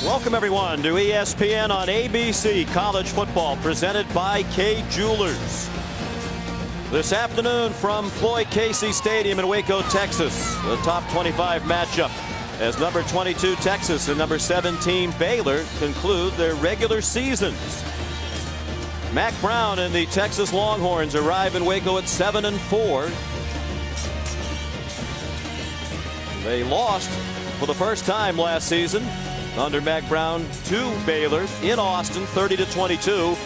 Welcome everyone to ESPN on ABC College Football, presented by Kay Jewelers. This afternoon from Floyd Casey Stadium in Waco, Texas, the top 25 matchup as number 22 Texas and number 17 Baylor conclude their regular seasons. Mack Brown and the Texas Longhorns arrive in Waco at 7-4. They lost for the first time last season under Mack Brown to Baylor in Austin, 30-22.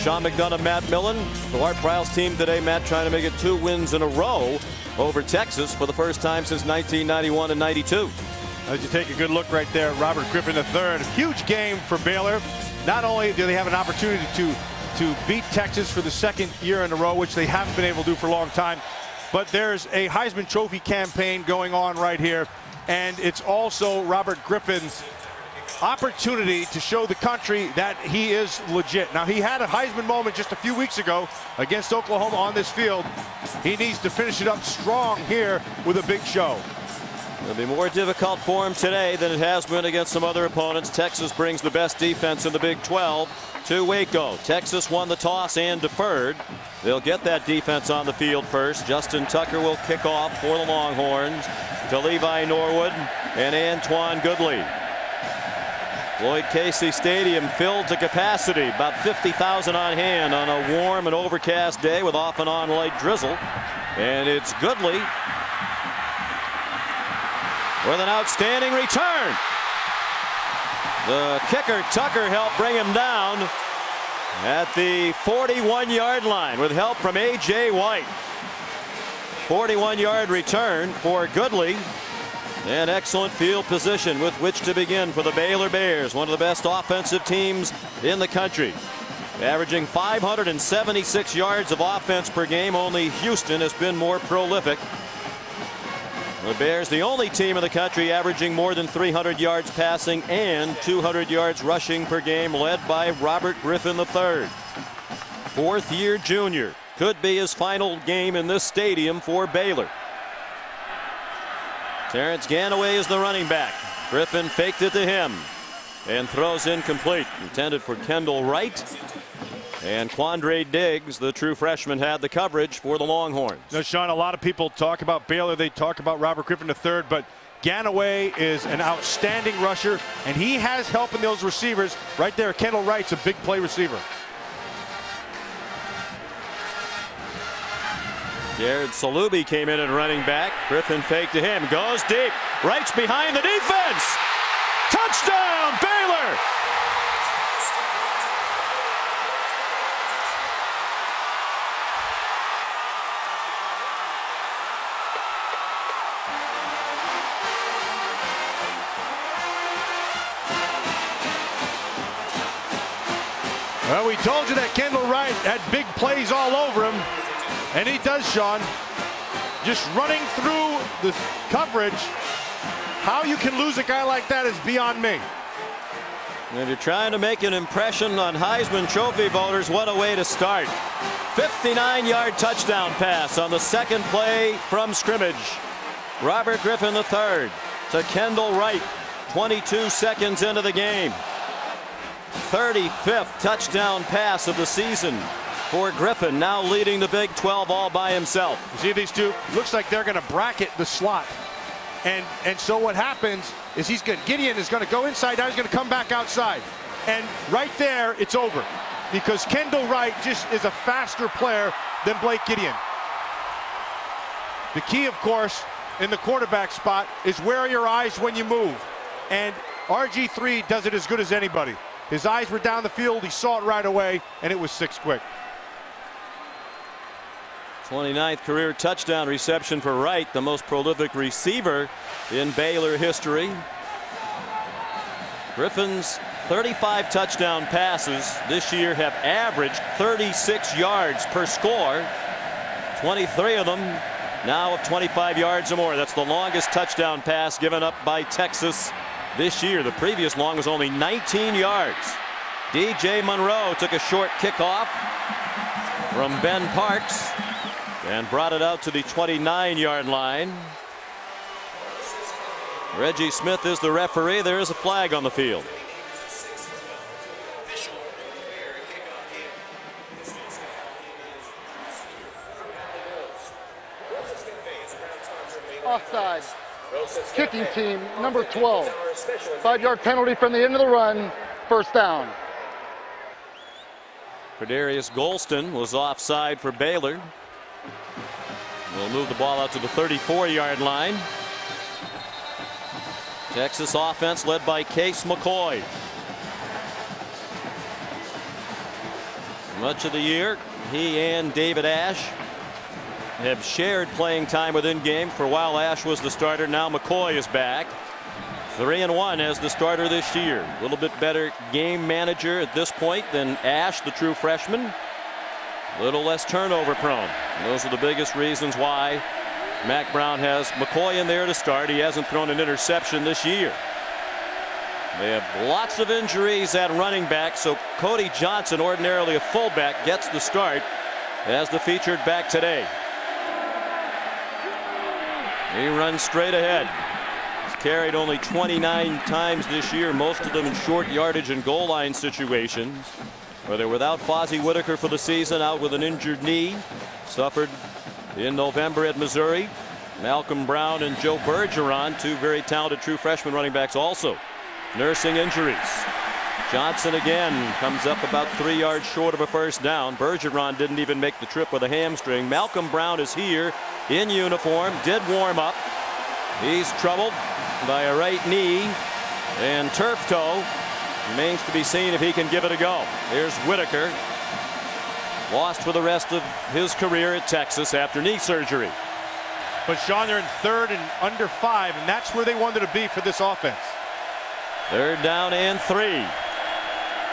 Sean McDonough, Matt Millen, the Art Briles team today. Matt trying to make it 2 wins in a row over Texas for the first time since 1991 and 92. As you take a good look right there, Robert Griffin III, huge game for Baylor. Not only do they have an opportunity to beat Texas for the second year in a row, which they haven't been able to do for a long time, but there's a Heisman Trophy campaign going on right here, and it's also Robert Griffin's opportunity to show the country that he is legit. Now, he had a Heisman moment just a few weeks ago against Oklahoma on this field. He needs to finish it up strong here with a big show. It'll be more difficult for him today than it has been against some other opponents. Texas brings the best defense in the Big 12 to Waco. Texas won the toss and deferred. They'll get that defense on the field first. Justin Tucker will kick off for the Longhorns to Levi Norwood and Antoine Goodley. Floyd Casey Stadium filled to capacity, about 50,000 on hand on a warm and overcast day with off and on light drizzle. And it's Goodley with an outstanding return. The kicker Tucker helped bring him down at the 41-yard line with help from A.J. White. 41-yard return for Goodley. And excellent field position with which to begin for the Baylor Bears, one of the best offensive teams in the country. Averaging 576 yards of offense per game. Only Houston has been more prolific. The Bears, the only team in the country averaging more than 300 yards passing and 200 yards rushing per game, led by Robert Griffin III. Fourth-year junior. Could be his final game in this stadium for Baylor. Terrence Ganaway is the running back. Griffin faked it to him and throws incomplete. Intended for Kendall Wright. And Quandre Diggs, the true freshman, had the coverage for the Longhorns. Now, Sean, a lot of people talk about Baylor. They talk about Robert Griffin III, but Ganaway is an outstanding rusher, and he has help in those receivers. Right there, Kendall Wright's a big play receiver. Jared Salubi came in at running back. Griffin faked to him. Goes deep. Wright's behind the defense. Touchdown, Baylor! Well, we told you that Kendall Wright had big plays all over him. And he does, Sean. Just running through the coverage. How you can lose a guy like that is beyond me. If you're trying to make an impression on Heisman Trophy voters, what a way to start. 59-yard touchdown pass on the second play from scrimmage. Robert Griffin III to Kendall Wright, 22 seconds into the game. 35th touchdown pass of the season for Griffin, now leading the Big 12 all by himself. You see these two? Looks like they're going to bracket the slot. And so what happens is Gideon is going to go inside, now he's going to come back outside. And right there, it's over. Because Kendall Wright just is a faster player than Blake Gideon. The key, of course, in the quarterback spot is where are your eyes when you move. And RG3 does it as good as anybody. His eyes were down the field, he saw it right away, and it was 6 quick. 29th career touchdown reception for Wright, the most prolific receiver in Baylor history. Griffin's 35 touchdown passes this year have averaged 36 yards per score. 23 of them now of 25 yards or more. That's the longest touchdown pass given up by Texas this year. The previous long was only 19 yards. DJ Monroe took a short kickoff from Ben Parks and brought it out to the 29-yard line. Reggie Smith is the referee. There is a flag on the field. offside. Kicking team, number 12. 5-yard penalty from the end of the run, first down. Darius Golston was offside for Baylor. We'll move the ball out to the 34-yard line. Texas offense led by Case McCoy. Much of the year, he and David Ash have shared playing time within game. For a while, Ash was the starter. Now McCoy is back. 3-1 as the starter this year. A little bit better game manager at this point than Ash, the true freshman. A little less turnover prone. And those are the biggest reasons why Mack Brown has McCoy in there to start. He hasn't thrown an interception this year. They have lots of injuries at running back, so Cody Johnson, ordinarily a fullback, gets the start as the featured back today. He runs straight ahead. He's carried only 29 times this year, most of them in short yardage and goal line situations. Where they're without Fozzie Whitaker for the season, out with an injured knee, suffered in November at Missouri. Malcolm Brown and Joe Bergeron, two very talented true freshman running backs, also nursing injuries. Johnson again comes up about 3 yards short of a first down. Bergeron didn't even make the trip with a hamstring. Malcolm Brown is here in uniform, did warm up. He's troubled by a right knee and turf toe. Remains to be seen if he can give it a go. Here's Whitaker, lost for the rest of his career at Texas after knee surgery. But Sean, they're in 3rd and under 5, and that's where they wanted to be for this offense. 3rd down and 3.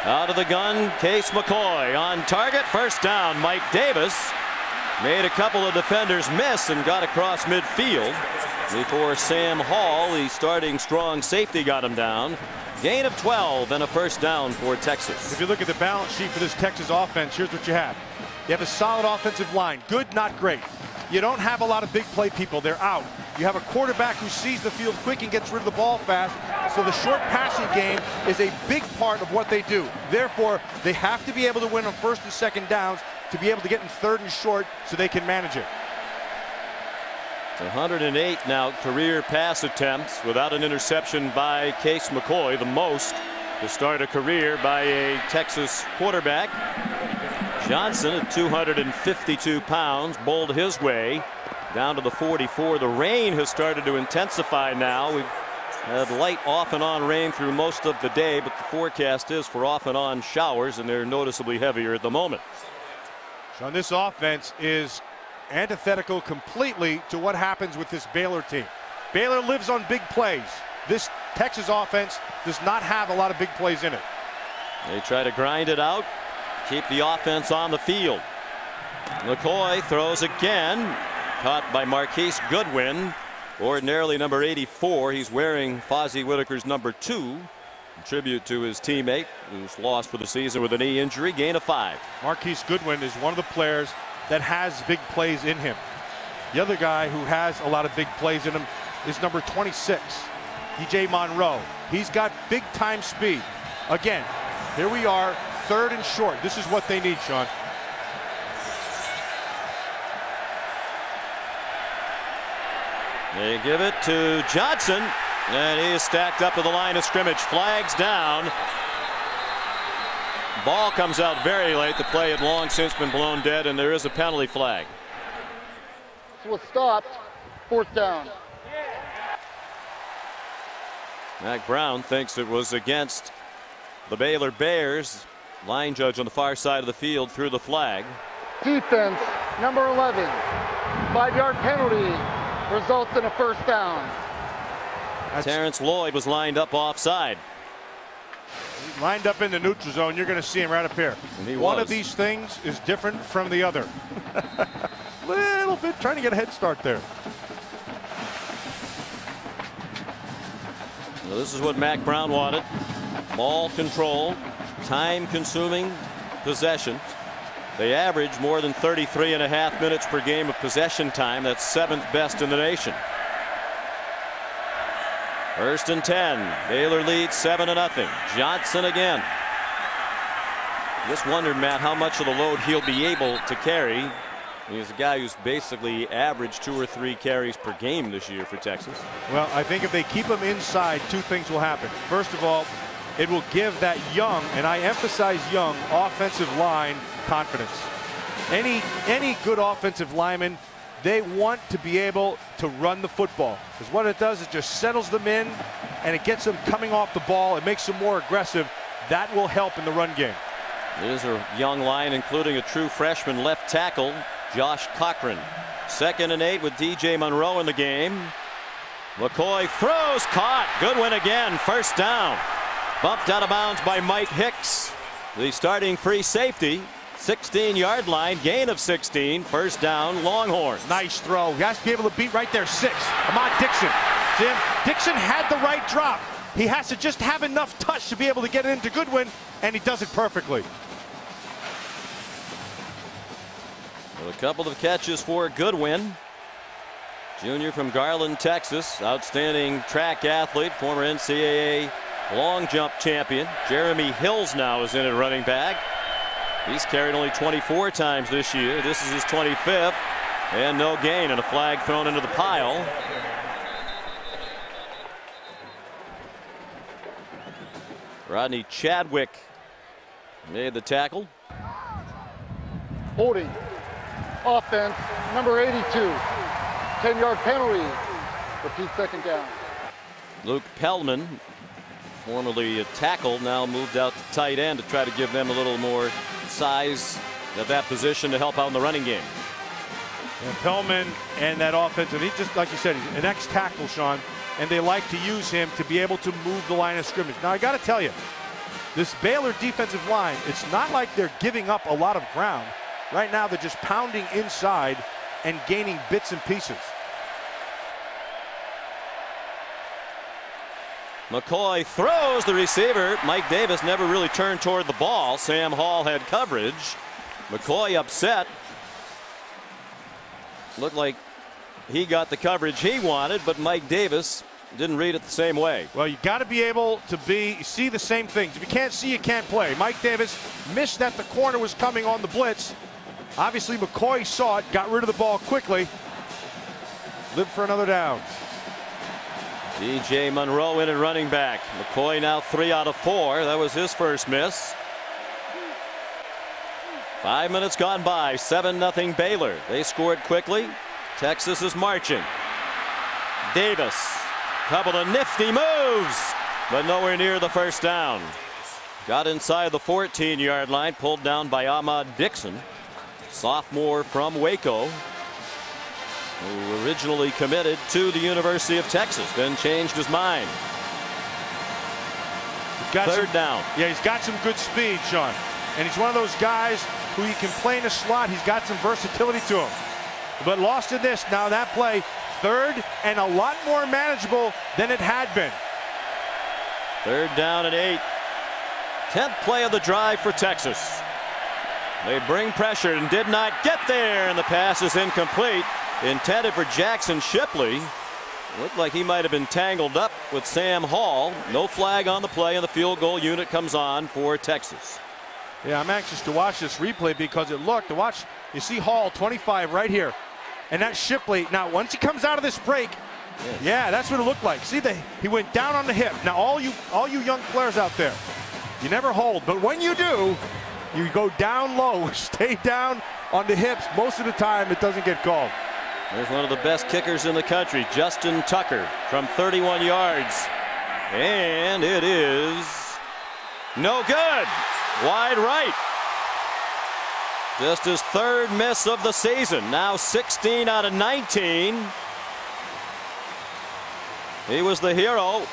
Out of the gun, Case McCoy on target. First down. Mike Davis made a couple of defenders miss and got across midfield before Sam Hall, the starting strong safety, got him down. Gain of 12 and a first down for Texas. If you look at the balance sheet for this Texas offense, here's what you have. You have a solid offensive line. Good, not great. You don't have a lot of big play people. They're out. You have a quarterback who sees the field quick and gets rid of the ball fast. So the short passing game is a big part of what they do. Therefore, they have to be able to win on 1st and 2nd downs to be able to get in 3rd and short so they can manage it. 108 now career pass attempts without an interception by Case McCoy, the most to start a career by a Texas quarterback. Johnson at 252 pounds bowled his way down to the 44. The rain has started to intensify now. We've had light off and on rain through most of the day, but the forecast is for off and on showers, and they're noticeably heavier at the moment. So this offense is antithetical completely to what happens with this Baylor team. Baylor lives on big plays. This Texas offense does not have a lot of big plays in it. They try to grind it out, keep the offense on the field. McCoy throws again, caught by Marquise Goodwin, ordinarily number 84. He's wearing Fozzie Whitaker's number 2, in tribute to his teammate who's lost for the season with a knee injury. Gain of 5. Marquise Goodwin is one of the players that has big plays in him. The other guy who has a lot of big plays in him is number 26, DJ Monroe. He's got big time speed. Again, here we are, 3rd and short. This is what they need, Sean. They give it to Johnson, and he is stacked up to the line of scrimmage. Flags down. Ball comes out very late. The play had long since been blown dead, and there is a penalty flag. This was stopped. 4th down. Mack Brown thinks it was against the Baylor Bears. Line judge on the far side of the field threw the flag. Defense, number 11. 5-yard penalty results in a first down. Terrence Lloyd was lined up offside. Lined up in the neutral zone. You're going to see him right up here. One of these things is different from the other. Little bit trying to get a head start there. Well, this is what Mack Brown wanted. Ball control, time-consuming possession. They average more than 33.5 minutes per game of possession time. That's 7th best in the nation. 1st and 10. Baylor leads 7-0. Johnson again. Just wondered, Matt, how much of the load he'll be able to carry He's a guy who's basically averaged 2 or 3 carries per game this year for Texas. Well, I think if they keep him inside, 2 things will happen. First of all, it will give that young, and I emphasize young, offensive line confidence. Any good offensive lineman, they want to be able to run the football, because what it does is just settles them in, and it gets them coming off the ball. It makes them more aggressive. That will help in the run game. There's a young line, including a true freshman left tackle, Josh Cochran. 2nd and 8 with DJ Monroe in the game. McCoy throws, caught. Goodwin again, 1st down. Bumped out of bounds by Mike Hicks, the starting free safety. 16-yard line, gain of 16, 1st down, Longhorns. Nice throw. He has to be able to beat right there. 6. Ahmad Dixon. Jim, Dixon had the right drop. He has to just have enough touch to be able to get it into Goodwin, and he does it perfectly. A couple of catches for Goodwin, junior from Garland, Texas. Outstanding track athlete, former NCAA long jump champion. Jeremy Hills now is in at running back. He's carried only 24 times this year. This is his 25th, and no gain, and a flag thrown into the pile. Rodney Chadwick made the tackle. Holding. Offense, number 82. 10-yard penalty. Repeat 2nd down. Luke Pellman, formerly a tackle, now moved out to tight end to try to give them a little more size at that position to help out in the running game. And Pellman and that offense, and he just, like you said, he's an ex-tackle, Sean, and they like to use him to be able to move the line of scrimmage. Now, I got to tell you, this Baylor defensive line, it's not like they're giving up a lot of ground. Right now, they're just pounding inside and gaining bits and pieces. McCoy throws the receiver. Mike Davis never really turned toward the ball. Sam Hall had coverage. McCoy upset. Looked like he got the coverage he wanted, but Mike Davis didn't read it the same way. Well, you got to be able to see the same things. If you can't see, you can't play. Mike Davis missed that the corner was coming on the blitz. Obviously, McCoy saw it, got rid of the ball quickly. Lived for another down. DJ Monroe in at running back. McCoy now 3 out of 4. That was his first miss. 5 minutes gone by. 7-0 Baylor. They scored quickly. Texas is marching. Davis. Couple of nifty moves, but nowhere near the 1st down. Got inside the 14-yard line, pulled down by Ahmad Dixon, sophomore from Waco, who originally committed to the University of Texas, then changed his mind. 3rd down. Yeah, he's got some good speed, Sean. And he's one of those guys who you can play in a slot. He's got some versatility to him. But lost in this. Now that play, 3rd and a lot more manageable than it had been. 3rd down and 8. 10th play of the drive for Texas. They bring pressure and did not get there, and the pass is incomplete. Intended for Jackson Shipley. Looked like he might have been tangled up with Sam Hall. No flag on the play, and the field goal unit comes on for Texas. Yeah, I'm anxious to watch this replay because it looked, you see Hall 25 right here. And that Shipley, now once he comes out of this break, yes. Yeah, that's what it looked like. See, he went down on the hip. Now all you young players out there, you never hold, but when you do, you go down low, stay down on the hips. Most of the time it doesn't get called. There's one of the best kickers in the country, Justin Tucker, from 31 yards. And it is no good. Wide right. Just his 3rd miss of the season. Now 16 out of 19. He was the hero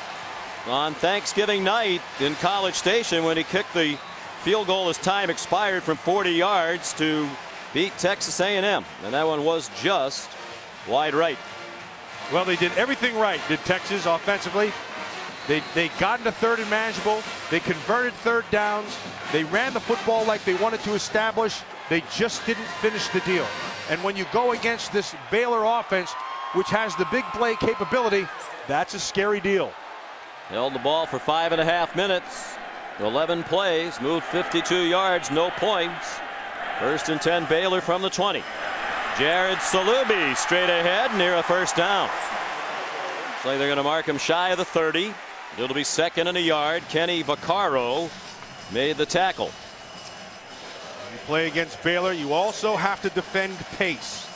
on Thanksgiving night in College Station when he kicked the field goal as time expired from 40 yards to beat Texas A&M. And that one was just wide right. Well, they did everything right, did Texas offensively. They got into 3rd and manageable. They converted 3rd downs. They ran the football like they wanted to establish. They just didn't finish the deal. And when you go against this Baylor offense, which has the big play capability, that's a scary deal. Held the ball for 5.5 minutes. 11 plays, moved 52 yards, no points. 1st and 10 Baylor from the 20. Jared Salubi straight ahead near a first down. Looks like they're going to mark him shy of the 30. It'll be 2nd and a yard. Kenny Vaccaro made the tackle. You play against Baylor, you also have to defend pace.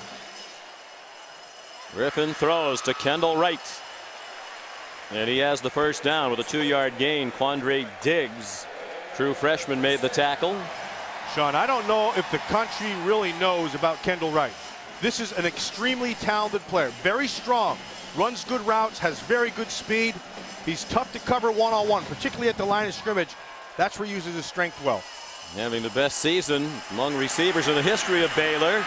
Griffin throws to Kendall Wright. And he has the first down with a 2-yard gain. Quandre Diggs, true freshman, made the tackle. Sean, I don't know if the country really knows about Kendall Wright. This is an extremely talented player. Very strong. Runs good routes. Has very good speed. He's tough to cover one-on-one, particularly at the line of scrimmage. That's where he uses his strength well. Having the best season among receivers in the history of Baylor.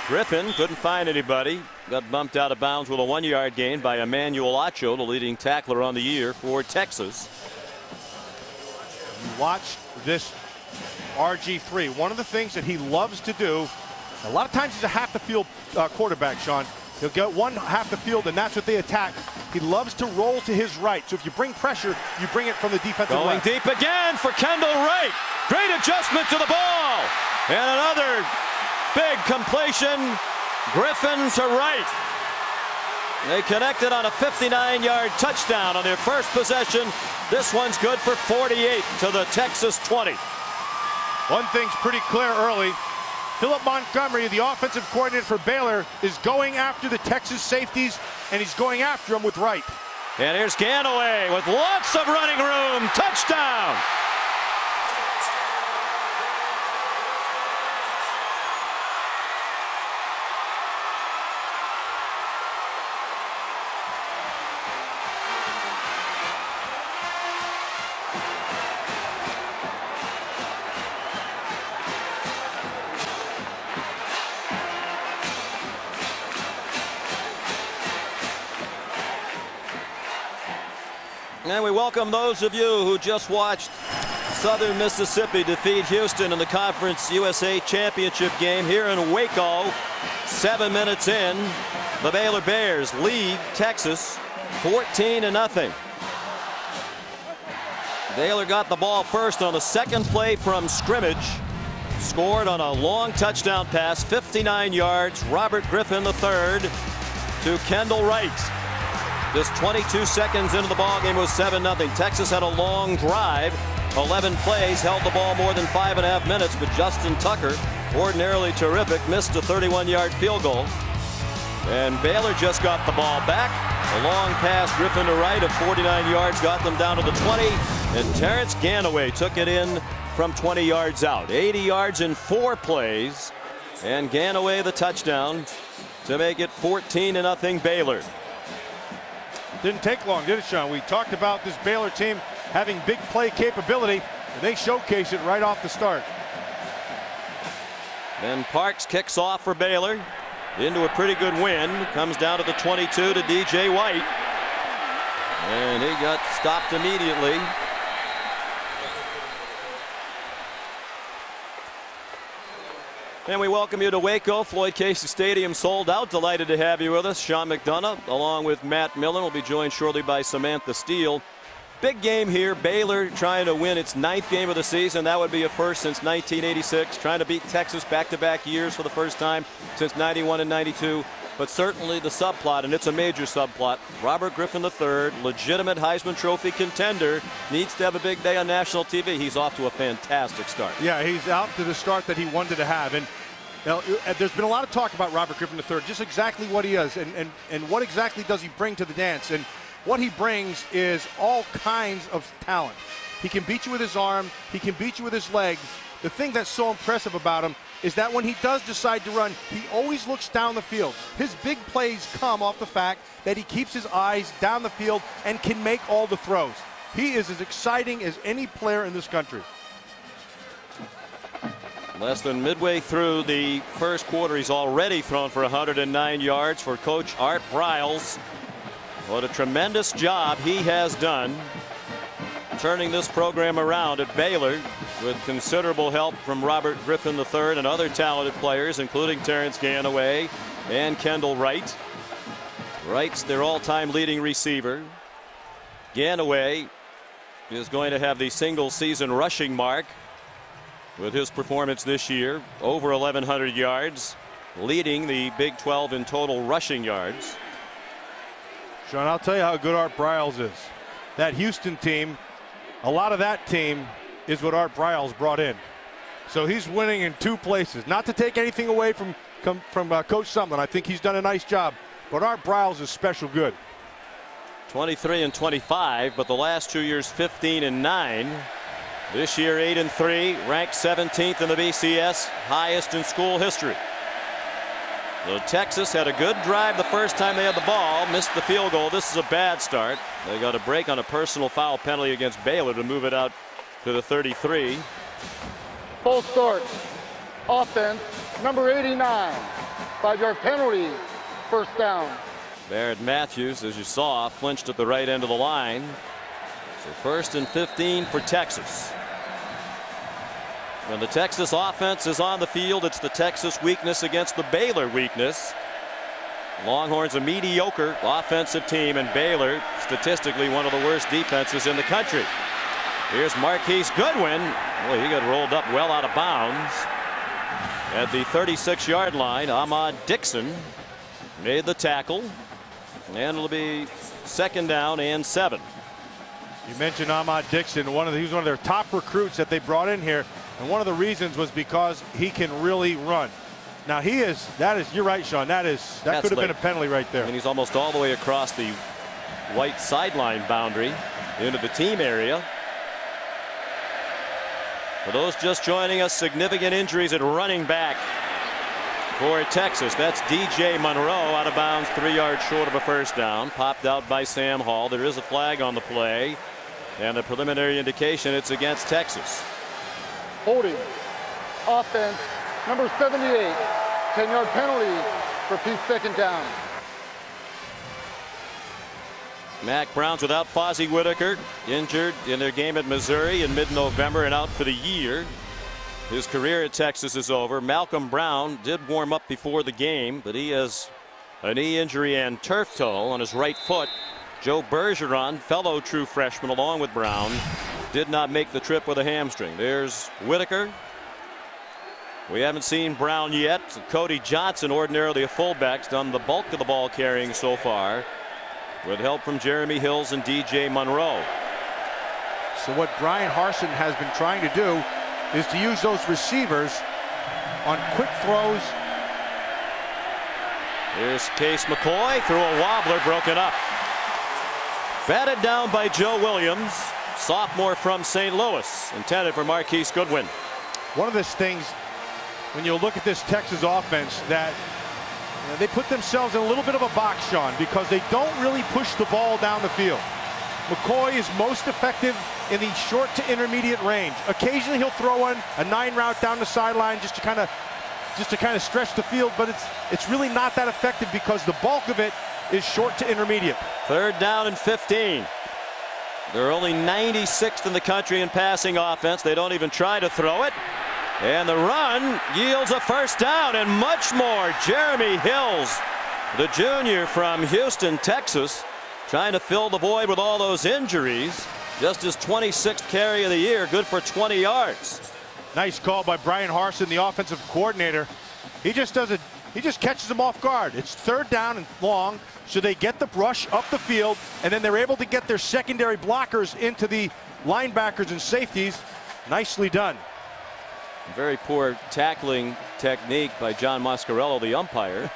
Griffin couldn't find anybody. Got bumped out of bounds with a 1-yard gain by Emmanuel Acho, the leading tackler on the year for Texas. You watch this RG3. One of the things that he loves to do, a lot of times he's a half the field quarterback, Sean. He'll get one half the field, and that's what they attack. He loves to roll to his right. So if you bring pressure, you bring it from the defensive Going left. deep again for Kendall Wright. Great adjustment to the ball. And another big completion. Griffin to Wright. They connected on a 59-yard touchdown on their first possession. This one's good for 48 to the Texas 20. One thing's pretty clear early. Philip Montgomery, the offensive coordinator for Baylor, is going after the Texas safeties, and he's going after them with Wright. And here's Ganaway with lots of running room. Touchdown. And we welcome those of you who just watched Southern Mississippi defeat Houston in the Conference USA Championship game here in Waco. 7 minutes in, the Baylor Bears lead Texas 14-0. Baylor got the ball first on the second play from scrimmage. Scored on a long touchdown pass, 59 yards. Robert Griffin III to Kendall Wright. Just 22 seconds into the ball game was 7-0. Texas had a long drive, 11 plays, held the ball more than 5.5 minutes, but Justin Tucker, ordinarily terrific, missed a 31-yard field goal. And Baylor just got the ball back. A long pass, Griffin to Wright of 49 yards, got them down to the 20. And Terrence Ganaway took it in from 20 yards out. 80 yards in 4 plays. And Ganaway the touchdown to make it 14-0 Baylor. Didn't take long, did it, Sean? We talked about this Baylor team having big play capability, and they showcase it right off the start. Then Parks kicks off for Baylor into a pretty good win. Comes down to the 22 to DJ White. And he got stopped immediately. And we welcome you to Waco. Floyd Casey Stadium sold out. Delighted to have you with us. Sean McDonough along with Matt Millen will be joined shortly by Samantha Steele. Big game here. Baylor trying to win its 9th game of the season. That would be a first since 1986. Trying to beat Texas back-to-back years for the first time since 91 and 92. But certainly the subplot, and it's a major subplot, Robert Griffin III, legitimate Heisman Trophy contender, needs to have a big day on national TV. He's off to a fantastic start. Yeah, he's out to the start that he wanted to have. And you know, there's been a lot of talk about Robert Griffin III, just exactly what he is and what exactly does he bring to the dance. And what he brings is all kinds of talent. He can beat you with his arm. He can beat you with his legs. The thing that's so impressive about him is that when he does decide to run, he always looks down the field. His big plays come off the fact that he keeps his eyes down the field and can make all the throws. He is as exciting as any player in this country. Less than midway through the first quarter, he's already thrown for 109 yards for Coach Art Briles. What a tremendous job he has done turning this program around at Baylor with considerable help from Robert Griffin III and other talented players, including Terrence Ganaway and Kendall Wright. Wright's their all-time leading receiver. Ganaway is going to have the single-season rushing mark with his performance this year, over 1,100 yards. leading the Big 12 in total rushing yards. Sean, I'll tell you how good Art Briles is. That Houston team, a lot of that team is what Art Briles brought in. So he's winning in two places. Not to take anything away from Coach Sumlin. I think he's done a nice job. But Art Briles is special good. 23 and 25, but the last 2 years 15 and 9. This year 8 and 3, ranked 17th in the BCS, highest in school history. So Texas had a good drive the first time they had the ball, missed the field goal. This is a bad start. They got a break on a personal foul penalty against Baylor to move it out to the 33. Full start. Offense, number 89. 5-yard penalty, first down. Barrett Matthews, as you saw, flinched at the right end of the line. So 1st and 15 for Texas. When the Texas offense is on the field, it's the Texas weakness against the Baylor weakness. Longhorns a mediocre offensive team, and Baylor statistically one of the worst defenses in the country. Here's Marquise Goodwin. Well, he got rolled up well out of bounds at the 36-yard line. Ahmad Dixon made the tackle, and it'll be 2nd down and 7. You mentioned Ahmad Dixon. He was one of their top recruits that they brought in here, and one of the reasons was because he can really run. Now you're right, Sean. That could have been a penalty right there. And he's almost all the way across the white sideline boundary into the team area. For those just joining us, significant injuries at running back for Texas. That's DJ Monroe out of bounds, 3 yards short of a first down. Popped out by Sam Hall. There is a flag on the play, and the preliminary indication it's against Texas. Holding. Offense, number 78. 10-yard penalty. Repeat, 2nd down. Mac Brown's without Fozzie Whitaker, injured in their game at Missouri in mid-November and out for the year. His career at Texas is over. Malcolm Brown did warm up before the game, but he has a knee injury and turf toe on his right foot. Joe Bergeron, fellow true freshman along with Brown, did not make the trip with a hamstring. There's Whitaker. We haven't seen Brown yet. Cody Johnson, ordinarily a fullback, done the bulk of the ball carrying so far, with help from Jeremy Hills and DJ Monroe. So what Brian Harsin has been trying to do is to use those receivers on quick throws. Here's Case McCoy, threw a wobbler, broken up. Batted down by Joe Williams, sophomore from St. Louis, intended for Marquise Goodwin. One of those things, when you look at this Texas offense, that they put themselves in a little bit of a box, Sean, because they don't really push the ball down the field. McCoy is most effective in the short to intermediate range. Occasionally he'll throw a 9 route down the sideline just to kind of stretch the field, but it's really not that effective because the bulk of it is short to intermediate. 3rd down and 15. They're only 96th in the country in passing offense. They don't even try to throw it. And the run yields a first down and much more. Jeremy Hills, the junior from Houston, Texas, trying to fill the void with all those injuries. Just his 26th carry of the year, good for 20 yards. Nice call by Brian Harsin, the offensive coordinator. He just catches them off guard. It's 3rd down and long, so they get the rush up the field, and then they're able to get their secondary blockers into the linebackers and safeties. Nicely done. Very poor tackling technique by John Mascarello, the umpire,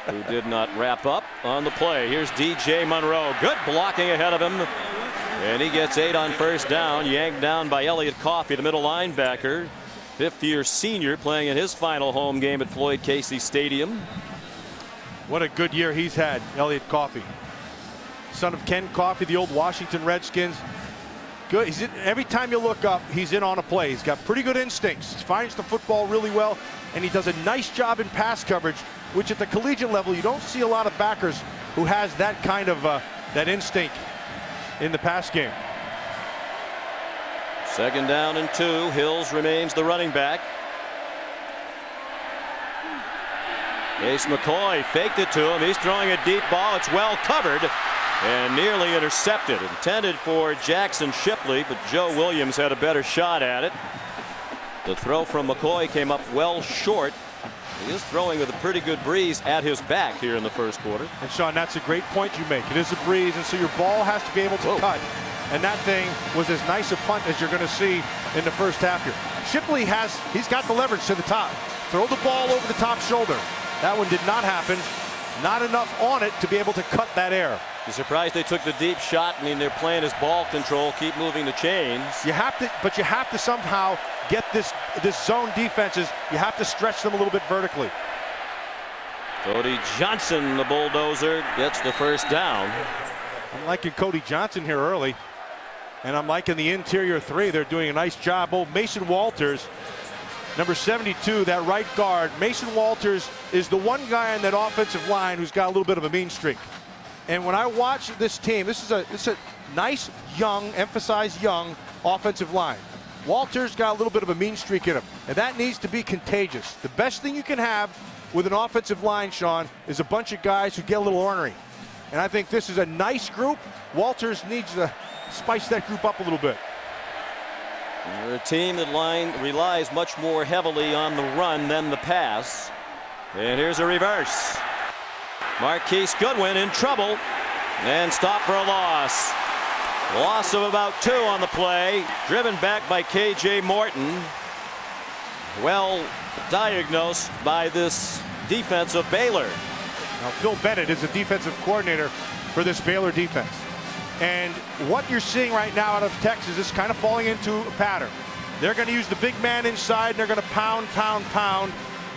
who did not wrap up on the play. Here's DJ Monroe. Good blocking ahead of him. And he gets 8 on first down. Yanked down by Elliott Coffey, the middle linebacker. 5th-year senior playing in his final home game at Floyd Casey Stadium. What a good year he's had, Elliott Coffey. Son of Ken Coffey, the old Washington Redskins. Good. Every time you look up, he's in on a play. He's got pretty good instincts. He finds the football really well, and he does a nice job in pass coverage, which at the collegiate level, you don't see a lot of backers who has that kind of that instinct in the pass game. 2nd down and 2. Hills remains the running back. Case McCoy faked it to him. He's throwing a deep ball. It's well covered and nearly intercepted. Intended for Jackson Shipley, but Joe Williams had a better shot at it. The throw from McCoy came up well short He is throwing with a pretty good breeze at his back here in the first quarter. And Sean, that's a great point you make. It is a breeze, and so your ball has to be able to cut. And that thing was as nice a punt as you're going to see in the first half here. Shipley he's got the leverage to the top. Throw the ball over the top shoulder. That one did not happen. Not enough on it to be able to cut that air. You're surprised they took the deep shot. I mean, their plan is ball control, keep moving the chains. You have to somehow get this zone defenses. You have to stretch them a little bit vertically. Cody Johnson, the bulldozer, gets the first down. I'm liking Cody Johnson here early, and I'm liking the interior three. They're doing a nice job. Oh, Mason Walters, number 72, that right guard. Mason Walters is the one guy on that offensive line who's got a little bit of a mean streak. And when I watch this team, it's a nice, young, emphasize young offensive line. Walters got a little bit of a mean streak in him, and that needs to be contagious. The best thing you can have with an offensive line, Sean, is a bunch of guys who get a little ornery. And I think this is a nice group. Walters needs to spice that group up a little bit. They're a team that relies much more heavily on the run than the pass. And here's a reverse. Marquise Goodwin in trouble and stopped for a loss. Loss of about 2 on the play. Driven back by K.J. Morton. Well diagnosed by this defense of Baylor. Now, Phil Bennett is the defensive coordinator for this Baylor defense. And what you're seeing right now out of Texas is kind of falling into a pattern. They're going to use the big man inside, and they're going to pound, pound, pound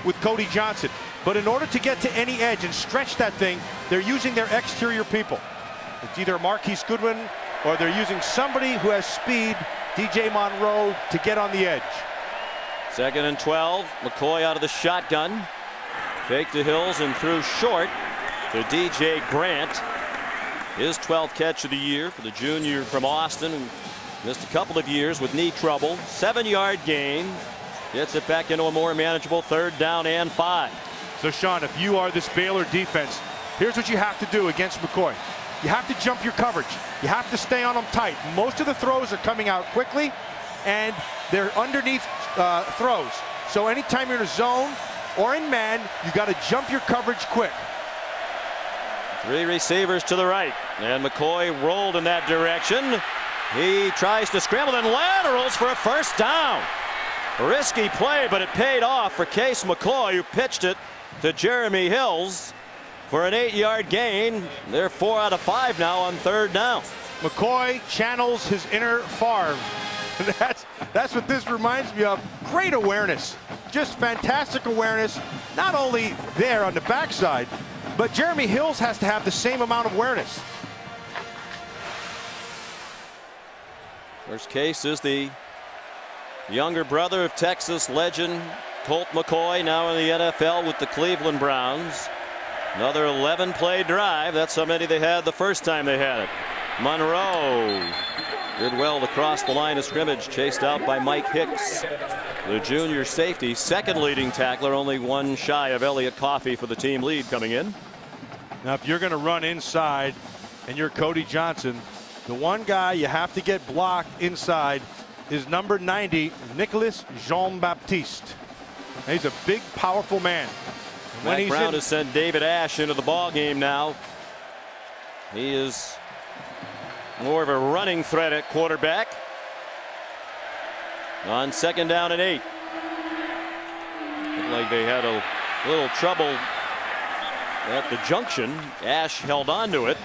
with Cody Johnson. But in order to get to any edge and stretch that thing, they're using their exterior people. It's either Marquise Goodwin or they're using somebody who has speed, DJ Monroe, to get on the edge. 2nd and 12. McCoy out of the shotgun. Fake to Hills and threw short to DJ Grant. His 12th catch of the year for the junior from Austin, who missed a couple of years with knee trouble. 7-yard gain. Gets it back into a more manageable 3rd down and 5. So, Sean, if you are this Baylor defense, here's what you have to do against McCoy. You have to jump your coverage. You have to stay on them tight. Most of the throws are coming out quickly, and they're underneath throws. So anytime you're in a zone or in man, you got to jump your coverage quick. 3 receivers to the right, and McCoy rolled in that direction. He tries to scramble and laterals for a first down. Risky play, but it paid off for Case McCoy, who pitched it to Jeremy Hills for an 8-yard gain. They're 4 out of 5 now on 3rd down. McCoy channels his inner Favre. That's what this reminds me of. Great awareness, just fantastic awareness. Not only there on the backside, but Jeremy Hills has to have the same amount of awareness. First Case is the younger brother of Texas legend Colt McCoy, now in the NFL with the Cleveland Browns. Another 11-play drive. That's how many they had the first time they had it. Monroe did well to cross the line of scrimmage, chased out by Mike Hicks, the junior safety, 2nd leading tackler, only 1 shy of Elliott Coffey for the team lead coming in. Now, if you're going to run inside and you're Cody Johnson, the one guy you have to get blocked inside is number 90, Nicholas Jean-Baptiste. He's a big, powerful man. Matt Brown has sent David Ash into the ball game now. He is more of a running threat at quarterback. On 2nd down and 8. Looked like they had a little trouble at the junction. Ash held on to it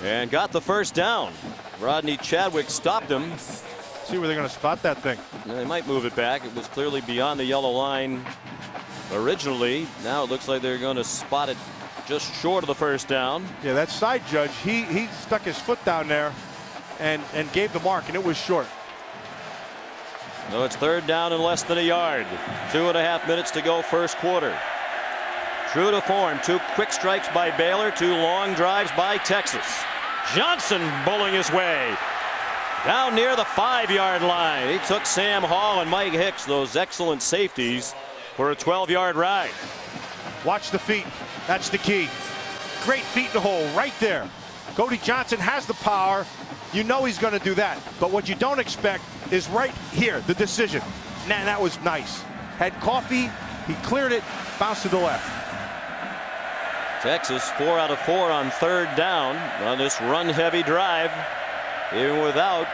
and got the first down. Rodney Chadwick stopped him. See where they're going to spot that thing. They might move it back. It was clearly beyond the yellow line originally. Now it looks like they're going to spot it just short of the first down. Yeah, that side judge, he stuck his foot down there and gave the mark, and it was short. No, it's 3rd down and less than a yard. 2.5 minutes to go, first quarter. True to form, 2 quick strikes by Baylor, 2 long drives by Texas. Johnson bowling his way down near the 5-yard line. He took Sam Hall and Mike Hicks, those excellent safeties, for a 12-yard ride. Watch the feet. That's the key. Great feet in the hole right there. Cody Johnson has the power. You know he's going to do that. But what you don't expect is right here, the decision. Nah, that was nice. Had Coffey He cleared it, bounced to the left. Texas 4 out of 4 on 3rd down on this run-heavy drive. Even without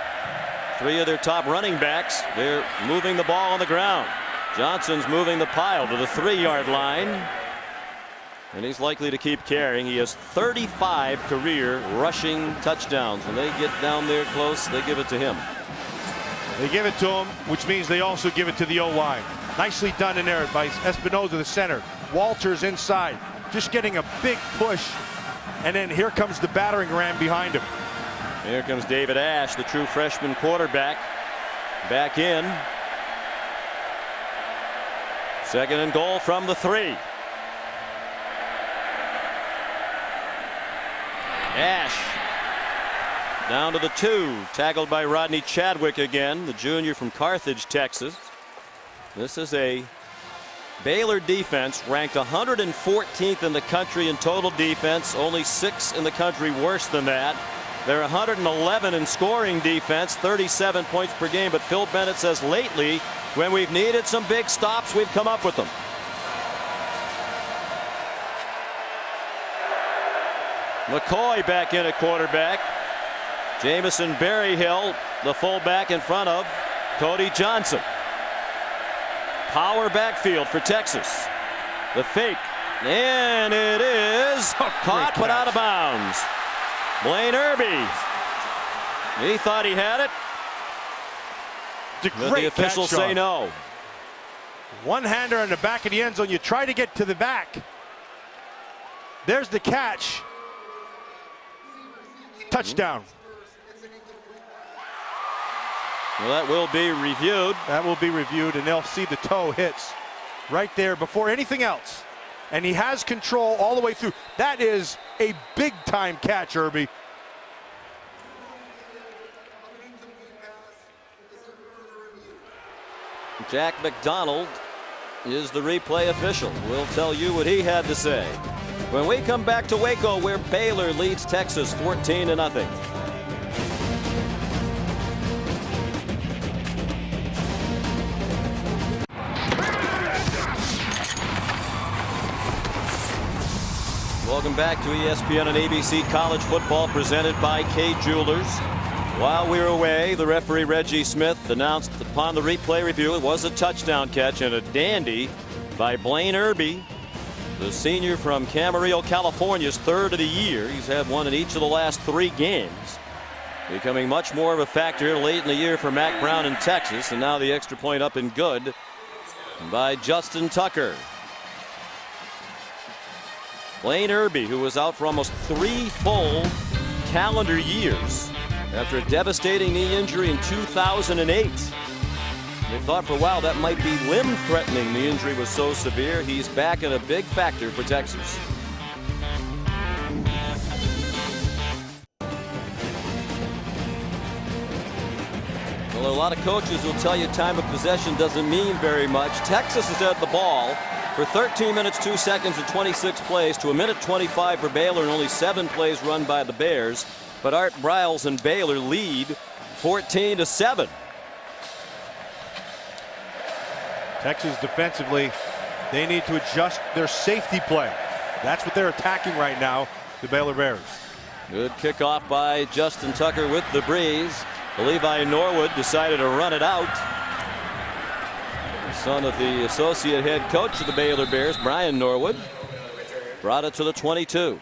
3 of their top running backs, they're moving the ball on the ground. Johnson's moving the pile to the 3-yard line. And he's likely to keep carrying. He has 35 career rushing touchdowns. When they get down there close, they give it to him. They give it to him, which means they also give it to the O-line. Nicely done in there by Espinoza, the center. Walters inside, just getting a big push. And then here comes the battering ram behind him. Here comes David Ash, the true freshman quarterback, back in. 2nd and goal from the 3. Ash down to the 2, tackled by Rodney Chadwick again, the junior from Carthage, Texas. This is a Baylor defense ranked 114th in the country in total defense, only 6th in the country worse than that. They're 111 in scoring defense, 37 points per game, but Phil Bennett says lately, when we've needed some big stops, we've come up with them. McCoy back in at quarterback. Jamison Berryhill, the fullback, in front of Cody Johnson. Power backfield for Texas. The fake, and it is caught but out of bounds. Blaine Irby. He thought he had it, but the officials say no. One-hander in the back of the end zone. You try to get to the back. There's the catch. Touchdown. Well, that will be reviewed. That will be reviewed, and they'll see the toe hits right there before anything else. And he has control all the way through. That is a big-time catch, Irby. Jack McDonald is the replay official. We'll tell you what he had to say when we come back to Waco, where Baylor leads Texas 14-0. Welcome back to ESPN and ABC College Football, presented by Kay Jewelers. While we were away, the referee Reggie Smith announced upon the replay review it was a touchdown catch and a dandy by Blaine Irby, the senior from Camarillo, California's 3rd of the year. He's had one in each of the last 3 games, becoming much more of a factor late in the year for Mack Brown in Texas. And now the extra point up and good by Justin Tucker. Blaine Irby, who was out for almost 3 full calendar years after a devastating knee injury in 2008. They thought for a while that might be limb-threatening. The injury was so severe. He's back and a big factor for Texas. Well, a lot of coaches will tell you time of possession doesn't mean very much. Texas has had the ball for 13 minutes, 2 seconds, and 26 plays to a minute 25 for Baylor, and only 7 plays run by the Bears. But Art Briles and Baylor lead 14-7. Texas defensively, they need to adjust their safety play. That's what they're attacking right now, the Baylor Bears. Good kickoff by Justin Tucker with the breeze. Levi Norwood decided to run it out. The son of the associate head coach of the Baylor Bears, Brian Norwood, brought it to the 22.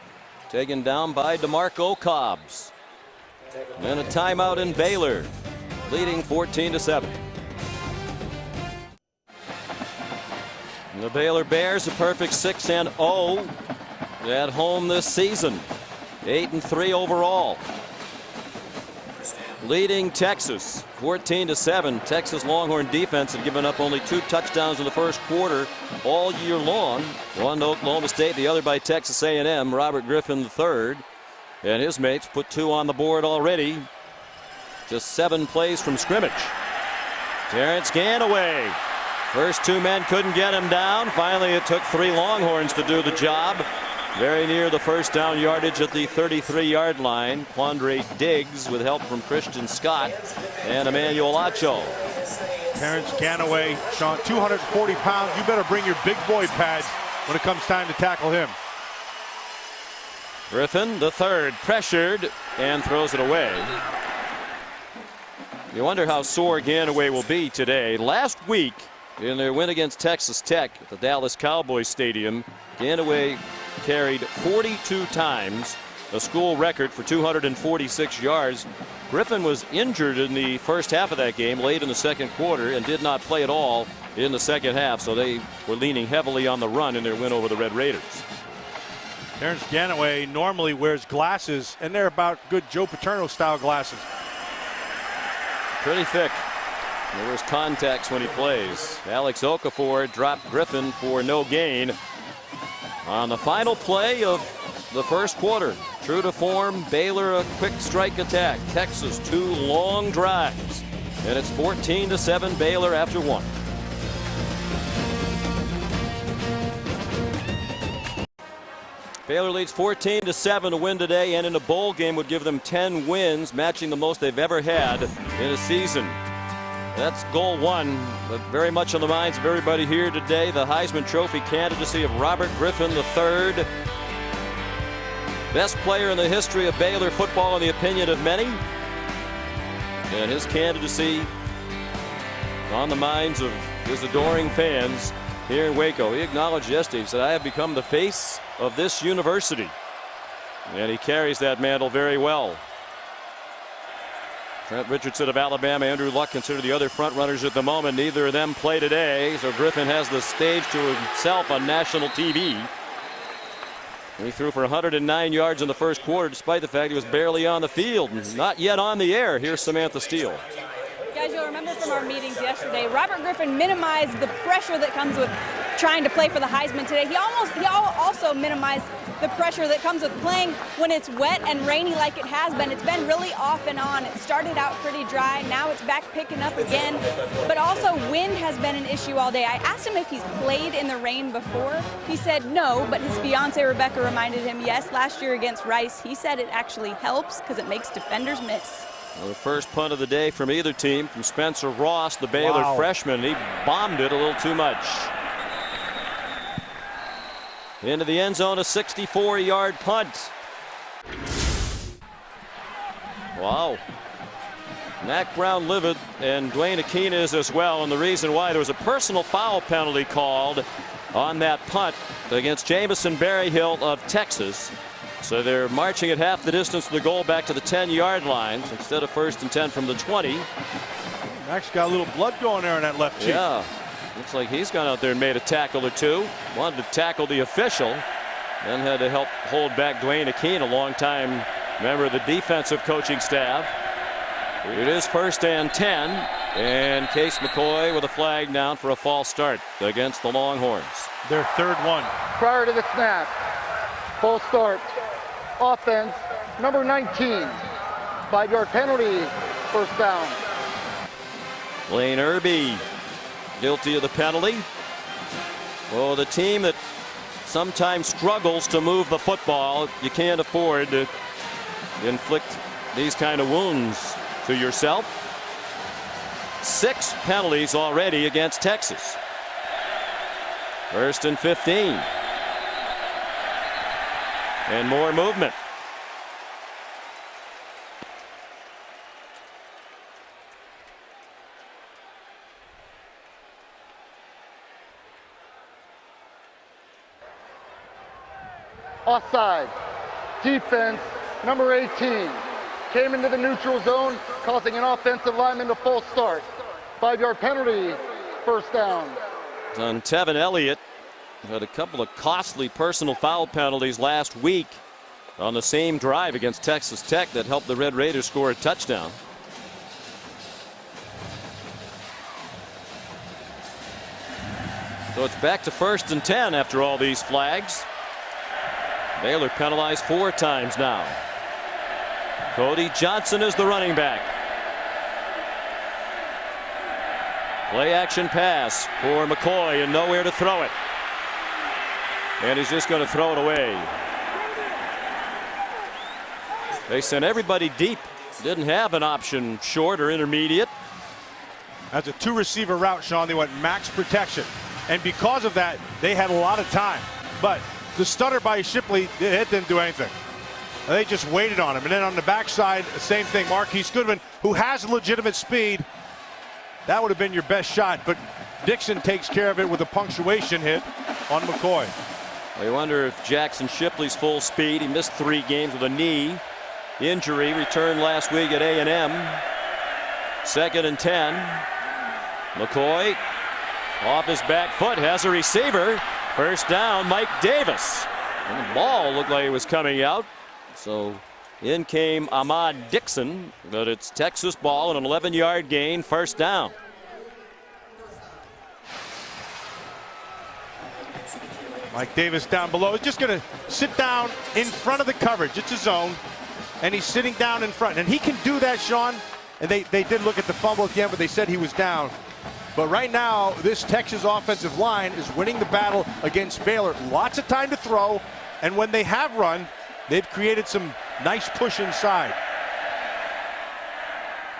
Taken down by DeMarco Cobbs. And a timeout in Baylor, leading 14-7. The Baylor Bears a perfect 6-0 at home this season. 8-3 overall. Leading Texas 14-7. Texas Longhorn defense had given up only 2 touchdowns in the first quarter all year long. One to Oklahoma State, the other by Texas A&M. Robert Griffin III and his mates put 2 on the board already. Just 7 plays from scrimmage. Terrence Ganaway. First 2 men couldn't get him down. Finally, it took 3 Longhorns to do the job. Very near the first down yardage at the 33-yard line. Quandre Diggs with help from Christian Scott and Emmanuel Acho. Terrence Ganaway, Sean, 240 pounds. You better bring your big boy pads when it comes time to tackle him. Griffin III pressured and throws it away. You wonder how sore Ganaway will be today. Last week in their win against Texas Tech at the Dallas Cowboys Stadium, Ganaway carried 42 times, a school record for 246 yards. Griffin was injured in the first half of that game late in the second quarter and did not play at all in the second half, so they were leaning heavily on the run in their win over the Red Raiders. Terrence Ganaway normally wears glasses, and they're about good Joe Paterno style glasses. Pretty thick. He wears contacts when he plays. Alex Okafor dropped Griffin for no gain on the final play of the first quarter. True to form, Baylor a quick strike attack. Texas 2 long drives. And it's 14-7 Baylor after 1. Baylor leads 14-7 to win today, and in a bowl game would give them 10 wins, matching the most they've ever had in a season. That's goal one, but very much on the minds of everybody here today. The Heisman Trophy candidacy of Robert Griffin III. Best player in the history of Baylor football in the opinion of many. And his candidacy on the minds of his adoring fans here in Waco. He acknowledged yesterday, he said, "I have become the face of this university." And he carries that mantle very well. Trent Richardson of Alabama, Andrew Luck considered the other front runners at the moment. Neither of them play today, so Griffin has the stage to himself on national TV. He threw for 109 yards in the first quarter, despite the fact he was barely on the field. Not yet on the air. Here's Samantha Steele. Guys, you'll remember from our meetings yesterday, Robert Griffin minimized the pressure that comes with trying to play for the Heisman today. He also minimized the pressure that comes with playing when it's wet and rainy like it has been. It's been really off and on. It started out pretty dry. Now it's back picking up again. But also wind has been an issue all day. I asked him if he's played in the rain before. He said no, but his fiance Rebecca reminded him yes, last year against Rice. He said it actually helps because it makes defenders miss. Well, the first punt of the day from either team from Spencer Ross, the Baylor freshman. He bombed it a little too much. Into the end zone, a 64-yard punt. Wow. Mack Brown livid, and Dwayne Akina is as well. And the reason why, there was a personal foul penalty called on that punt against Jamison Berryhill of Texas. So they're marching at half the distance to the goal back to the 10-yard line instead of 1st and 10 from the 20. Max got a little blood going there in that left cheek. Yeah. Looks like he's gone out there and made a tackle or two. Wanted to tackle the official. Then had to help hold back Dwayne Akina, a longtime member of the defensive coaching staff. It is 1st and 10. And Case McCoy with a flag down for a false start against the Longhorns. Their third one. Prior to the snap, false start. Offense, number 19. 5-yard penalty, first down. Lane Irby guilty of the penalty. Well, the team that sometimes struggles to move the football, you can't afford to inflict these kind of wounds to yourself. 6 penalties already against Texas. 1st and 15. And more movement. Offside. Defense, number 18. Came into the neutral zone, causing an offensive lineman to false start. 5-yard penalty, first down. On Tevin Elliott. Had a couple of costly personal foul penalties last week on the same drive against Texas Tech that helped the Red Raiders score a touchdown. So it's back to 1st and 10 after all these flags. Baylor penalized 4 times now. Cody Johnson is the running back. Play action pass for McCoy and nowhere to throw it. And he's just going to throw it away. They sent everybody deep. Didn't have an option short or intermediate. That's a 2-receiver route, Sean. They went max protection. And because of that, they had a lot of time. But the stutter by Shipley, it didn't do anything. They just waited on him. And then on the backside, the same thing. Marquise Goodwin, who has legitimate speed, that would have been your best shot. But Dixon takes care of it with a punctuation hit on McCoy. I wonder if Jackson Shipley's full speed. He missed 3 games with a knee injury. Returned last week at A&M. 2nd and 10. McCoy off his back foot, has a receiver. First down, Mike Davis. And the ball looked like it was coming out. So in came Ahmad Dixon, but it's Texas ball and an 11-yard gain, first down. Mike Davis down below. He's just going to sit down in front of the coverage. It's a zone, and he's sitting down in front. And he can do that, Sean. And they did look at the fumble at the end, but they said he was down. But right now, this Texas offensive line is winning the battle against Baylor. Lots of time to throw, and when they have run, they've created some nice push inside.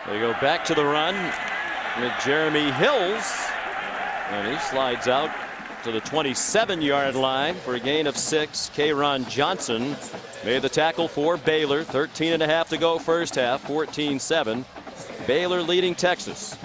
They go back to the run with Jeremy Hills, and he slides out to the 27-yard line for a gain of 6. K'Ron Johnson made the tackle for Baylor. 13.5 to go first half, 14-7. Baylor leading Texas.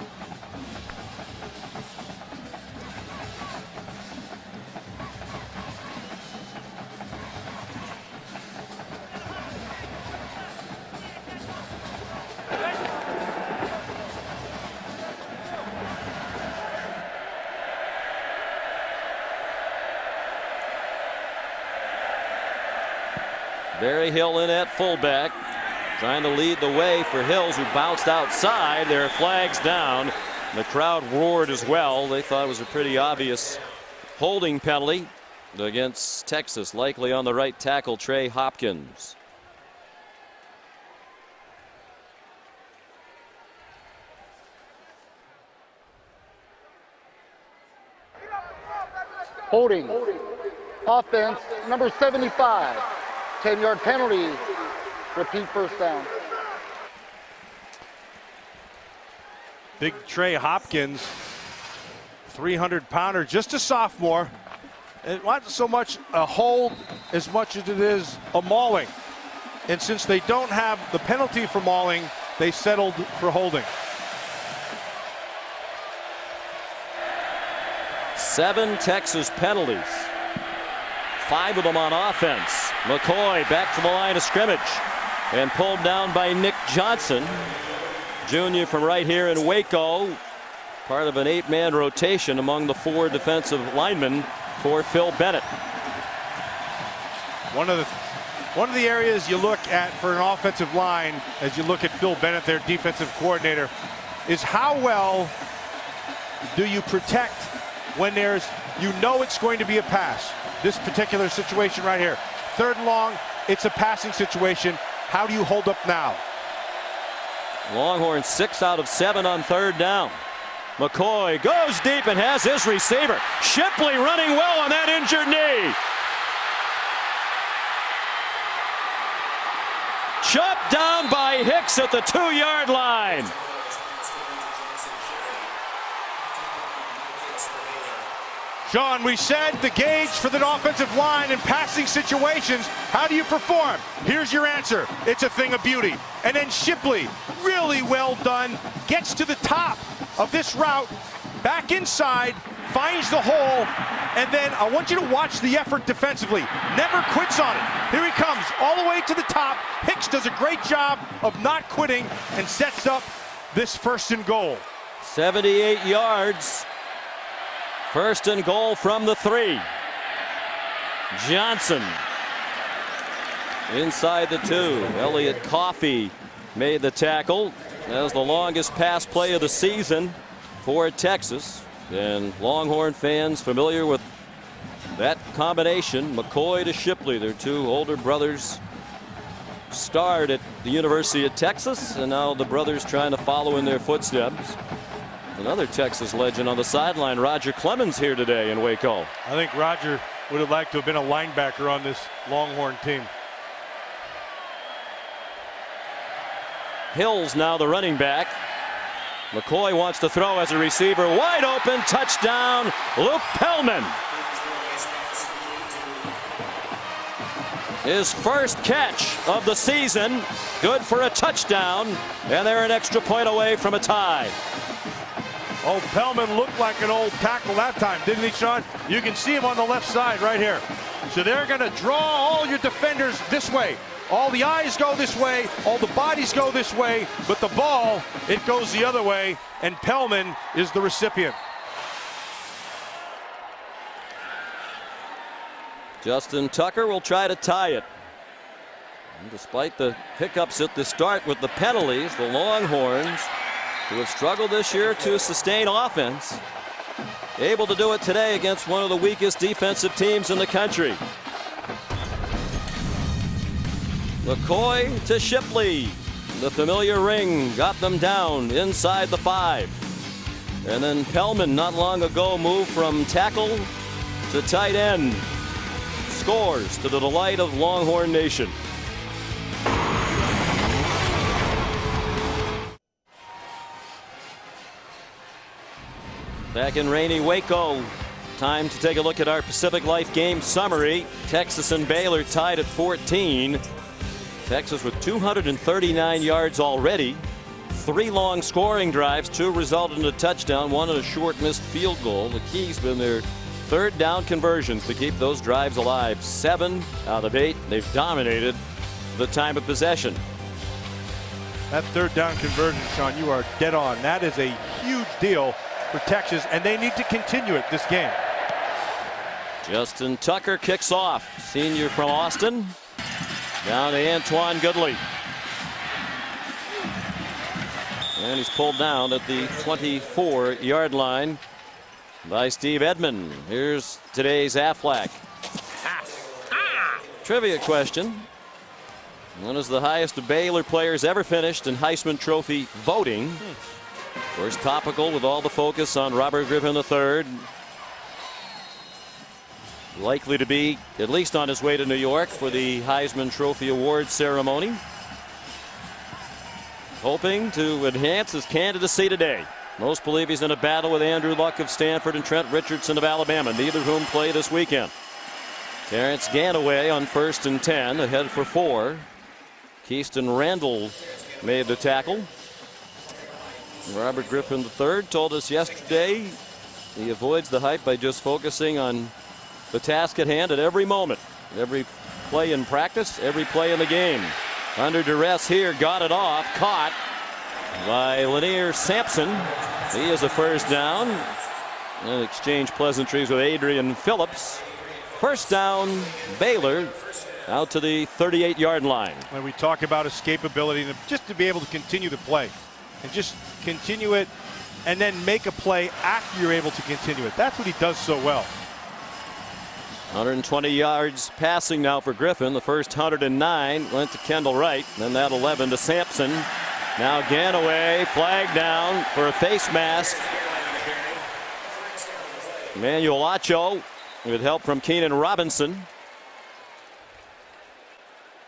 Barry Hill in at fullback, trying to lead the way for Hills, who bounced outside. There are flags down. The crowd roared as well. They thought it was a pretty obvious holding penalty against Texas, likely on the right tackle, Trey Hopkins. Holding. Offense, number 75. 10-yard penalty. Repeat first down. Big Trey Hopkins, 300-pounder, just a sophomore. It wasn't so much a hold as much as it is a mauling. And since they don't have the penalty for mauling, they settled for holding. 7 Texas penalties. 5 of them on offense. McCoy back to the line of scrimmage and pulled down by Nick Johnson, junior from right here in Waco, part of an 8-man rotation among the 4 defensive linemen for Phil Bennett. One of the areas you look at for an offensive line, as you look at Phil Bennett, their defensive coordinator, is how well do you protect when you know it's going to be a pass. This particular situation right here, 3rd and long, it's a passing situation. How do you hold up now? Longhorns 6 out of 7 on 3rd down. McCoy goes deep and has his receiver. Shipley running well on that injured knee. Chopped down by Hicks at the 2-yard line. Sean, we said the gauge for the offensive line in passing situations. How do you perform? Here's your answer. It's a thing of beauty. And then Shipley, really well done, gets to the top of this route, back inside, finds the hole, and then I want you to watch the effort defensively. Never quits on it. Here he comes, all the way to the top. Hicks does a great job of not quitting and sets up this 1st and goal. 78 yards. 1st and goal from the 3. Johnson inside the 2. Elliott Coffey made the tackle. That was the longest pass play of the season for Texas. And Longhorn fans familiar with that combination, McCoy to Shipley. Their 2 older brothers starred at the University of Texas, and now the brothers trying to follow in their footsteps. Another Texas legend on the sideline, Roger Clemens, here today in Waco. I think Roger would have liked to have been a linebacker on this Longhorn team. Hill's now the running back. McCoy wants to throw as a receiver. Wide open, touchdown, Luke Pellman. His first catch of the season, good for a touchdown, and they're an extra point away from a tie. Oh, Pellman looked like an old tackle that time, didn't he, Sean? You can see him on the left side right here. So they're going to draw all your defenders this way. All the eyes go this way, all the bodies go this way, but the ball, it goes the other way, and Pellman is the recipient. Justin Tucker will try to tie it. And despite the hiccups at the start with the penalties, the Longhorns, who have struggled this year to sustain offense, able to do it today against one of the weakest defensive teams in the country. McCoy to Shipley. The familiar ring got them down inside the 5. And then Pellman not long ago moved from tackle to tight end. Scores to the delight of Longhorn Nation. Back in rainy Waco, time to take a look at our Pacific Life game summary. Texas and Baylor tied at 14. Texas with 239 yards already. 3 long scoring drives, 2 resulted in a touchdown, 1 in a short missed field goal. The key's been their third down conversions to keep those drives alive. 7 out of 8. They've dominated the time of possession. That third down conversion, Sean, you are dead on. That is a huge deal for Texas, and they need to continue it this game. Justin Tucker kicks off. Senior from Austin. Down to Antoine Goodley. And he's pulled down at the 24-yard line by Steve Edmond. Here's today's Aflac. Trivia question. One is the highest of Baylor players ever finished in Heisman Trophy voting. Of course, topical with all the focus on Robert Griffin III. Likely to be at least on his way to New York for the Heisman Trophy Awards ceremony. Hoping to enhance his candidacy today. Most believe he's in a battle with Andrew Luck of Stanford and Trent Richardson of Alabama, neither of whom play this weekend. Terrence Ganaway on 1st and 10, ahead for 4. Keyston Randall made the tackle. Robert Griffin III told us yesterday he avoids the hype by just focusing on the task at hand at every moment. Every play in practice, every play in the game. Under duress here, got it off, caught by Lanier Sampson. He is a first down. And exchange pleasantries with Adrian Phillips. First down, Baylor out to the 38-yard line. When we talk about escapability, just to be able to continue the play and just continue it and then make a play after you're able to continue it. That's what he does so well. 120 yards passing now for Griffin. The first 109 went to Kendall Wright. Then that 11 to Sampson. Now Ganaway, flag down for a face mask. Emmanuel Acho with help from Keenan Robinson.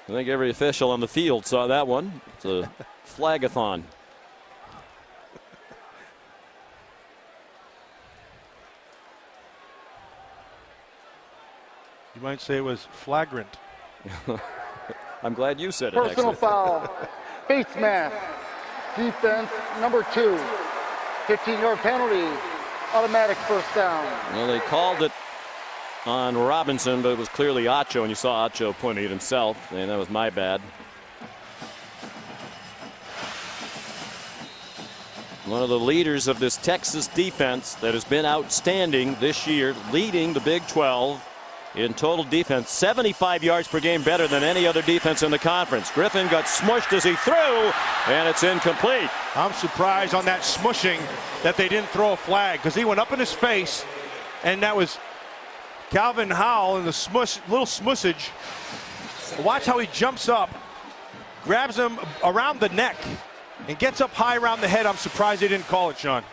I think every official on the field saw that one. It's a flagathon. You might say it was flagrant. I'm glad you said it. Personal foul. Face mask. Defense number 2. 15-yard penalty. Automatic first down. Well, they called it on Robinson, but it was clearly Acho, and you saw Acho pointing at himself, and that was my bad. One of the leaders of this Texas defense that has been outstanding this year, leading the Big 12 in total defense, 75 yards per game, better than any other defense in the conference. Griffin got smushed as he threw, and it's incomplete. I'm surprised on that smushing that they didn't throw a flag, because he went up in his face, and that was Calvin Howell in the smush, little smushage. Watch how he jumps up, grabs him around the neck, and gets up high around the head. I'm surprised they didn't call it, Sean.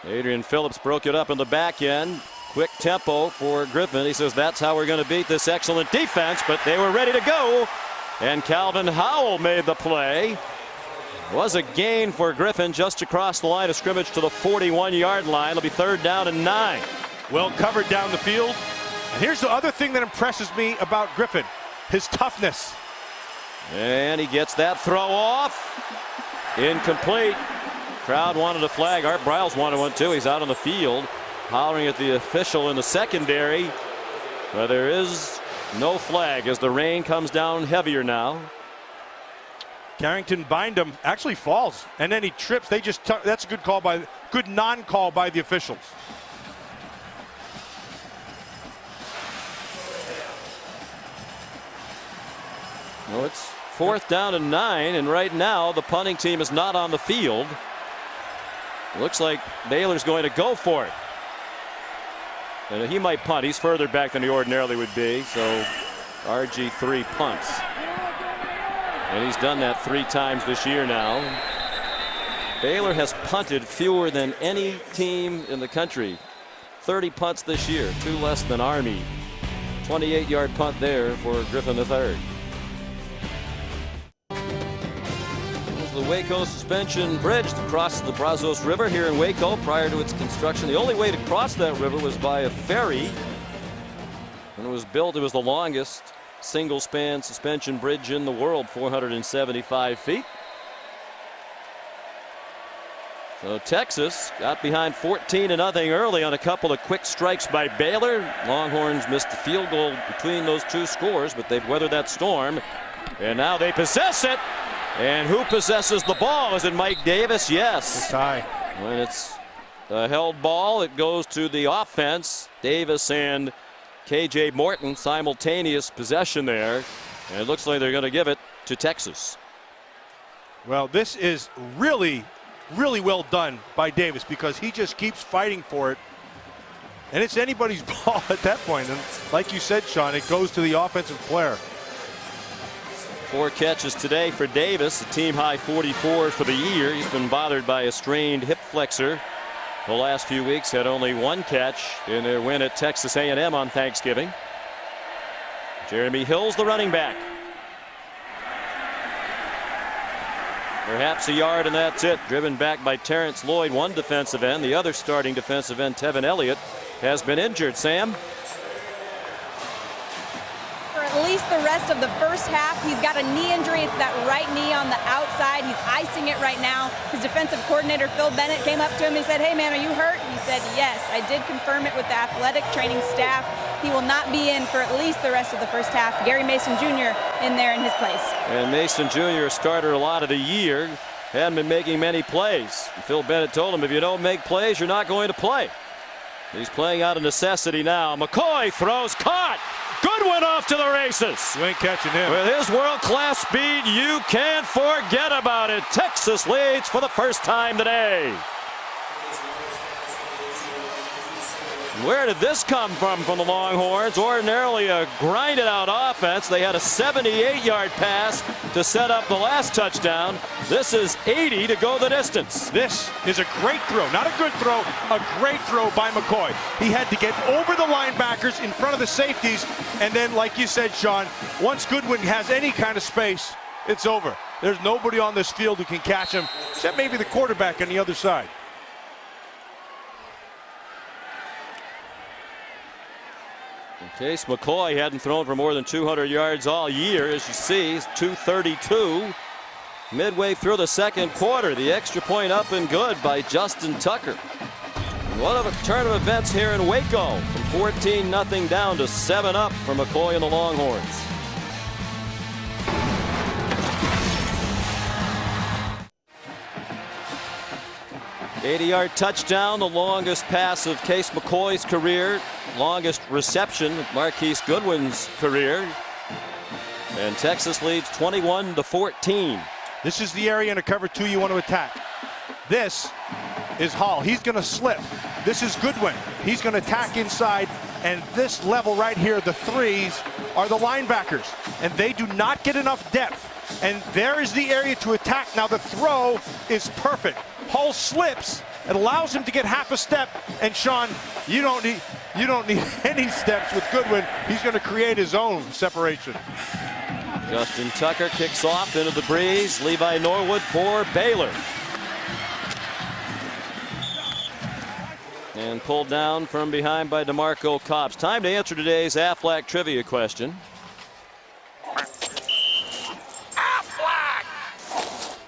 Adrian Phillips broke it up in the back end. Quick tempo for Griffin. He says that's how we're going to beat this excellent defense, but they were ready to go. And Calvin Howell made the play. Was a gain for Griffin just across the line of scrimmage to the 41-yard line. It'll be 3rd down and 9. Well covered down the field. And here's the other thing that impresses me about Griffin, his toughness. And he gets that throw off. Incomplete. Crowd wanted a flag. Art Briles wanted one too. He's out on the field, hollering at the official in the secondary. But there is no flag as the rain comes down heavier now. Carrington Bindum actually falls, and then he trips. They just that's a good non-call by the officials. Well, it's 4th down and 9, and right now the punting team is not on the field. Looks like Baylor's going to go for it. And he might punt. He's further back than he ordinarily would be, so RG3 punts. And he's done that 3 times this year now. Baylor has punted fewer than any team in the country. 30 punts this year, 2 less than Army. 28-yard punt there for Griffin III. The Waco Suspension Bridge that crosses the Brazos River here in Waco. Prior to its construction, the only way to cross that river was by a ferry. When it was built, it was the longest single-span suspension bridge in the world, 475 feet. So Texas got behind 14-0 early on a couple of quick strikes by Baylor. Longhorns missed the field goal between those 2 scores, but they've weathered that storm. And now they possess it. And who possesses the ball? Is it Mike Davis? Yes. It's tie. When it's a held ball, it goes to the offense. Davis and KJ Morton simultaneous possession there. And it looks like they're going to give it to Texas. Well, this is really well done by Davis because he just keeps fighting for it. And it's anybody's ball at that point. And like you said, Sean, it goes to the offensive player. 4 catches today for Davis, a team high 44 for the year. He's been bothered by a strained hip flexor the last few weeks. Had only 1 catch in their win at Texas A&M on Thanksgiving. Jeremy Hill's the running back. Perhaps a yard and that's it. Driven back by Terrence Lloyd, one defensive end. The other starting defensive end, Tevin Elliott, has been injured. Sam? For at least the rest of the first half, he's got a knee injury. It's that right knee on the outside. He's icing it right now. His defensive coordinator, Phil Bennett, came up to him and said, "Hey, man, are you hurt?" He said, "Yes, I did confirm it with the athletic training staff. He will not be in for at least the rest of the first half." Gary Mason Jr. in there in his place. And Mason Jr. started a lot of the year. Hadn't been making many plays. Phil Bennett told him, if you don't make plays, you're not going to play. He's playing out of necessity now. McCoy throws, caught. Goodwin off to the races. You ain't catching him. With his world-class speed, you can't forget about it. Texas leads for the first time today. Where did this come from the Longhorns? Ordinarily a grinded-out offense. They had a 78-yard pass to set up the last touchdown. This is 80 to go the distance. This is a great throw. Not a good throw, a great throw by McCoy. He had to get over the linebackers in front of the safeties, and then, like you said, Sean, once Goodwin has any kind of space, it's over. There's nobody on this field who can catch him, except maybe the quarterback on the other side. Case McCoy hadn't thrown for more than 200 yards all year. As you see, he's 232. Midway through the second quarter, the extra point up and good by Justin Tucker. What a turn of events here in Waco. From 14-0 down to 7-up for McCoy and the Longhorns. '80-yard touchdown, the longest pass of Case McCoy's career, longest reception of Marquise Goodwin's career. And Texas leads 21-14. This is the area in a cover 2 you want to attack. This is Hall. He's going to slip. This is Goodwin. He's going to attack inside. And this level right here, the threes, are the linebackers. And they do not get enough depth. And there is the area to attack. Now the throw is perfect. Hull slips. It allows him to get half a step. And Sean, you don't need, You don't need any steps with Goodwin. He's going to create his own separation. Justin Tucker kicks off into the breeze. Levi Norwood for Baylor. And pulled down from behind by DeMarco Cobbs. Time to answer today's Aflac trivia question.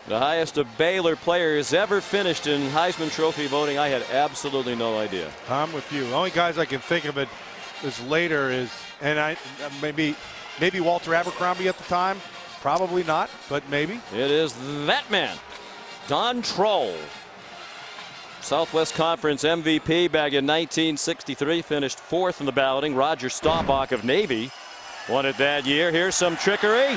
The highest a Baylor player has ever finished in Heisman Trophy voting. I had absolutely no idea. I'm with you. The only guys I can think of it is later is, and maybe Walter Abercrombie at the time. Probably not, but maybe. It is that man, Don Troll. Southwest Conference MVP back in 1963. Finished 4th in the balloting. Roger Staubach of Navy won it that year. Here's some trickery.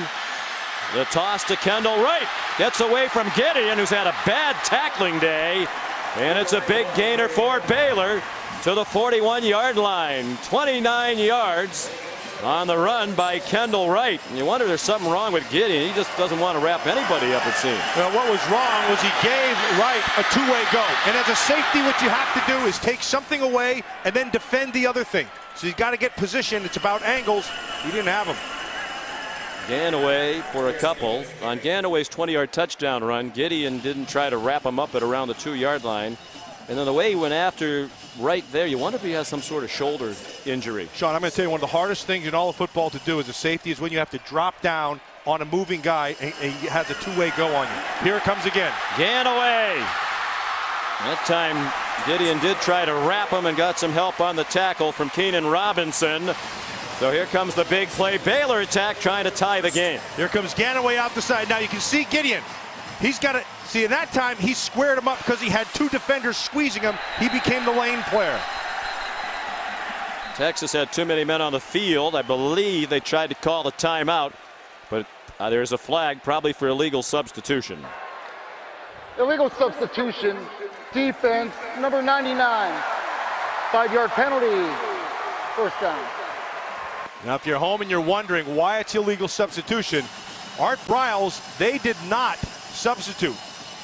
The toss to Kendall Wright. Gets away from Gideon, who's had a bad tackling day. And it's a big gainer for Baylor to the 41-yard line. 29 yards on the run by Kendall Wright. And you wonder if there's something wrong with Gideon. He just doesn't want to wrap anybody up, it seems. Well, what was wrong was he gave Wright a two-way go. And as a safety, what you have to do is take something away and then defend the other thing. So you've got to get position. It's about angles. He didn't have them. Ganaway for a couple. On Ganaway's 20-yard touchdown run, Gideon didn't try to wrap him up at around the 2-yard line. And then the way he went after right there, you wonder if he has some sort of shoulder injury. Sean, I'm going to tell you one of the hardest things in all of football to do as a safety is when you have to drop down on a moving guy and he has a two-way go on you. Here it comes again. Ganaway. That time Gideon did try to wrap him and got some help on the tackle from Keenan Robinson. So here comes the big play. Baylor attack trying to tie the game. Here comes Ganaway out the side. Now you can see Gideon. He's got to see, in that time he squared him up because he had two defenders squeezing him. He became the lane player. Texas had too many men on the field. I believe they tried to call the timeout, but there's a flag probably for illegal substitution. Illegal substitution, defense, number 99. 5-yard penalty, first down. Now, if you're home and you're wondering why it's illegal substitution, Art Briles, they did not substitute.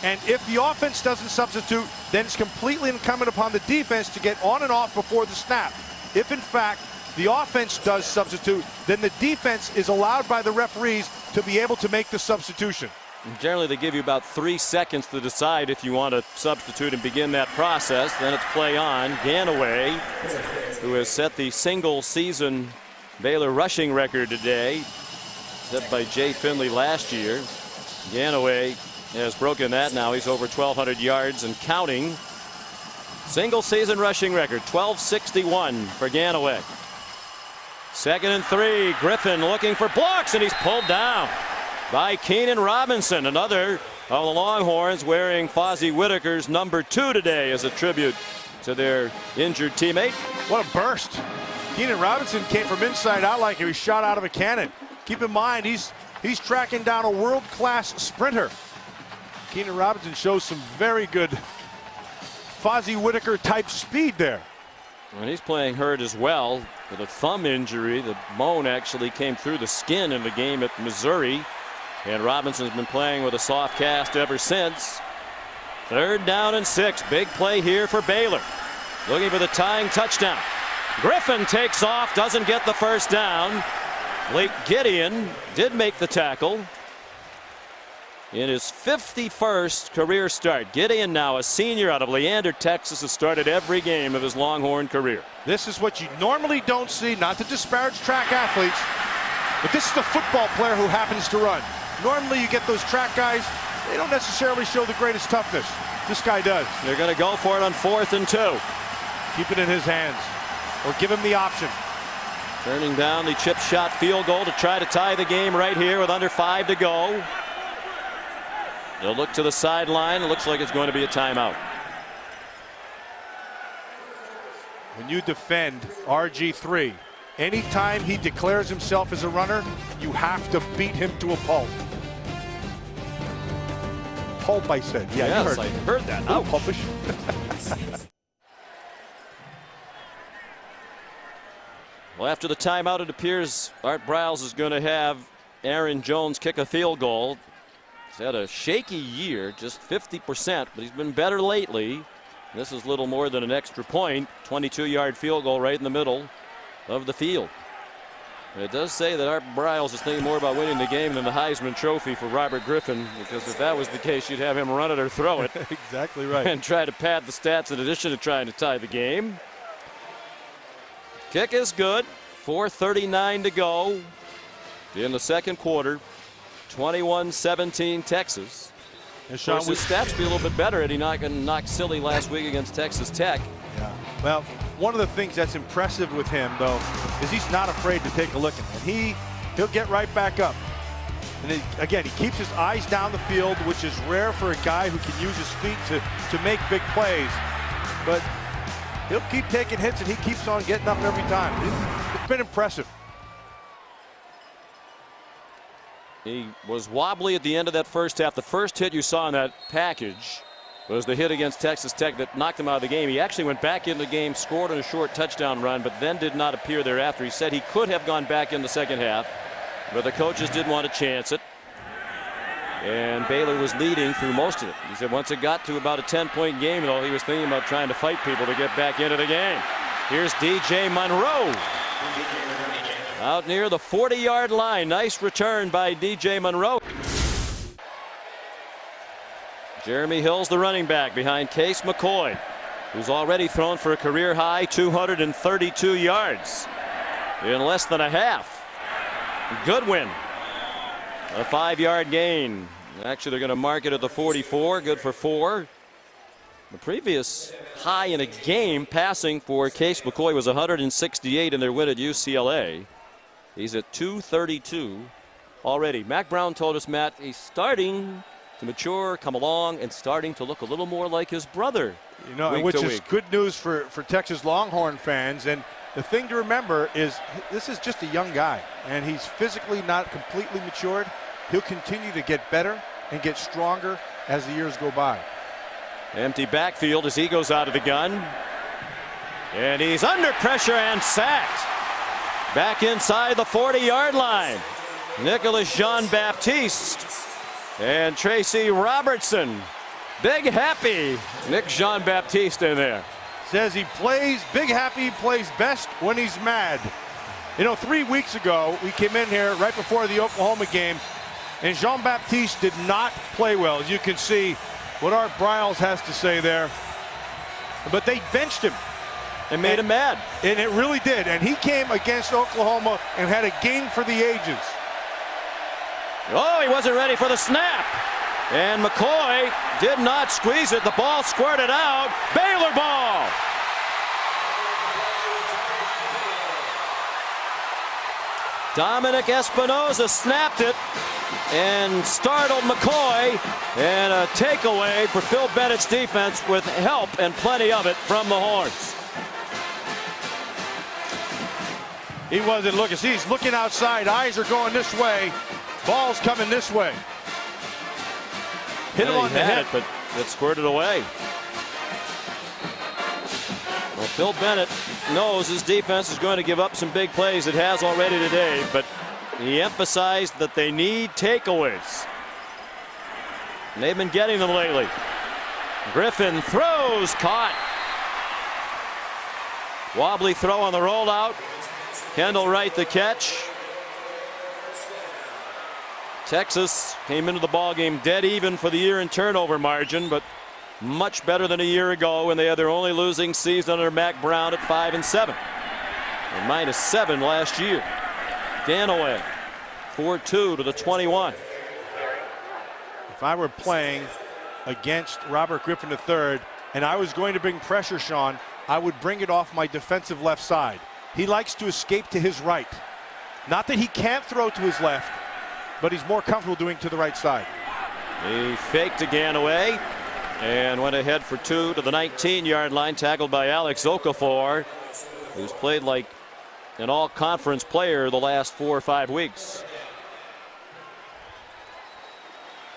And if the offense doesn't substitute, then it's completely incumbent upon the defense to get on and off before the snap. If, in fact, the offense does substitute, then the defense is allowed by the referees to be able to make the substitution. Generally, they give you about 3 seconds to decide if you want to substitute and begin that process. Then it's play on. Ganaway, who has set the single-season Baylor rushing record today, set by Jay Finley last year. Ganaway has broken that now. He's over 1,200 yards and counting. Single season rushing record, 1261 for Ganaway. 2nd and 3. Griffin looking for blocks, and he's pulled down by Keenan Robinson. Another of the Longhorns wearing Fozzie Whitaker's number 2 today as a tribute to their injured teammate. What a burst. Keenan Robinson came from inside out like he was shot out of a cannon. Keep in mind, he's tracking down a world-class sprinter. Keenan Robinson shows some very good Fozzie Whitaker type speed there. And he's playing hurt as well with a thumb injury. The bone actually came through the skin in the game at Missouri. And Robinson's been playing with a soft cast ever since. 3rd down and 6. Big play here for Baylor. Looking for the tying touchdown. Griffin takes off, doesn't get the first down. Blake Gideon did make the tackle in his 51st career start. Gideon, now a senior out of Leander, Texas, has started every game of his Longhorn career. This is what you normally don't see, not to disparage track athletes, but this is the football player who happens to run. Normally you get those track guys, they don't necessarily show the greatest toughness. This guy does. They're going to go for it on 4th and 2. Keep it in his hands, or give him the option. Turning down the chip shot field goal to try to tie the game right here with under 5 to go. They'll look to the sideline. It looks like it's going to be a timeout. When you defend RG3, anytime he declares himself as a runner, you have to beat him to a pulp. Pulp, I said. Yeah, yes, you I heard that. Ouch. Pulpish. Well, after the timeout, it appears Art Briles is going to have Aaron Jones kick a field goal. He's had a shaky year, just 50%, but he's been better lately. This is little more than an extra point. 22-yard field goal right in the middle of the field. It does say that Art Briles is thinking more about winning the game than the Heisman Trophy for Robert Griffin, because if that was the case, you'd have him run it or throw it. Exactly right. And try to pad the stats in addition to trying to tie the game. Kick is good. 4:39 to go in the second quarter. 21-17 Texas. And Of Sean, course, his stats be a little bit better had he not gotten knocked silly last week against Texas Tech. yeah. Well, one of the things that's impressive with him, though, is he's not afraid to take a look at it. And he'll get right back up. And again, he keeps his eyes down the field, which is rare for a guy who can use his feet to make big plays. But he'll keep taking hits, and he keeps on getting up every time. It's been impressive. He was wobbly at the end of that first half. The first hit you saw in that package was the hit against Texas Tech that knocked him out of the game. He actually went back in the game, scored on a short touchdown run, but then did not appear thereafter. He said he could have gone back in the second half, but the coaches didn't want to chance it. And Baylor was leading through most of it. He said once it got to about a 10-point game, though, he was thinking about trying to fight people to get back into the game. Here's DJ Monroe. Out near the 40-yard line. Nice return by DJ Monroe. Jeremy Hill's the running back behind Case McCoy, who's already thrown for a career-high 232 yards in less than a half. Goodwin, a 5-yard gain. Actually, they're going to mark it at the 44. Good for 4. The previous high in a game passing for Case McCoy was 168 in their win at UCLA. He's at 232 already. Mac Brown told us, Matt, he's starting to mature, come along, and starting to look a little more like his brother. You know, which is good news for Texas Longhorn fans. And the thing to remember is this is just a young guy, and he's physically not completely matured. He'll continue to get better and get stronger as the years go by. Empty backfield as he goes out of the gun. And he's under pressure and sacked. Back inside the 40-yard line. Nicholas Jean-Baptiste and Tracy Robertson. Big happy Nick Jean-Baptiste in there. Says he plays big happy, he plays best when he's mad. You know, 3 weeks ago, we came in here right before the Oklahoma game, and Jean-Baptiste did not play well. As you can see what Art Briles has to say there. But they benched him. And made him mad. And it really did. And he came against Oklahoma and had a game for the ages. Oh, he wasn't ready for the snap. And McCoy did not squeeze it. The ball squirted out. Baylor ball. Dominic Espinoza snapped it and startled McCoy. And a takeaway for Phil Bennett's defense with help and plenty of it from the Horns. He wasn't looking. See, he's looking outside. Eyes are going this way. Ball's coming this way. Hit him on the head, but it squirted away. Well, Phil Bennett knows his defense is going to give up some big plays. It has already today, but he emphasized that they need takeaways. And they've been getting them lately. Griffin throws, caught. Wobbly throw on the rollout. Kendall Wright the catch. Texas came into the ballgame dead even for the year in turnover margin, but much better than a year ago when they had their only losing season under Mac Brown at 5-7. And -7 last year. Danaway 4-2 to the 21. If I were playing against Robert Griffin III and I was going to bring pressure, Sean, I would bring it off my defensive left side. He likes to escape to his right. Not that he can't throw to his left, but he's more comfortable doing to the right side. He faked again away and went ahead for 2 to the 19-yard line, tackled by Alex Okafor, who's played like an all-conference player the last 4 or 5 weeks.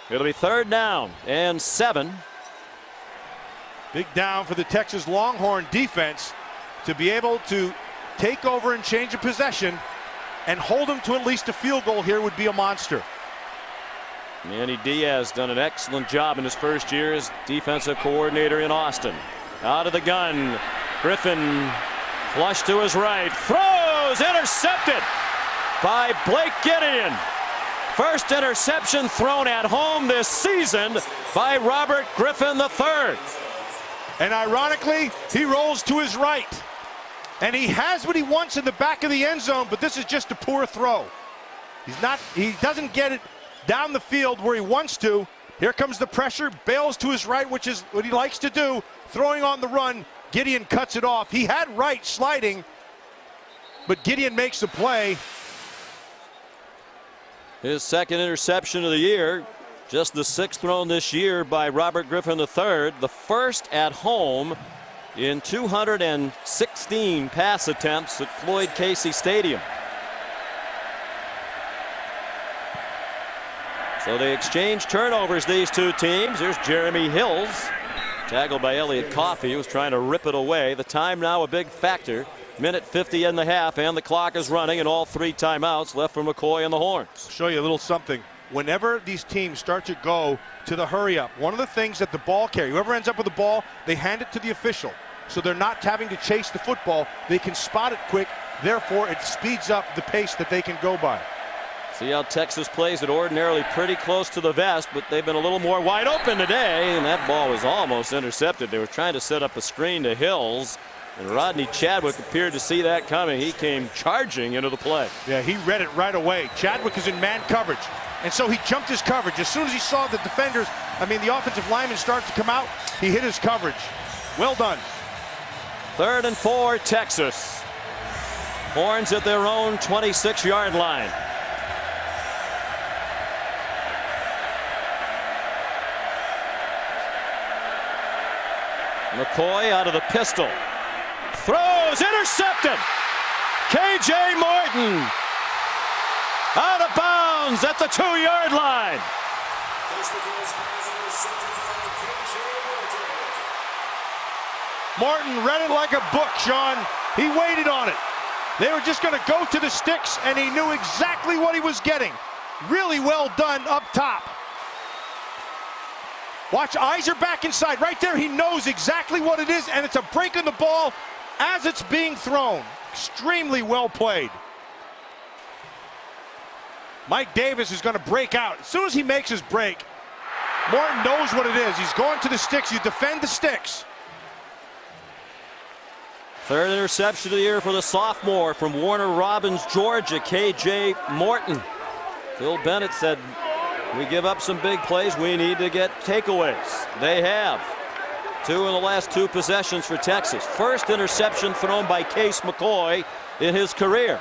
It'll be 3rd down and 7. Big down for the Texas Longhorn defense to be able to take over and change a possession and hold them to at least a field goal here would be a monster. Manny Diaz done an excellent job in his first year as defensive coordinator in Austin. Out of the gun. Griffin flush to his right. Throws. Intercepted by Blake Gideon. First interception thrown at home this season by Robert Griffin III. And ironically, he rolls to his right. And he has what he wants in the back of the end zone, but this is just a poor throw. He doesn't get it down the field where he wants to. Here comes the pressure, bails to his right, which is what he likes to do. Throwing on the run, Gideon cuts it off. He had right sliding, but Gideon makes the play. His second interception of the year, just the sixth thrown this year by Robert Griffin III, the first at home in 216 pass attempts at Floyd Casey Stadium. So they exchange turnovers, these two teams. Here's Jeremy Hills, tackled by Elliott Coffey, who was trying to rip it away. The time now a big factor. Minute 50 in the half, and the clock is running, and all three timeouts left for McCoy and the Horns. Show you a little something. Whenever these teams start to go to the hurry up, one of the things that the ball carrier, whoever ends up with the ball, they hand it to the official. So they're not having to chase the football. They can spot it quick. Therefore, it speeds up the pace that they can go by. See how Texas plays it ordinarily pretty close to the vest, but they've been a little more wide open today, and that ball was almost intercepted. They were trying to set up a screen to Hills, and Rodney Chadwick appeared to see that coming. He came charging into the play. Yeah, he read it right away. Chadwick is in man coverage, and so he jumped his coverage. As soon as he saw the defenders, the offensive linemen start to come out, he hit his coverage. Well done. 3rd and 4, Texas. Horns at their own 26-yard line. McCoy out of the pistol. Throws, intercepted. KJ Morton out of bounds at the 2-yard line. Morton read it like a book, Sean. He waited on it. They were just going to go to the sticks, and he knew exactly what he was getting. Really well done up top. Watch, eyes are back inside. Right there, he knows exactly what it is, and it's a break on the ball as it's being thrown. Extremely well played. Mike Davis is going to break out. As soon as he makes his break, Morton knows what it is. He's going to the sticks. You defend the sticks. 3rd interception of the year for the sophomore from Warner Robins, Georgia, KJ Morton. Phil Bennett said, we give up some big plays, we need to get takeaways. They have. 2 in the last 2 possessions for Texas. First interception thrown by Case McCoy in his career.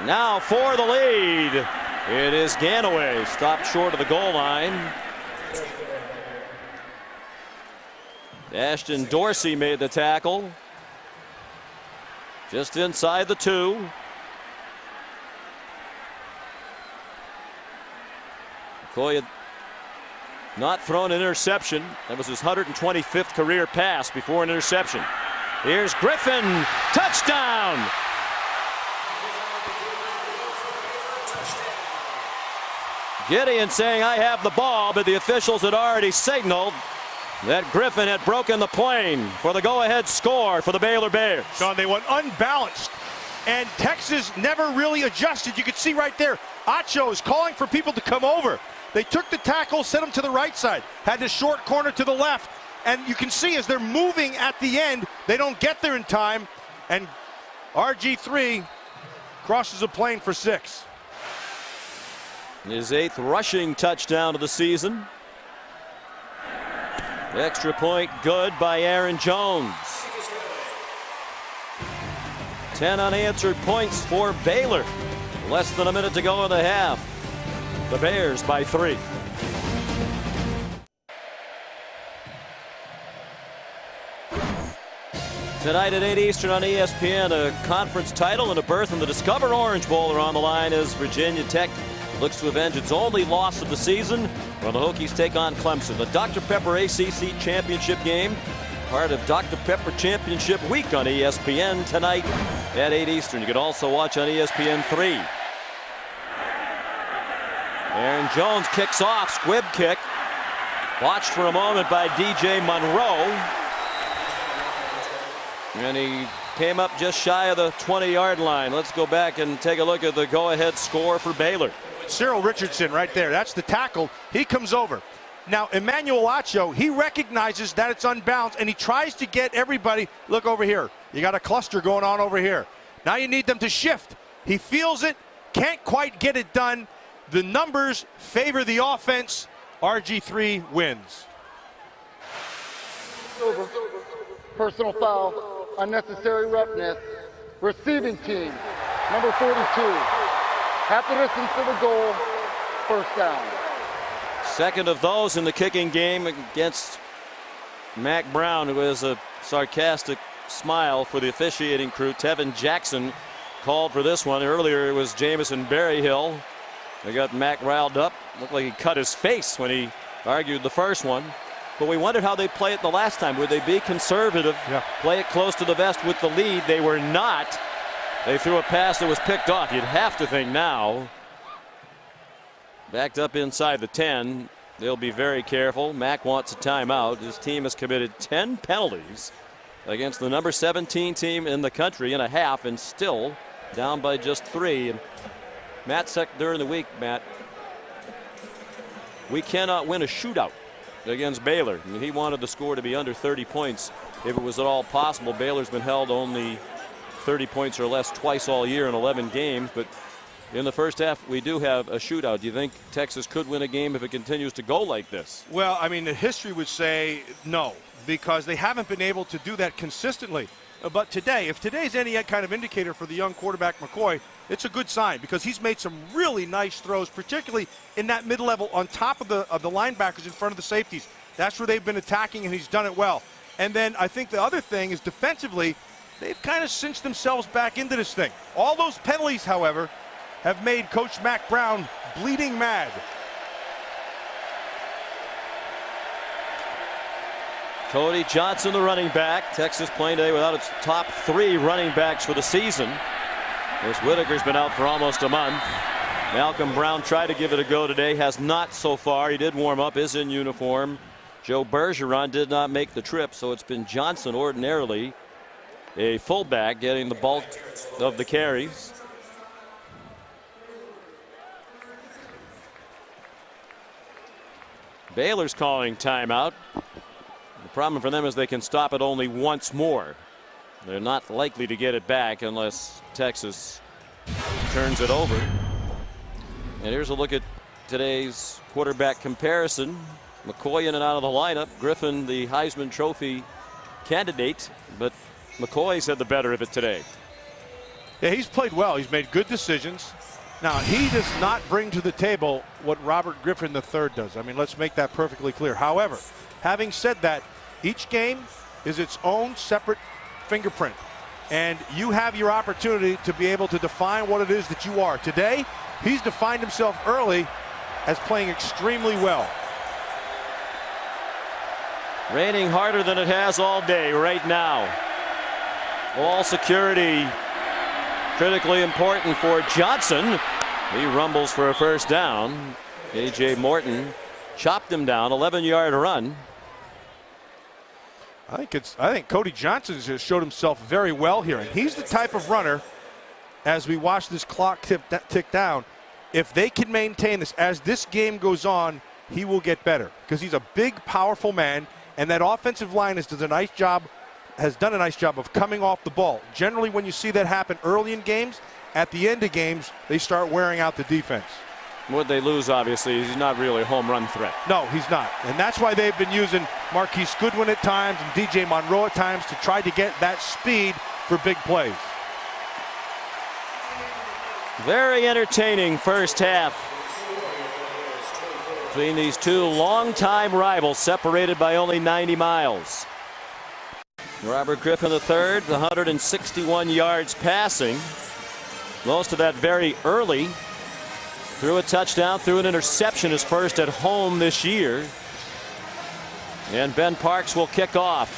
Now for the lead. It is Ganaway, stopped short of the goal line. Ashton Dorsey made the tackle. Just inside the 2. McCoy had not thrown an interception. That was his 125th career pass before an interception. Here's Griffin, touchdown! Gideon saying, I have the ball, but the officials had already signaled that Griffin had broken the plane for the go-ahead score for the Baylor Bears. Sean, they went unbalanced, and Texas never really adjusted. You could see right there, Acho is calling for people to come over. They took the tackle, sent him to the right side, had the short corner to the left, and you can see as they're moving at the end, they don't get there in time, and RG3 crosses a plane for 6. His 8th rushing touchdown of the season. Extra point good by Aaron Jones. 10 unanswered points for Baylor. Less than a minute to go in the half. The Bears by 3. Tonight at 8 Eastern on ESPN, a conference title and a berth in the Discover Orange Bowl are on the line as Virginia Tech looks to avenge its only loss of the season when the Hokies take on Clemson. The Dr. Pepper ACC Championship game, part of Dr. Pepper Championship Week on ESPN tonight at 8 Eastern. You can also watch on ESPN 3. Aaron Jones kicks off, squib kick. Watched for a moment by DJ Monroe. And he came up just shy of the 20-yard line. Let's go back and take a look at the go-ahead score for Baylor. Cyril Richardson right there. That's the tackle. He comes over. Now, Emmanuel Acho, he recognizes that it's unbalanced, and he tries to get everybody. Look over here. You got a cluster going on over here. Now you need them to shift. He feels it, can't quite get it done. The numbers favor the offense. RG3 wins. Over. Personal foul. Unnecessary roughness. Receiving team, number 42. Half the distance to the goal. First down. Second of those in the kicking game against Mac Brown, who has a sarcastic smile for the officiating crew. Tevin Jackson called for this one. Earlier it was Jamison Berryhill. They got Mac riled up. Looked like he cut his face when he argued the first one. But we wondered how they'd play it the last time. Would they be conservative, play it close to the vest with the lead? They were not. They threw a pass that was picked off. You'd have to think now. Backed up inside the 10. They'll be very careful. Mac wants a timeout. His team has committed 10 penalties against the number 17 team in the country in a half, and still down by just 3. And Matt said during the week, Matt, we cannot win a shootout against Baylor. I mean, he wanted the score to be under 30 points if it was at all possible. Baylor's been held only 30 points or less twice all year in 11 games, but in the first half we do have a shootout. Do you think Texas could win a game if it continues to go like this? Well, I mean, the history would say no, because they haven't been able to do that consistently. But today, if today's any kind of indicator for the young quarterback McCoy, it's a good sign, because he's made some really nice throws, particularly in that mid-level on top of the linebackers in front of the safeties. That's where they've been attacking, and he's done it well. And then I think the other thing is defensively, they've kind of cinched themselves back into this thing. All those penalties, however, have made Coach Mac Brown bleeding mad. Cody Johnson, the running back. Texas playing today without its top 3 running backs for the season. As Whitaker's been out for almost a month. Malcolm Brown tried to give it a go today, has not so far. He did warm up, is in uniform. Joe Bergeron did not make the trip, so it's been Johnson, ordinarily a fullback, getting the bulk of the carries. Baylor's calling timeout. The problem for them is they can stop it only once more. They're not likely to get it back unless Texas turns it over. And here's a look at today's quarterback comparison. McCoy in and out of the lineup. Griffin, the Heisman Trophy candidate, but McCoy's had the better of it today. Yeah, he's played well. He's made good decisions. Now, he does not bring to the table what Robert Griffin III does. I mean, let's make that perfectly clear. However, having said that, each game is its own separate fingerprint, and you have your opportunity to be able to define what it is that you are. Today, he's defined himself early as playing extremely well. Raining harder than it has all day right now. All security critically important for Johnson. He rumbles for a first down. A.J. Morton chopped him down. 11-yard run. I think Cody Johnson has showed himself very well here, and he's the type of runner, as we watch this clock tick down, if they can maintain this as this game goes on, he will get better, because he's a big, powerful man, and that offensive line has done a nice job of coming off the ball. Generally, when you see that happen early in games, at the end of games, they start wearing out the defense. What they lose, obviously, is he's not really a home run threat. No, he's not. And that's why they've been using Marquise Goodwin at times and DJ Monroe at times to try to get that speed for big plays. Very entertaining first half between these two longtime rivals, separated by only 90 miles. Robert Griffin III, 161 yards passing. Most of that very early. Threw a touchdown, threw an interception, his first at home this year. And Ben Parks will kick off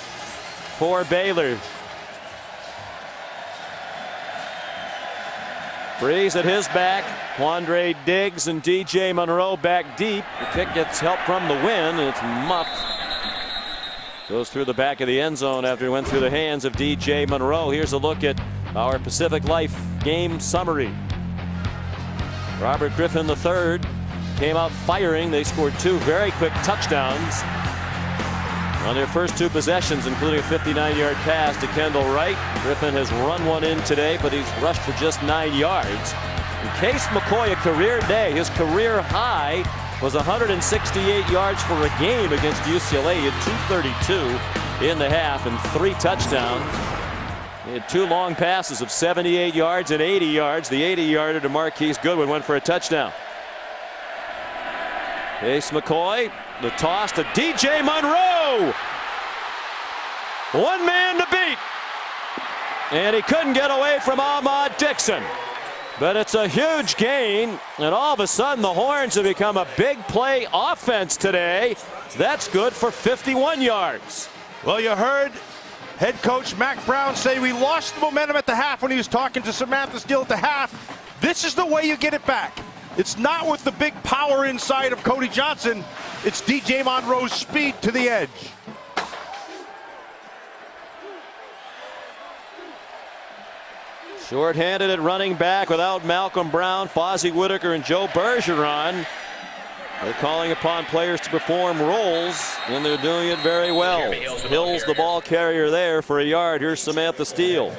for Baylor. Breeze at his back. Quandre Diggs and DJ Monroe back deep. The kick gets help from the wind, and it's muffed. Goes through the back of the end zone after it went through the hands of DJ Monroe. Here's a look at our Pacific Life game summary. Robert Griffin III came out firing. They scored 2 very quick touchdowns on their first 2 possessions, including a 59-yard pass to Kendall Wright. Griffin has run one in today, but he's rushed for just 9 yards. And Case McCoy, a career day. His career high was 168 yards for a game against UCLA. He had 232 in the half and 3 touchdowns. He had 2 long passes of 78 yards and 80 yards. The 80-yarder to Marquise Goodwin went for a touchdown. Case McCoy, the toss to DJ Monroe. One man to beat. And he couldn't get away from Ahmad Dixon. But it's a huge gain, and all of a sudden the Horns have become a big play offense today. That's good for 51 yards. Well, you heard head coach Mack Brown say we lost the momentum at the half when he was talking to Samantha Steele at the half. This is the way you get it back. It's not with the big power inside of Cody Johnson. It's DJ Monroe's speed to the edge. Short-handed at running back without Malcolm Brown, Fozzie Whitaker, and Joe Bergeron. They're calling upon players to perform roles, and they're doing it very well. Hill's the ball carrier there for a yard. Here's Samantha Steele.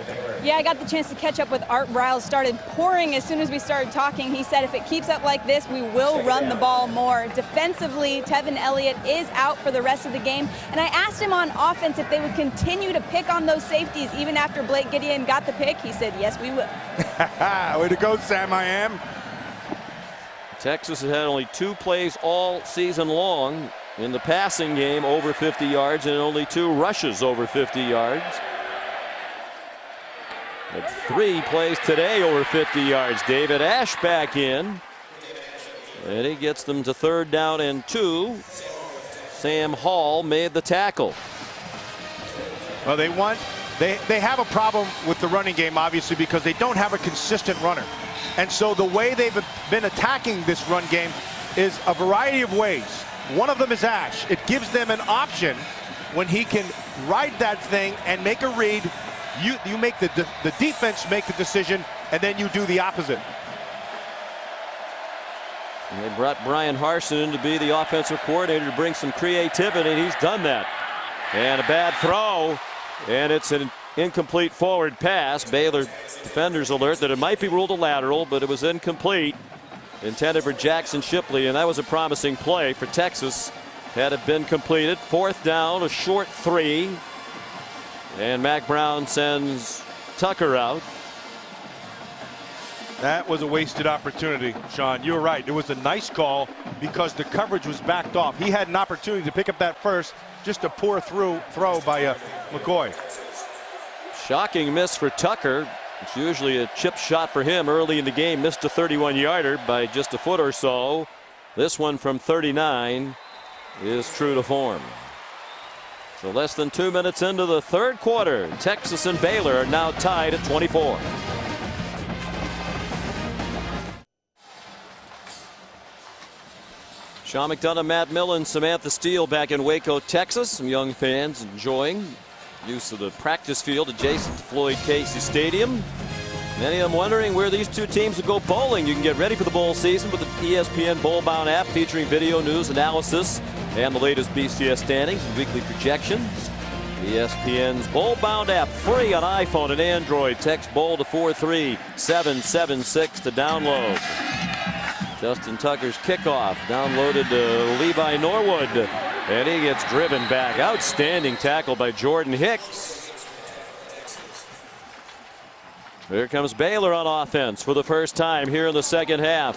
Yeah, I got the chance to catch up with Art Briles. Started pouring as soon as we started talking. He said if it keeps up like this, we will run the ball more. Defensively, Tevin Elliott is out for the rest of the game. And I asked him on offense if they would continue to pick on those safeties even after Blake Gideon got the pick. He said, yes, we will. Way to go, Sam I Am. Texas has had only 2 plays all season long in the passing game over 50 yards and only 2 rushes over 50 yards. But 3 plays today over 50 yards. David Ash back in, and he gets them to 3rd down and 2. Sam Hall made the tackle. Well, they have a problem with the running game, obviously, because they don't have a consistent runner. And so the way they've been attacking this run game is a variety of ways. One of them is Ash. It gives them an option when he can ride that thing and make a read. You make the defense make the decision, and then you do the opposite. And they brought Brian Harsin in to be the offensive coordinator to bring some creativity, and he's done that. And a bad throw, and it's an incomplete forward pass. Baylor defenders alert that it might be ruled a lateral, but it was incomplete. Intended for Jackson Shipley, and that was a promising play for Texas had it been completed. 4th down, a short 3. And Mack Brown sends Tucker out. That was a wasted opportunity, Sean. You were right. It was a nice call because the coverage was backed off. He had an opportunity to pick up that first. Just a poor throw by McCoy. Shocking miss for Tucker. It's usually a chip shot for him early in the game. Missed a 31-yarder by just a foot or so. This one from 39 is true to form. So less than 2 minutes into the 3rd quarter, Texas and Baylor are now tied at 24. Sean McDonough, Matt Millen, Samantha Steele back in Waco, Texas. Some young fans enjoying use of the practice field adjacent to Floyd Casey Stadium. Many of them wondering where these 2 teams will go bowling. You can get ready for the bowl season with the ESPN Bowl Bound app featuring video news, analysis, and the latest BCS standings and weekly projections. ESPN's Bowl Bound app free on iPhone and Android. Text BOWL to 43776 to download. Justin Tucker's kickoff downloaded to Levi Norwood, and he gets driven back. Outstanding tackle by Jordan Hicks. Here comes Baylor on offense for the first time here in the 2nd half.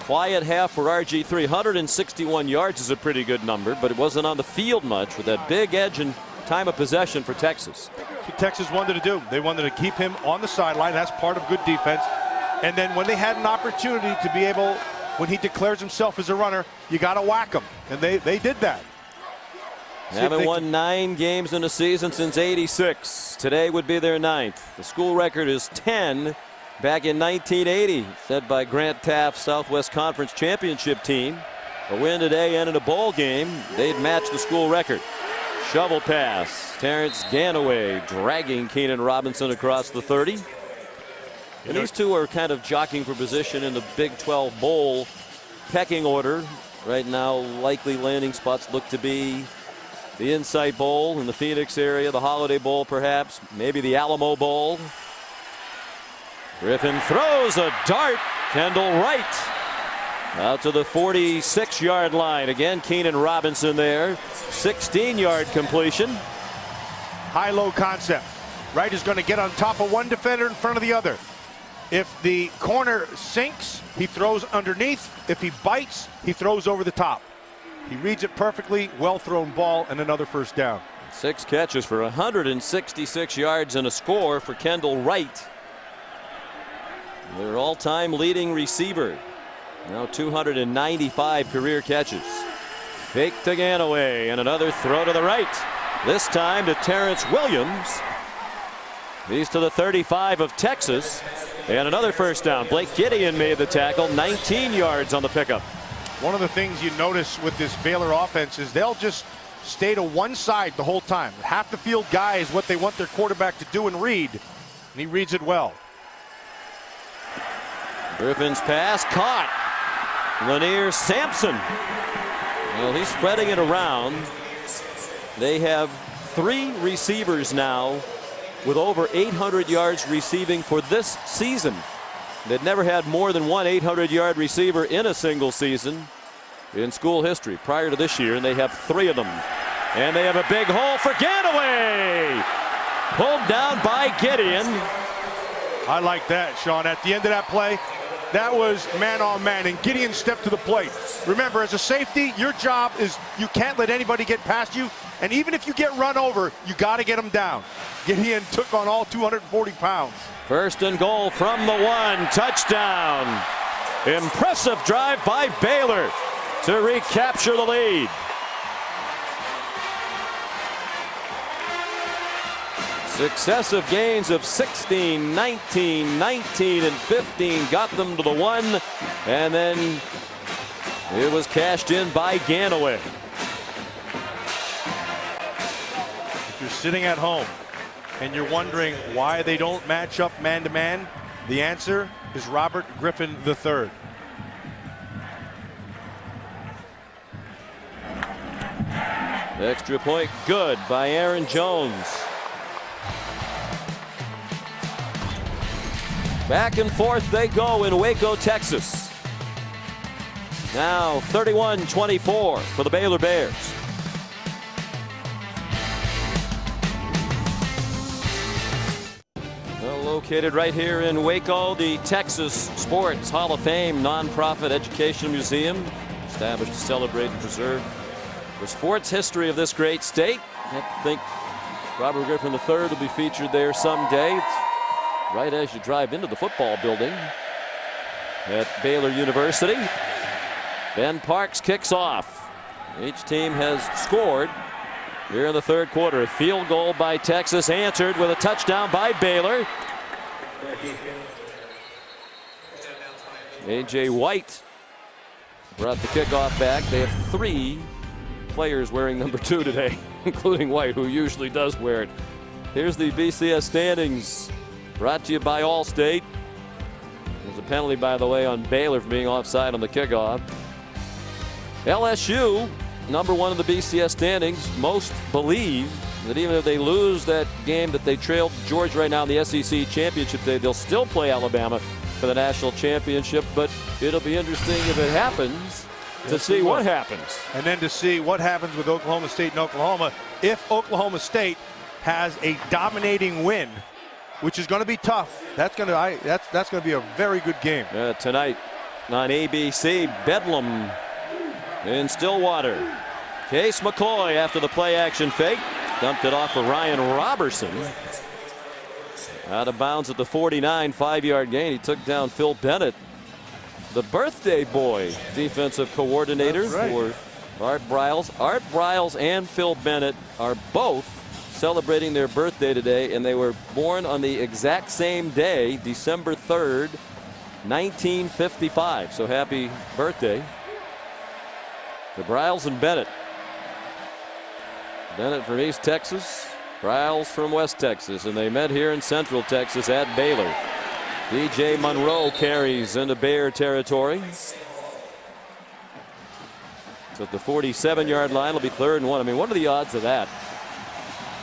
Quiet half for RG3. 161 yards is a pretty good number, but it wasn't on the field much with that big edge and time of possession for Texas. That's what Texas wanted to do. They wanted to keep him on the sideline. That's part of good defense. And then when they had an opportunity to be able, when he declares himself as a runner, you got to whack him. And they did that. Haven't won 9 games in a season since '86. Today would be their 9th. The school record is 10 back in 1980, led by Grant Taft's Southwest Conference Championship team. A win today and in a bowl game, they'd match the school record. Shovel pass. Terrence Ganaway dragging Keenan Robinson across the 30. And these two are kind of jockeying for position in the Big 12 Bowl pecking order. Right now, likely landing spots look to be the Insight Bowl in the Phoenix area, the Holiday Bowl perhaps, maybe the Alamo Bowl. Griffin throws a dart. Kendall Wright out to the 46-yard line. Again, Keenan Robinson there. 16-yard completion. High-low concept. Wright is going to get on top of one defender in front of the other. If the corner sinks, he throws underneath. If he bites, he throws over the top. He reads it perfectly. Well-thrown ball and another first down. 6 catches for 166 yards and a score for Kendall Wright. Their all-time leading receiver. Now 295 career catches. Fake to Ganaway and another throw to the right. This time to Terrence Williams. He's to the 35 of Texas. And another first down. Blake Gideon made the tackle. 19 yards on the pickup. One of the things you notice with this Baylor offense is they'll just stay to one side the whole time. Half the field guy is what they want their quarterback to do and read. And he reads it well. Griffin's pass caught. Lanier Sampson. Well, he's spreading it around. They have 3 receivers now with over 800 yards receiving for this season. They'd never had more than one 800-yard receiver in a single season in school history prior to this year, and they have 3 of them. And they have a big hole for Ganaway. Pulled down by Gideon. I like that, Sean. At the end of that play, that was man on man, and Gideon stepped to the plate. Remember, as a safety, your job is you can't let anybody get past you, and even if you get run over, you got to get them down. Gideon took on all 240 pounds. First and goal from the 1. Touchdown. Impressive drive by Baylor to recapture the lead. Successive gains of 16, 19, 19, and 15 got them to the 1, and then it was cashed in by Ganaway. If you're sitting at home and you're wondering why they don't match up man-to-man, the answer is Robert Griffin III. Extra point good by Aaron Jones. Back and forth they go in Waco, Texas. Now 31-24 for the Baylor Bears. Well, located right here in Waco, the Texas Sports Hall of Fame nonprofit education museum, established to celebrate and preserve the sports history of this great state. I think Robert Griffin III will be featured there someday. It's right as you drive into the football building at Baylor University. Ben Parks kicks off. Each team has scored here in the 3rd quarter. A field goal by Texas answered with a touchdown by Baylor. A.J. White brought the kickoff back. They have 3 players wearing number 2 today, including White, who usually does wear it. Here's the BCS standings. Brought to you by Allstate. There's a penalty, by the way, on Baylor for being offside on the kickoff. LSU, number 1 in the BCS standings. Most believe that even if they lose that game that they trailed Georgia right now in the SEC championship day, they'll still play Alabama for the national championship. But it'll be interesting if it happens to see what happens. And then to see what happens with Oklahoma State and Oklahoma if Oklahoma State has a dominating win, which is going to be tough. That's going to be a very good game. Tonight on ABC, Bedlam in Stillwater. Case McCoy after the play action fake dumped it off for Ryan Robertson. Out of bounds at the 49, 5-yard gain. He took down Phil Bennett, the birthday boy defensive coordinator for Art Briles. Art Briles and Phil Bennett are both celebrating their birthday today, and they were born on the exact same day, December 3rd, 1955. So happy birthday to Briles and Bennett. Bennett from East Texas, Briles from West Texas, and they met here in Central Texas at Baylor. DJ Monroe carries into Bear territory. So at the 47-yard line, it'll be 3rd and 1. I mean, what are the odds of that?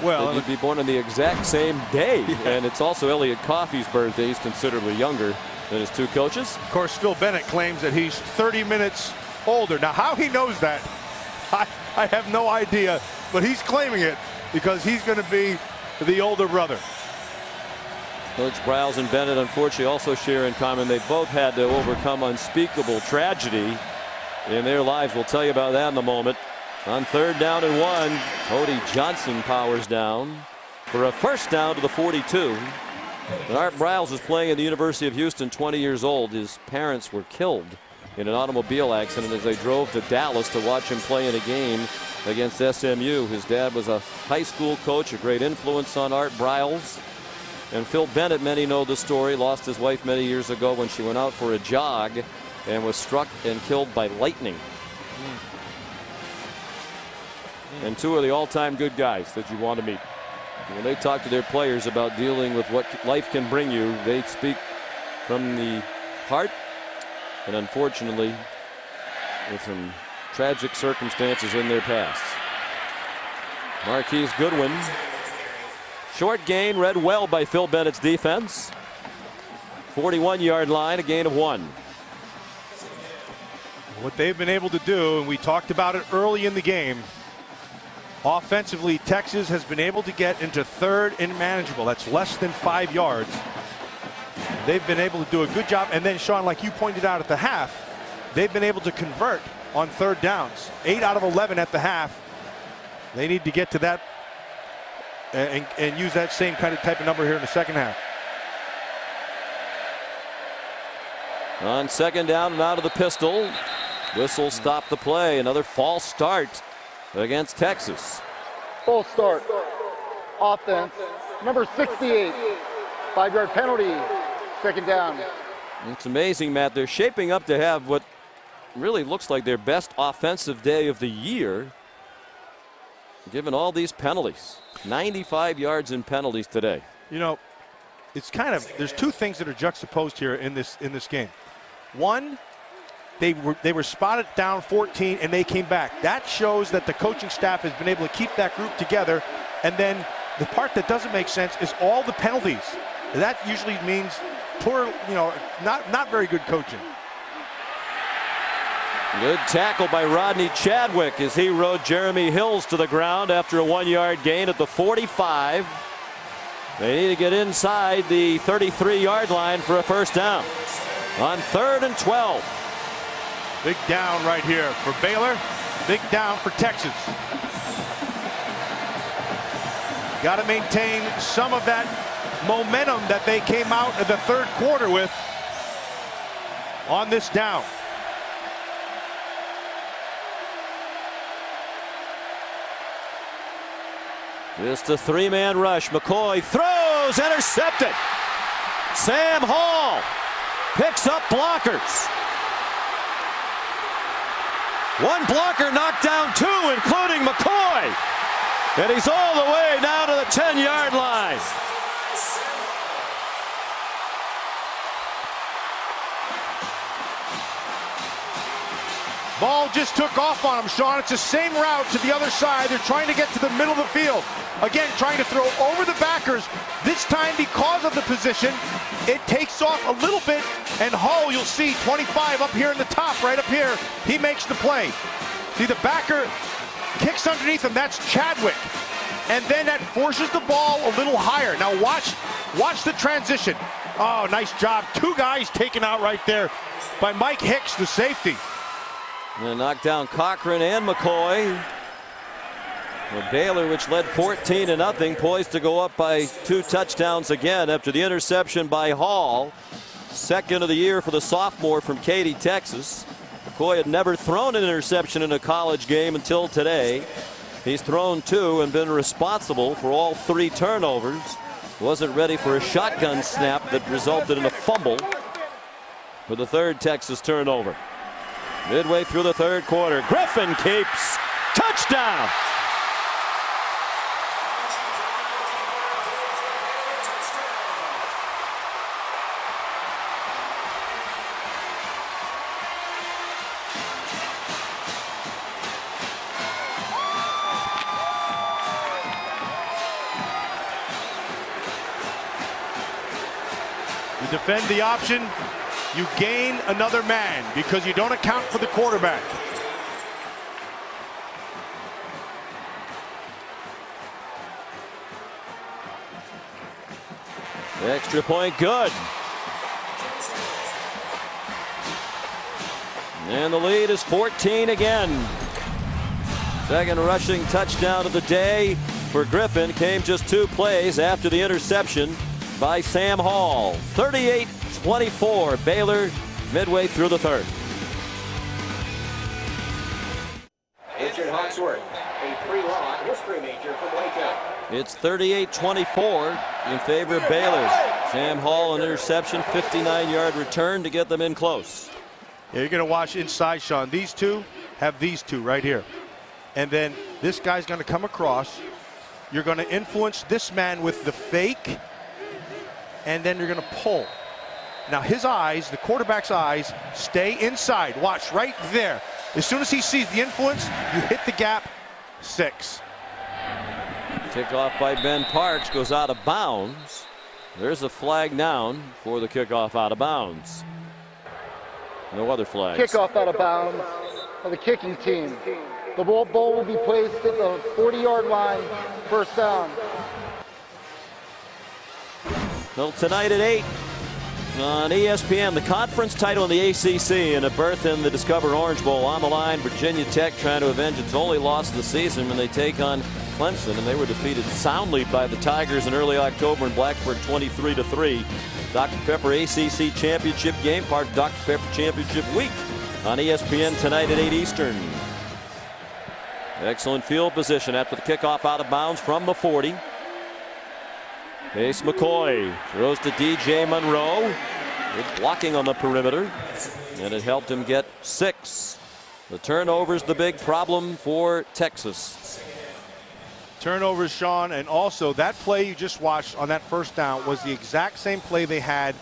Well, that you'd be born on the exact same day. Yeah. And it's also Elliot Coffey's birthday. He's considerably younger than his two coaches. Of course, Phil Bennett claims that he's 30 minutes older. Now, how he knows that, I have no idea. But he's claiming it because he's going to be the older brother. Coach Briles and Bennett, unfortunately, also share in common they both had to overcome unspeakable tragedy in their lives. We'll tell you about that in a moment. On 3rd down and 1, Cody Johnson powers down for a first down to the 42. And Art Briles is playing at the University of Houston, 20 years old. His parents were killed in an automobile accident as they drove to Dallas to watch him play in a game against SMU. His dad was a high school coach, a great influence on Art Briles. And Phil Bennett, many know the story, lost his wife many years ago when she went out for a jog and was struck and killed by lightning. And two of the all-time good guys that you want to meet. When they talk to their players about dealing with what life can bring you, they speak from the heart, and unfortunately with some tragic circumstances in their past. Marquise Goodwin, short gain, read well by Phil Bennett's defense. 41-yard line, a gain of 1. What they've been able to do, and we talked about it early in the game, offensively, Texas has been able to get into 3rd and manageable. That's less than 5 yards. They've been able to do a good job. And then, Sean, like you pointed out at the half, they've been able to convert on 3rd downs. 8 out of 11 at the half. They need to get to that and use that same kind of type of number here in the second half. On 2nd down and out of the pistol. Whistle stopped the play. Another false start against Texas. False start. Offense. Number 68. 5-yard penalty. 2nd down. It's amazing, Matt. They're shaping up to have what really looks like their best offensive day of the year, given all these penalties. 95 yards in penalties today. You know, it's kind of, there's two things that are juxtaposed here in this game. One, they were spotted down 14 and they came back. That shows that the coaching staff has been able to keep that group together. And then the part that doesn't make sense is all the penalties. That usually means poor, you know, not very good coaching. Good tackle by Rodney Chadwick as he rode Jeremy Hills to the ground after a 1-yard gain at the 45. They need to get inside the 33-yard line for a first down. On 3rd and 12. Big down right here for Baylor. Big down for Texas. Got to maintain some of that momentum that they came out of the 3rd quarter with on this down. Just a 3-man rush. McCoy throws, intercepted. Sam Hall picks up blockers. One blocker knocked down 2, including McCoy. And he's all the way down to the 10-yard line. Ball just took off on him, Sean. It's the same route to the other side. They're trying to get to the middle of the field. Again, trying to throw over the backers. This time, because of the position, it takes off a little bit. And Hull, you'll see 25 up here in the top, right up here. He makes the play. See, the backer kicks underneath him. That's Chadwick. And then that forces the ball a little higher. Now watch the transition. Oh, nice job. 2 guys taken out right there by Mike Hicks, the safety. And knocked down Cochran and McCoy. Well, Baylor, which led 14-0, poised to go up by 2 touchdowns again after the interception by Hall. 2nd of the year for the sophomore from Katy, Texas. McCoy had never thrown an interception in a college game until today. He's thrown 2 and been responsible for all 3 turnovers. Wasn't ready for a shotgun snap that resulted in a fumble for the 3rd Texas turnover. Midway through the 3rd quarter, Griffin keeps. Touchdown! You defend the option, you gain another man because you don't account for the quarterback. Extra point good. And the lead is 14 again. 2nd rushing touchdown of the day for Griffin came just 2 plays after the interception by Sam Hall. 38-24 Baylor midway through the 3rd. Richard Hawksworth, a pre-law history major from Waco. It's 38-24 in favor of Baylor. Sam Hall, an interception, 59-yard return to get them in close. Yeah, you're going to watch inside, Sean. These 2 have these 2 right here. And then this guy's going to come across. You're going to influence this man with the fake. And then you're going to pull. Now his eyes, the quarterback's eyes, stay inside. Watch right there. As soon as he sees the influence, you hit the gap. 6. Kickoff by Ben Parks goes out of bounds. There's a flag down for the kickoff out of bounds. No other flags. Kickoff out of bounds for the kicking team. The ball will be placed at the 40-yard line. 1st down. Well, tonight at 8 on ESPN, the conference title in the ACC and a berth in the Discover Orange Bowl on the line. Virginia Tech trying to avenge its only loss of the season when they take on Clemson, and they were defeated soundly by the Tigers in early October in Blacksburg 23-3. Dr. Pepper ACC Championship game, part of Dr. Pepper Championship Week on ESPN tonight at 8 Eastern. Excellent field position after the kickoff out of bounds from the 40. Ace McCoy throws to DJ Monroe. Good blocking on the perimeter, and it helped him get 6. The turnover's the big problem for Texas. Turnovers, Sean, and also that play you just watched on that 1st down was the exact same play they had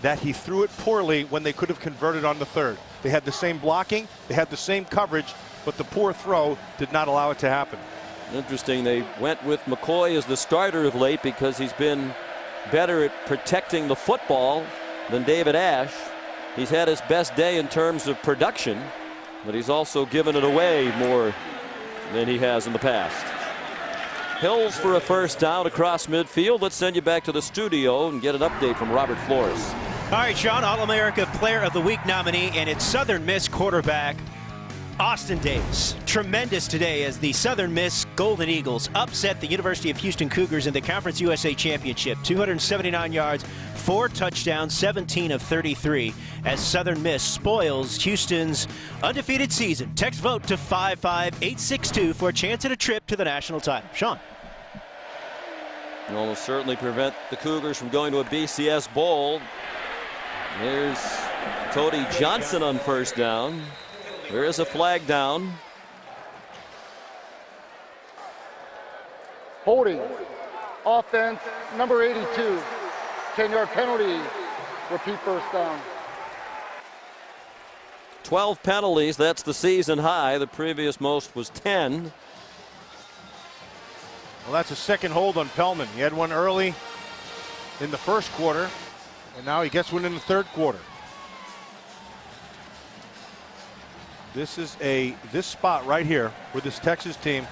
that he threw it poorly when they could have converted on the 3rd. They had the same blocking, they had the same coverage, but the poor throw did not allow it to happen. Interesting, they went with McCoy as the starter of late because he's been better at protecting the football than David Ash. He's had his best day in terms of production, but he's also given it away more than he has in the past. Hills for a 1st down across midfield. Let's send you back to the studio and get an update from Robert Flores. All right, Sean, All-America Player of the Week nominee, and it's Southern Miss quarterback Austin Davis. Tremendous today as the Southern Miss Golden Eagles upset the University of Houston Cougars in the Conference USA Championship. 279 yards, 4 touchdowns, 17 of 33 as Southern Miss spoils Houston's undefeated season. Text vote to 55862 for a chance at a trip to the national title. Sean. Will certainly prevent the Cougars from going to a BCS Bowl. There's Cody Johnson on 1st down. There is a flag down. Holding. Offense, number 82. 10-yard penalty. Repeat 1st down. 12 penalties. That's the season high. The previous most was 10. Well, that's a 2nd hold on Pellman. He had one early in the 1st quarter, and now he gets one in the 3rd quarter. This spot right here with this Texas team,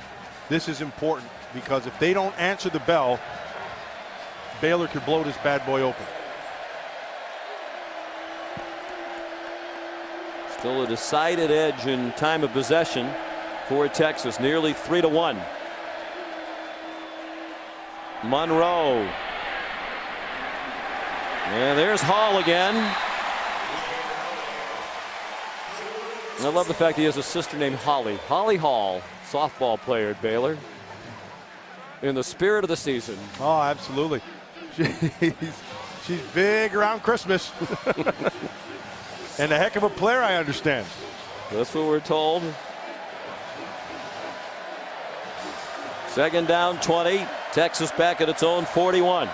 this is important because if they don't answer the bell, Baylor could blow this bad boy open. Still a decided edge in time of possession for Texas, nearly 3-1. Monroe. And there's Hall again. I love the fact he has a sister named Holly. Holly Hall, softball player at Baylor. In the spirit of the season. Oh, absolutely. She's big around Christmas. And a heck of a player, I understand. That's what we're told. Second down 20. Texas back at its own 41.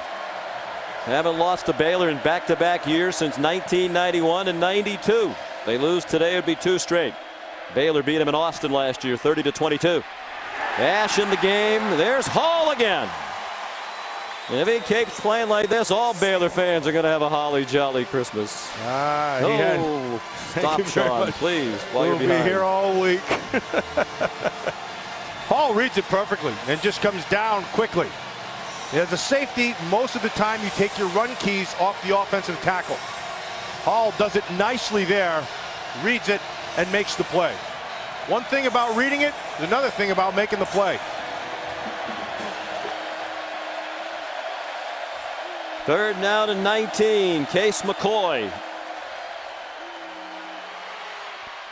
Haven't lost to Baylor in back-to-back years since 1991 and 92. They lose today, it'd be 2 straight. Baylor beat them in Austin last year, 30-22. Ash in the game. There's Hall again. And if he keeps playing like this, all Baylor fans are going to have a holly jolly Christmas. Stop, Sean, please, while you're behind. We'll be here all week. Hall reads it perfectly and just comes down quickly. As a safety, most of the time you take your run keys off the offensive tackle. Hall does it nicely there, reads it, and makes the play. One thing about reading it, another thing about making the play. Third down and 19. Case McCoy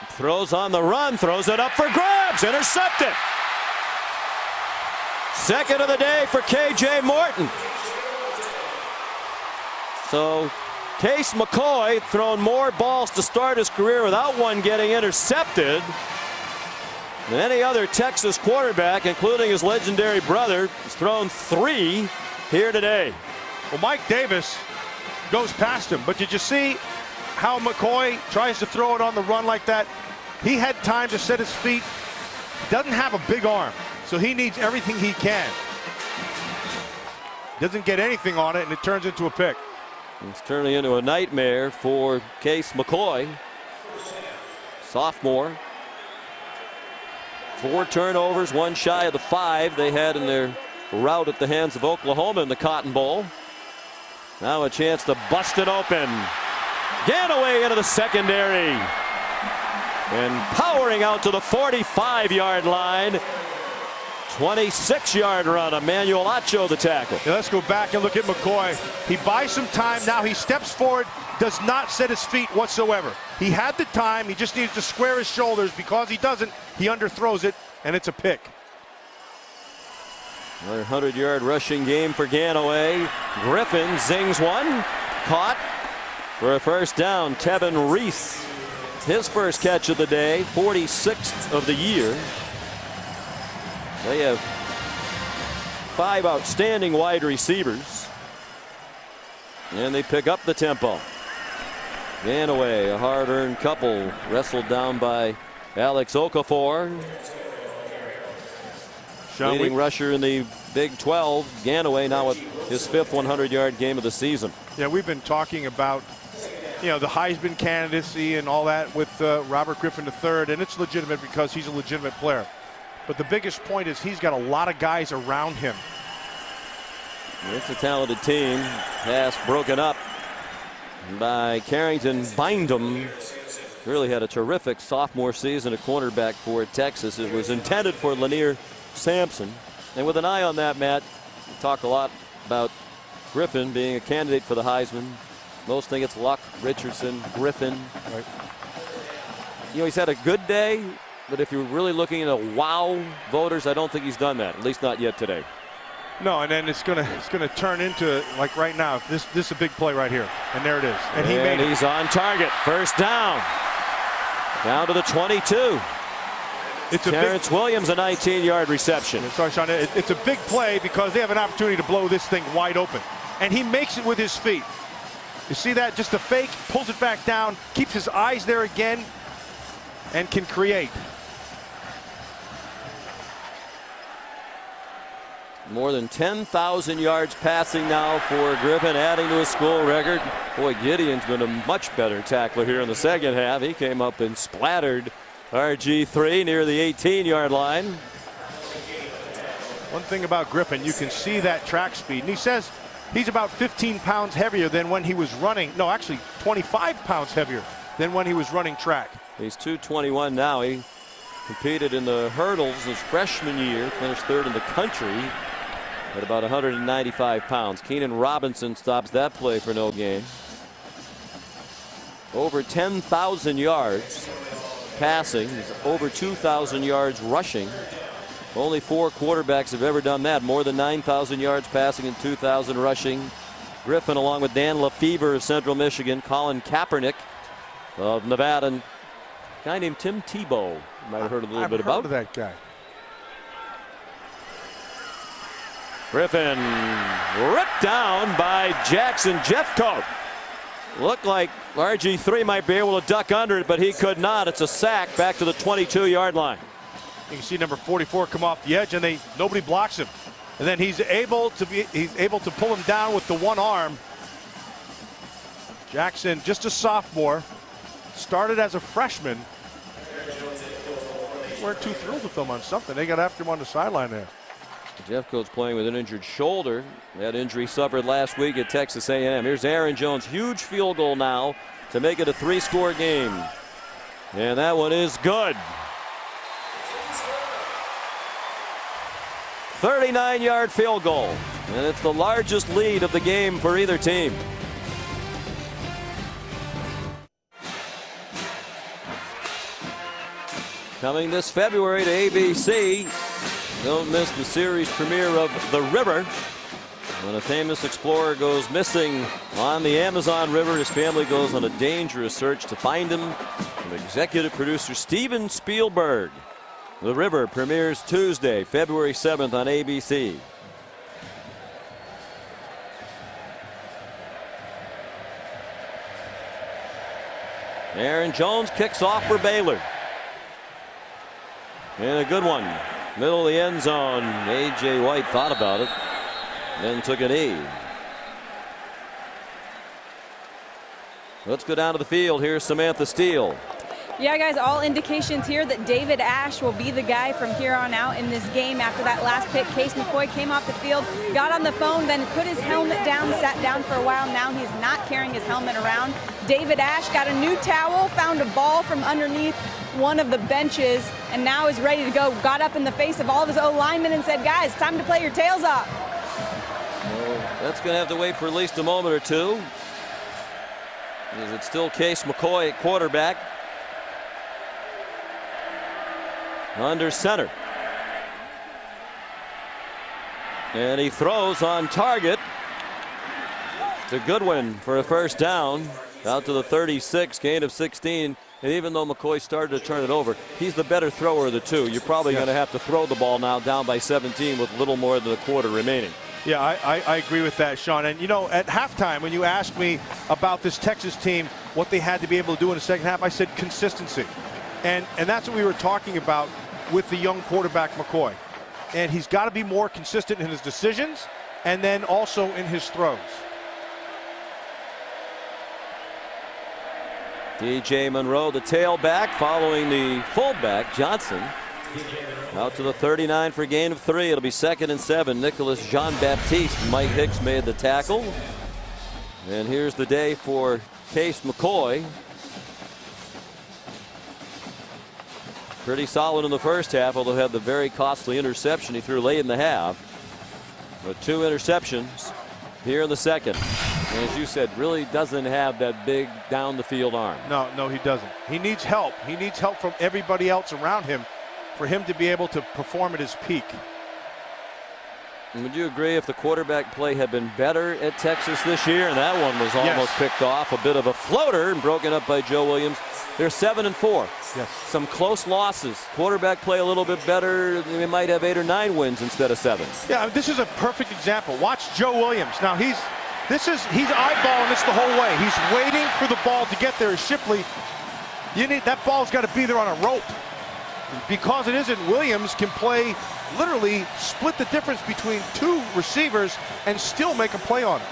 throws on the run, throws it up for grabs, intercepted. Second of the day for KJ Morton. So Case McCoy thrown more balls to start his career without one getting intercepted than any other Texas quarterback, including his legendary brother. He's thrown 3 here today. Well, Mike Davis goes past him, but did you see how McCoy tries to throw it on the run like that? He had time to set his feet. Doesn't have a big arm, so he needs everything he can. Doesn't get anything on it, and it turns into a pick. It's turning into a nightmare for Case McCoy. Sophomore. 4 turnovers, 1 shy of the 5 they had in their rout at the hands of Oklahoma in the Cotton Bowl. Now a chance to bust it open. Ganaway into the secondary. And powering out to the 45-yard line. 26-yard run. Emmanuel Acho the tackle. Yeah, let's go back and look at McCoy. He buys some time. Now he steps forward, does not set his feet whatsoever. He had the time. He just needs to square his shoulders. Because he doesn't, he underthrows it, and it's a pick. Another 100-yard rushing game for Ganaway. Griffin zings one. Caught for a first down. Tevin Reese, his first catch of the day, 46th of the year. They have 5 outstanding wide receivers. And they pick up the tempo. Ganaway, a hard-earned couple, wrestled down by Alex Okafor. Leading rusher in the Big 12, Ganaway now with his 5th 100-yard game of the season. Yeah, we've been talking about, you know, the Heisman candidacy and all that with Robert Griffin III, and it's legitimate because he's a legitimate player. But the biggest point is he's got a lot of guys around him. It's a talented team. Pass broken up by Carrington Bindum. Really had a terrific sophomore season at cornerback for Texas. It was intended for Lanier Sampson. And with an eye on that, Matt, we talk a lot about Griffin being a candidate for the Heisman. Most think it's Luck, Richardson, Griffin. Right. You know, he's had a good day, but if you're really looking at wow voters, I don't think he's done that, at least not yet today. No, and then it's gonna turn into, like right now, this is a big play right here, and there it is. And he's on target. First down. Down to the 22. Terrence Williams, a 19-yard reception. Sorry, Sean. It's a big play because they have an opportunity to blow this thing wide open, and he makes it with his feet. You see that? Just a fake, pulls it back down, keeps his eyes there again, and can create. More than 10,000 yards passing now for Griffin, adding to his school record. Boy, Gideon's been a much better tackler here in the second half. He came up and splattered RG3 near the 18-yard line. One thing about Griffin, you can see that track speed. And he says he's about 15 pounds heavier than when he was running. No, actually 25 pounds heavier than when he was running track. He's 221 now. He competed in the hurdles his freshman year, finished 3rd in the country at about 195 pounds. Keenan Robinson stops that play for no gain. Over 10,000 yards passing. He's over 2,000 yards rushing. Only 4 quarterbacks have ever done that. More than 9,000 yards passing and 2,000 rushing. Griffin, along with Dan Lefevre of Central Michigan, Colin Kaepernick of Nevada, and a guy named Tim Tebow. You might have heard a little bit about. I've heard of that guy. Griffin ripped down by Jackson Jeffcoat. Looked like RG3 might be able to duck under it, but he could not. It's a sack back to the 22-yard line. You can see number 44 come off the edge, and nobody blocks him. And then he's able to pull him down with the one arm. Jackson, just a sophomore, started as a freshman. They weren't too thrilled with him on something. They got after him on the sideline there. Jeffcoat's playing with an injured shoulder. That injury suffered last week at Texas A&M. Here's Aaron Jones, huge field goal now to make it a 3-score game. And that one is good. 39-yard field goal. And it's the largest lead of the game for either team. Coming this February to ABC. Don't miss the series premiere of The River. When a famous explorer goes missing on the Amazon River, his family goes on a dangerous search to find him. From executive producer Steven Spielberg. The River premieres Tuesday, February 7th on ABC. Aaron Jones kicks off for Baylor. And a good one. Middle of the end zone. A.J. White thought about it, then took a knee. Let's go down to the field. Here's Samantha Steele. Yeah, guys, all indications here that David Ash will be the guy from here on out in this game. After that last pick, Case McCoy came off the field, got on the phone, then put his helmet down, sat down for a while. Now he's not carrying his helmet around. David Ash got a new towel, found a ball from underneath one of the benches, and now is ready to go. Got up in the face of all of his O-linemen and said, guys, time to play your tails off. Well, that's going to have to wait for at least a moment or two. Is it still Case McCoy at quarterback? Under center. And he throws on target to Goodwin for a first down. Out to the 36, gain of 16. And even though McCoy started to turn it over, he's the better thrower of the two. You're probably going to have to throw the ball now down by 17 with little more than a quarter remaining. Yeah, I agree with that, Sean. And, you know, at halftime, when you asked me about this Texas team, what they had to be able to do in the second half, I said consistency. And that's what we were talking about with the young quarterback McCoy. And he's got to be more consistent in his decisions and then also in his throws. DJ Monroe, the tailback, following the fullback, Johnson. Out to the 39 for a gain of 3. It'll be 2nd and 7. Nicholas Jean-Baptiste. Mike Hicks made the tackle. And here's the day for Case McCoy. Pretty solid in the first half, although had the very costly interception he threw late in the half. But 2 interceptions here in the second. And as you said, really doesn't have that big down the field arm. No, he doesn't. He needs help. He needs help from everybody else around him for him to be able to perform at his peak. And would you agree if the quarterback play had been better at Texas this year? And that one was almost picked off. A bit of a floater and broken up by Joe Williams. They're 7-4. Yes. Some close losses. Quarterback play a little bit better. They might have 8 or 9 wins instead of 7. Yeah, this is a perfect example. Watch Joe Williams. Now he's eyeballing this the whole way. He's waiting for the ball to get there. Shipley, that ball's got to be there on a rope. Because it isn't, Williams can play, literally split the difference between 2 receivers and still make a play on it.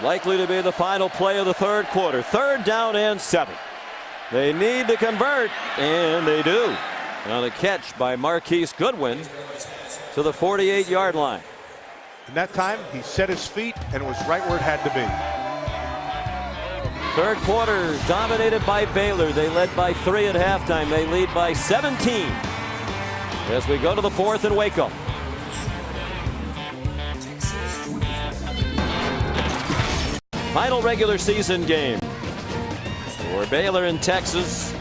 Likely to be the final play of the third quarter. 3rd down and 7. They need to convert, and they do. On a catch by Marquise Goodwin to the 48-yard line. And that time, he set his feet and was right where it had to be. 3rd quarter dominated by Baylor. They led by 3 at halftime. They lead by 17 as we go to the 4th in Waco. Final regular season game for Baylor in Texas,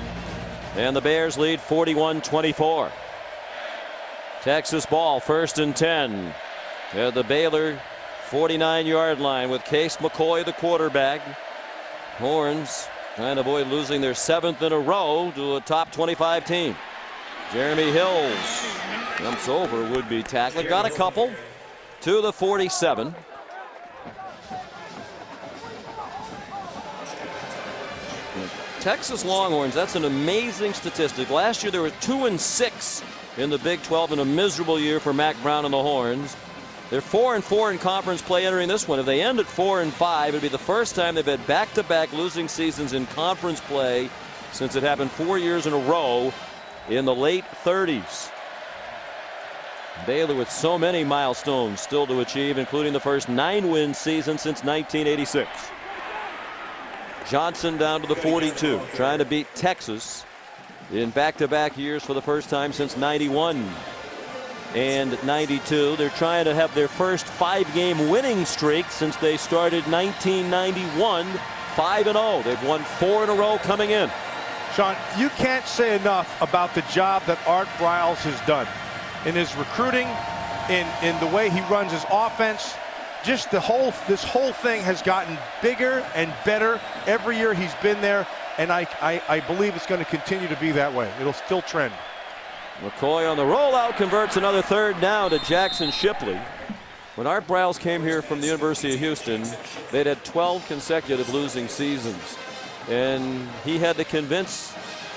and the Bears lead 41-24. Texas ball, 1st and 10 at the Baylor 49-yard line with Case McCoy, the quarterback. Horns trying to avoid losing their 7th in a row to a top 25 team. Jeremy Hills jumps over would-be tackler, got a couple to the 47. Texas Longhorns, that's an amazing statistic. Last year they were 2-6 in the Big 12 in a miserable year for Mack Brown and the Horns. They're 4-4 in conference play entering this one. If they end at 4-5, it'd be the first time they've had back-to-back losing seasons in conference play since it happened 4 years in a row in the late 30s. Baylor with so many milestones still to achieve, including the first 9-win season since 1986. Johnson down to the 42, trying to beat Texas in back-to-back years for the first time since 91 and 92. They're trying to have their first 5-game winning streak since they started 1991, 5-0. They've won 4 in a row coming in. Sean, you can't say enough about the job that Art Briles has done in his recruiting, in the way he runs his offense. Just this whole thing has gotten bigger and better every year he's been there, and I believe it's going to continue to be that way. It'll still trend. McCoy on the rollout converts another 3rd down to Jackson Shipley. When Art Briles came here from the University of Houston, they'd had 12 consecutive losing seasons, and he had to convince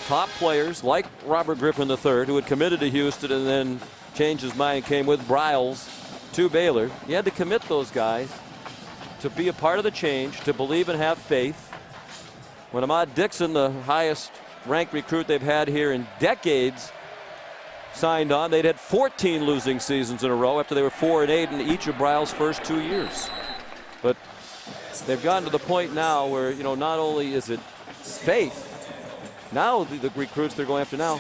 top players like Robert Griffin III, who had committed to Houston and then changed his mind and came with Briles to Baylor. He had to commit those guys to be a part of the change, to believe and have faith. When Ahmad Dixon, the highest ranked recruit they've had here in decades, signed on, they'd had 14 losing seasons in a row after they were 4-8 in each of Briles' first 2 years. But they've gotten to the point now where, you know, not only is it faith, now the recruits they're going after now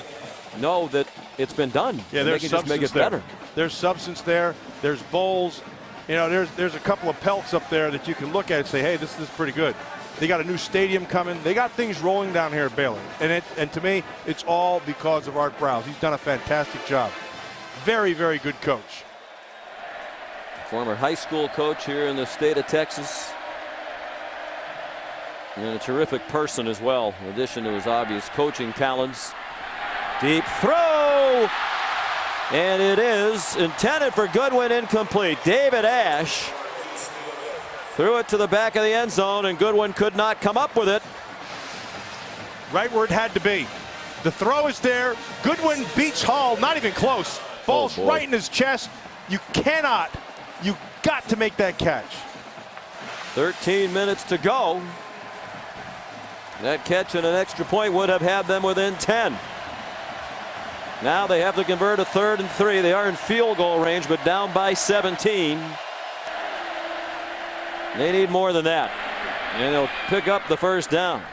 know that it's been done. Yeah, there's they can just make it there. better. There's substance there. There's bowls. You know, there's a couple of pelts up there that you can look at and say, hey, this is pretty good. They got a new stadium coming. They got things rolling down here at Baylor. And to me, it's all because of Art Briles. He's done a fantastic job. Very, very good coach. Former high school coach here in the state of Texas. And a terrific person as well, in addition to his obvious coaching talents. Deep throw. And it is intended for Goodwin, incomplete. David Ash threw it to the back of the end zone, and Goodwin could not come up with it. Right where it had to be. The throw is there. Goodwin beats Hall, not even close. Ball's right in his chest. You got to make that catch. 13 minutes to go. That catch and an extra point would have had them within 10. Now they have to convert a 3rd and 3. They are in field goal range, but down by 17. They need more than that, and they'll pick up the 1st down.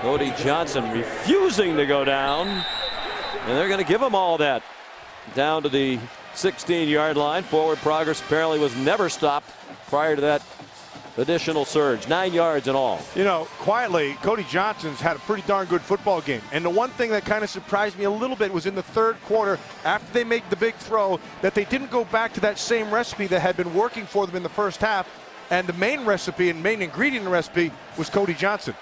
Cody Johnson refusing to go down, and they're going to give him all that. Down to the 16-yard line. Forward progress apparently was never stopped prior to that additional surge. 9 yards in all. You know, quietly, Cody Johnson's had a pretty darn good football game. And the one thing that kind of surprised me a little bit was in the 3rd quarter, after they made the big throw, that they didn't go back to that same recipe that had been working for them in the first half. And the main recipe and main ingredient in the recipe was Cody Johnson.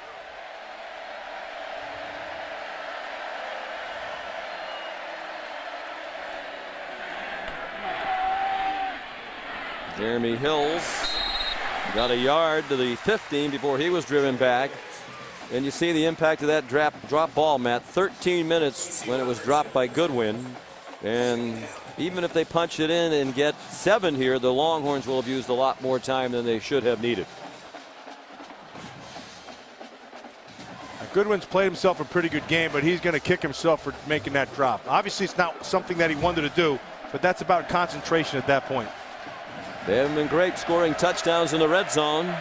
Jeremy Hills got a yard to the 15 before he was driven back. And you see the impact of that drop ball, Matt. 13 minutes when it was dropped by Goodwin. And even if they punch it in and get 7 here, the Longhorns will have used a lot more time than they should have needed. Goodwin's played himself a pretty good game, but he's going to kick himself for making that drop. Obviously, it's not something that he wanted to do, but that's about concentration at that point. They haven't been great scoring touchdowns in the red zone.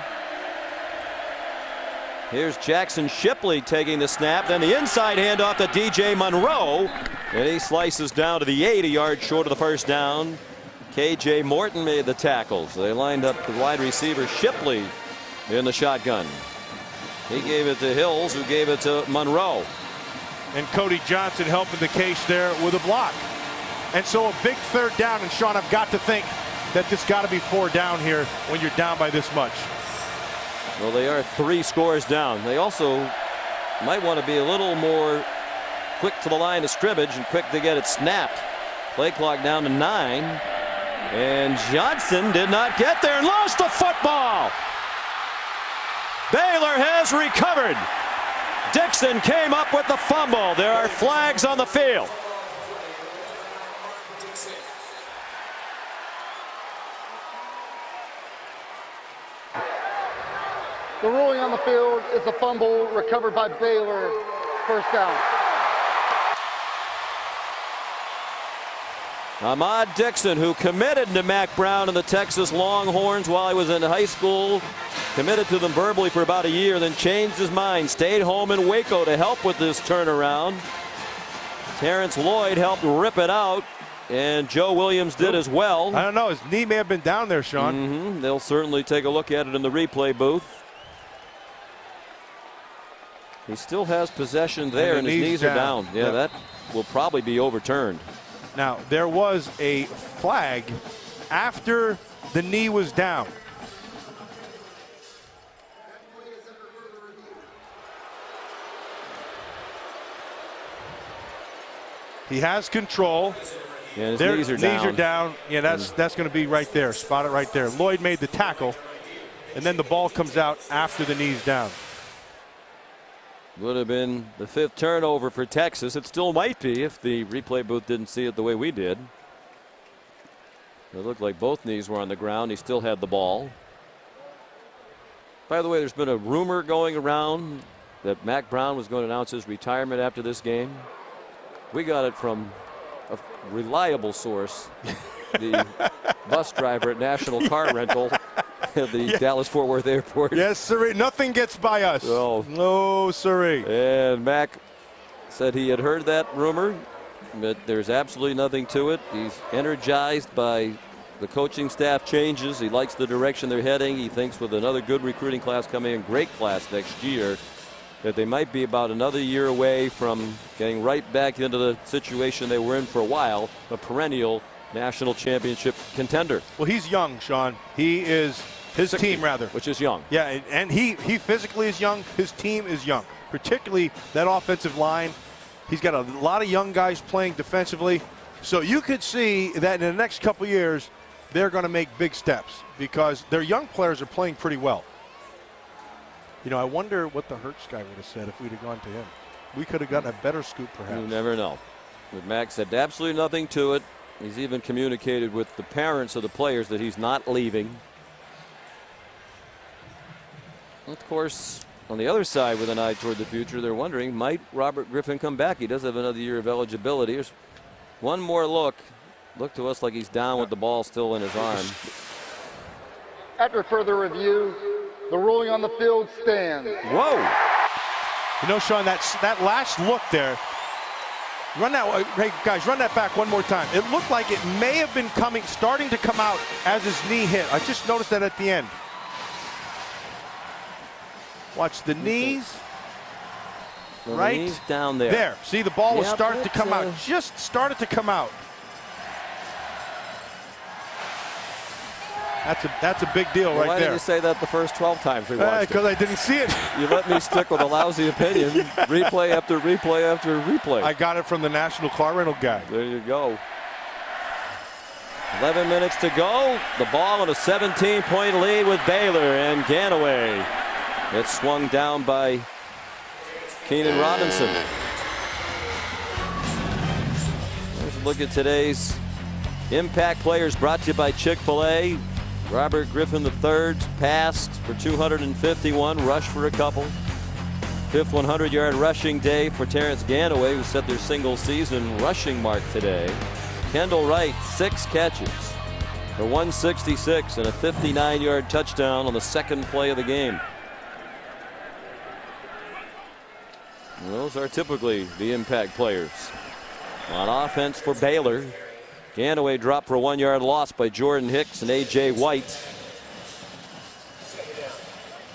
Here's Jackson Shipley taking the snap, then the inside handoff to DJ Monroe, and he slices down to the 8, a yard short of the 1st down. K.J. Morton made the tackles. They lined up the wide receiver Shipley in the shotgun. He gave it to Hills, who gave it to Monroe. And Cody Johnson helping the case there with a block. And so a big third down. And Sean, I've got to think that this got to be 4 down here when you're down by this much. Well, they are 3 scores down. They also might want to be a little more quick to the line of scrimmage and quick to get it snapped. Play clock down to 9. And Johnson did not get there and lost the football. Baylor has recovered. Dixon came up with the fumble. There are flags on the field. The ruling on the field is a fumble recovered by Baylor. First down. Ahmad Dixon, who committed to Mack Brown and the Texas Longhorns while he was in high school, committed to them verbally for about a year, then changed his mind, stayed home in Waco to help with this turnaround. Terrence Lloyd helped rip it out, and Joe Williams did as well. I don't know, his knee may have been down there, Sean. They'll certainly take a look at it in the replay booth. He still has possession there, and his knees are down. Yeah, that will probably be overturned. Now, there was a flag after the knee was down. He has control. Yeah, his knees are down. Knees are down. Yeah, that's going to be right there. Spot it right there. Lloyd made the tackle, and then the ball comes out after the knee's down. Would have been the 5th turnover for Texas. It still might be if the replay booth didn't see it the way we did. It looked like both knees were on the ground. He still had the ball. By the way, there's been a rumor going around that Mack Brown was going to announce his retirement after this game. We got it from a reliable source, the bus driver at National Car Rental at the Dallas-Fort Worth Airport. Yes, sirree. Nothing gets by us. Oh. No, sirree. And Mack said he had heard that rumor, but there's absolutely nothing to it. He's energized by the coaching staff changes. He likes the direction they're heading. He thinks with another good recruiting class coming in, great class next year, that they might be about another year away from getting right back into the situation they were in for a while, a perennial national championship contender. Well, he's young, Sean. He is his 60, team, rather. Which is young. Yeah, and he physically is young. His team is young, particularly that offensive line. He's got a lot of young guys playing defensively. So you could see that in the next couple years, they're going to make big steps because their young players are playing pretty well. You know, I wonder what the Hertz guy would have said if we'd have gone to him. We could have gotten a better scoop, perhaps. You never know. But Mack said absolutely nothing to it. He's even communicated with the parents of the players that he's not leaving. Of course, on the other side, with an eye toward the future, they're wondering, might Robert Griffin come back? He does have another year of eligibility. Here's one more look. Look to us like he's down with the ball still in his arm. After further review, the ruling on the field stands. Whoa! You know, Sean, that last look there. Run that, hey guys, run that back one more time. It looked like it may have been starting to come out as his knee hit. I just noticed that at the end. Watch the knees. Well, right the knees down there. There. See, the ball was starting to come out. Just started to come out. That's a big deal right there. Why did you say that the first 12 times we watched it? Because I didn't see it. You let me stick with a lousy opinion. Replay after replay after replay. I got it from the National Car Rental guy. There you go. 11 minutes to go. The ball in a 17-point lead with Baylor, and Ganaway. It's swung down by Keenan Robinson. Let's look at today's impact players brought to you by Chick-fil-A. Robert Griffin III passed for 251, rushed for a couple. 5th 100-yard rushing day for Terrence Ganaway, who set their single-season rushing mark today. Kendall Wright, 6 catches for 166 and a 59-yard touchdown on the second play of the game. And those are typically the impact players. On offense for Baylor, Ganaway dropped for a 1-yard loss by Jordan Hicks and A.J. White.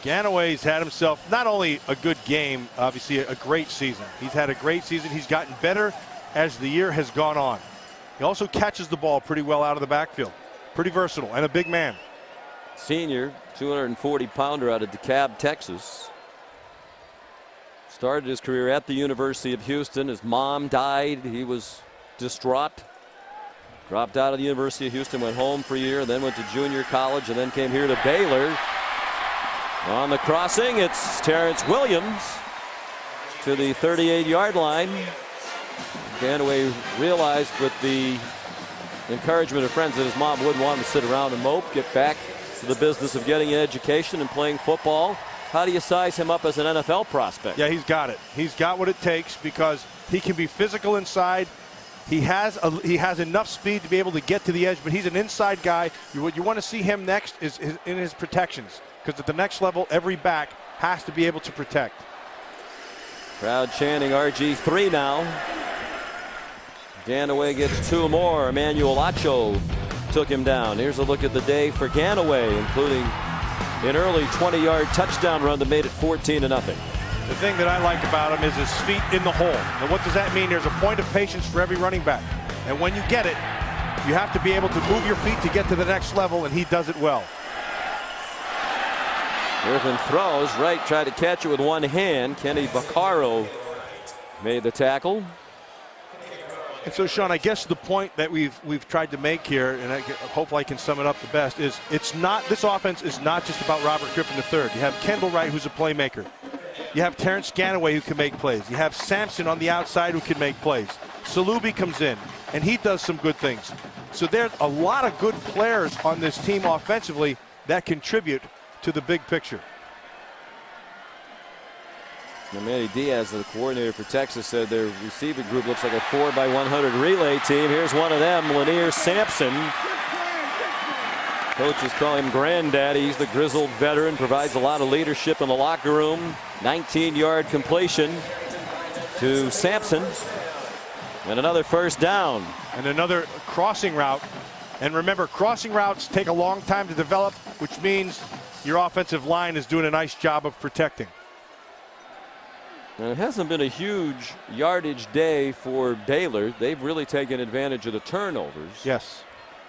Ganaway's had himself not only a good game, obviously a great season. He's had a great season. He's gotten better as the year has gone on. He also catches the ball pretty well out of the backfield. Pretty versatile and a big man. Senior, 240-pounder out of DeKalb, Texas. Started his career at the University of Houston. His mom died. He was distraught. Dropped out of the University of Houston, went home for a year, then went to junior college, and then came here to Baylor. On the crossing, it's Terrence Williams to the 38-yard line. Ganaway realized with the encouragement of friends that his mom wouldn't want him to sit around and mope, get back to the business of getting an education and playing football. How do you size him up as an NFL prospect? Yeah, he's got it. He's got what it takes because he can be physical inside. He has enough speed to be able to get to the edge, but he's an inside guy. What you want to see him next is in his protections, because at the next level, every back has to be able to protect. Crowd chanting RG3 now. Ganaway gets 2 more. Emmanuel Acho took him down. Here's a look at the day for Ganaway, including an early 20-yard touchdown run that made it 14-0. The thing that I like about him is his feet in the hole. Now, what does that mean? There's a point of patience for every running back. And when you get it, you have to be able to move your feet to get to the next level, and he does it well. Griffin throws right, tried to catch it with one hand. Kenny Vaccaro made the tackle. And so, Sean, I guess the point that we've tried to make here, and hopefully I can sum it up the best, is this offense is not just about Robert Griffin III. You have Kendall Wright, who's a playmaker. You have Terrence Ganaway, who can make plays. You have Sampson on the outside, who can make plays. Salubi comes in, and he does some good things. So there's a lot of good players on this team offensively that contribute to the big picture. Now, Manny Diaz, the coordinator for Texas, said their receiving group looks like a 4x100 relay team. Here's one of them, Lanier Sampson. Coaches call him Granddaddy. He's the grizzled veteran, provides a lot of leadership in the locker room. 19-yard completion to Sampson. And another first down. And another crossing route. And remember, crossing routes take a long time to develop, which means your offensive line is doing a nice job of protecting. And it hasn't been a huge yardage day for Baylor. They've really taken advantage of the turnovers. Yes.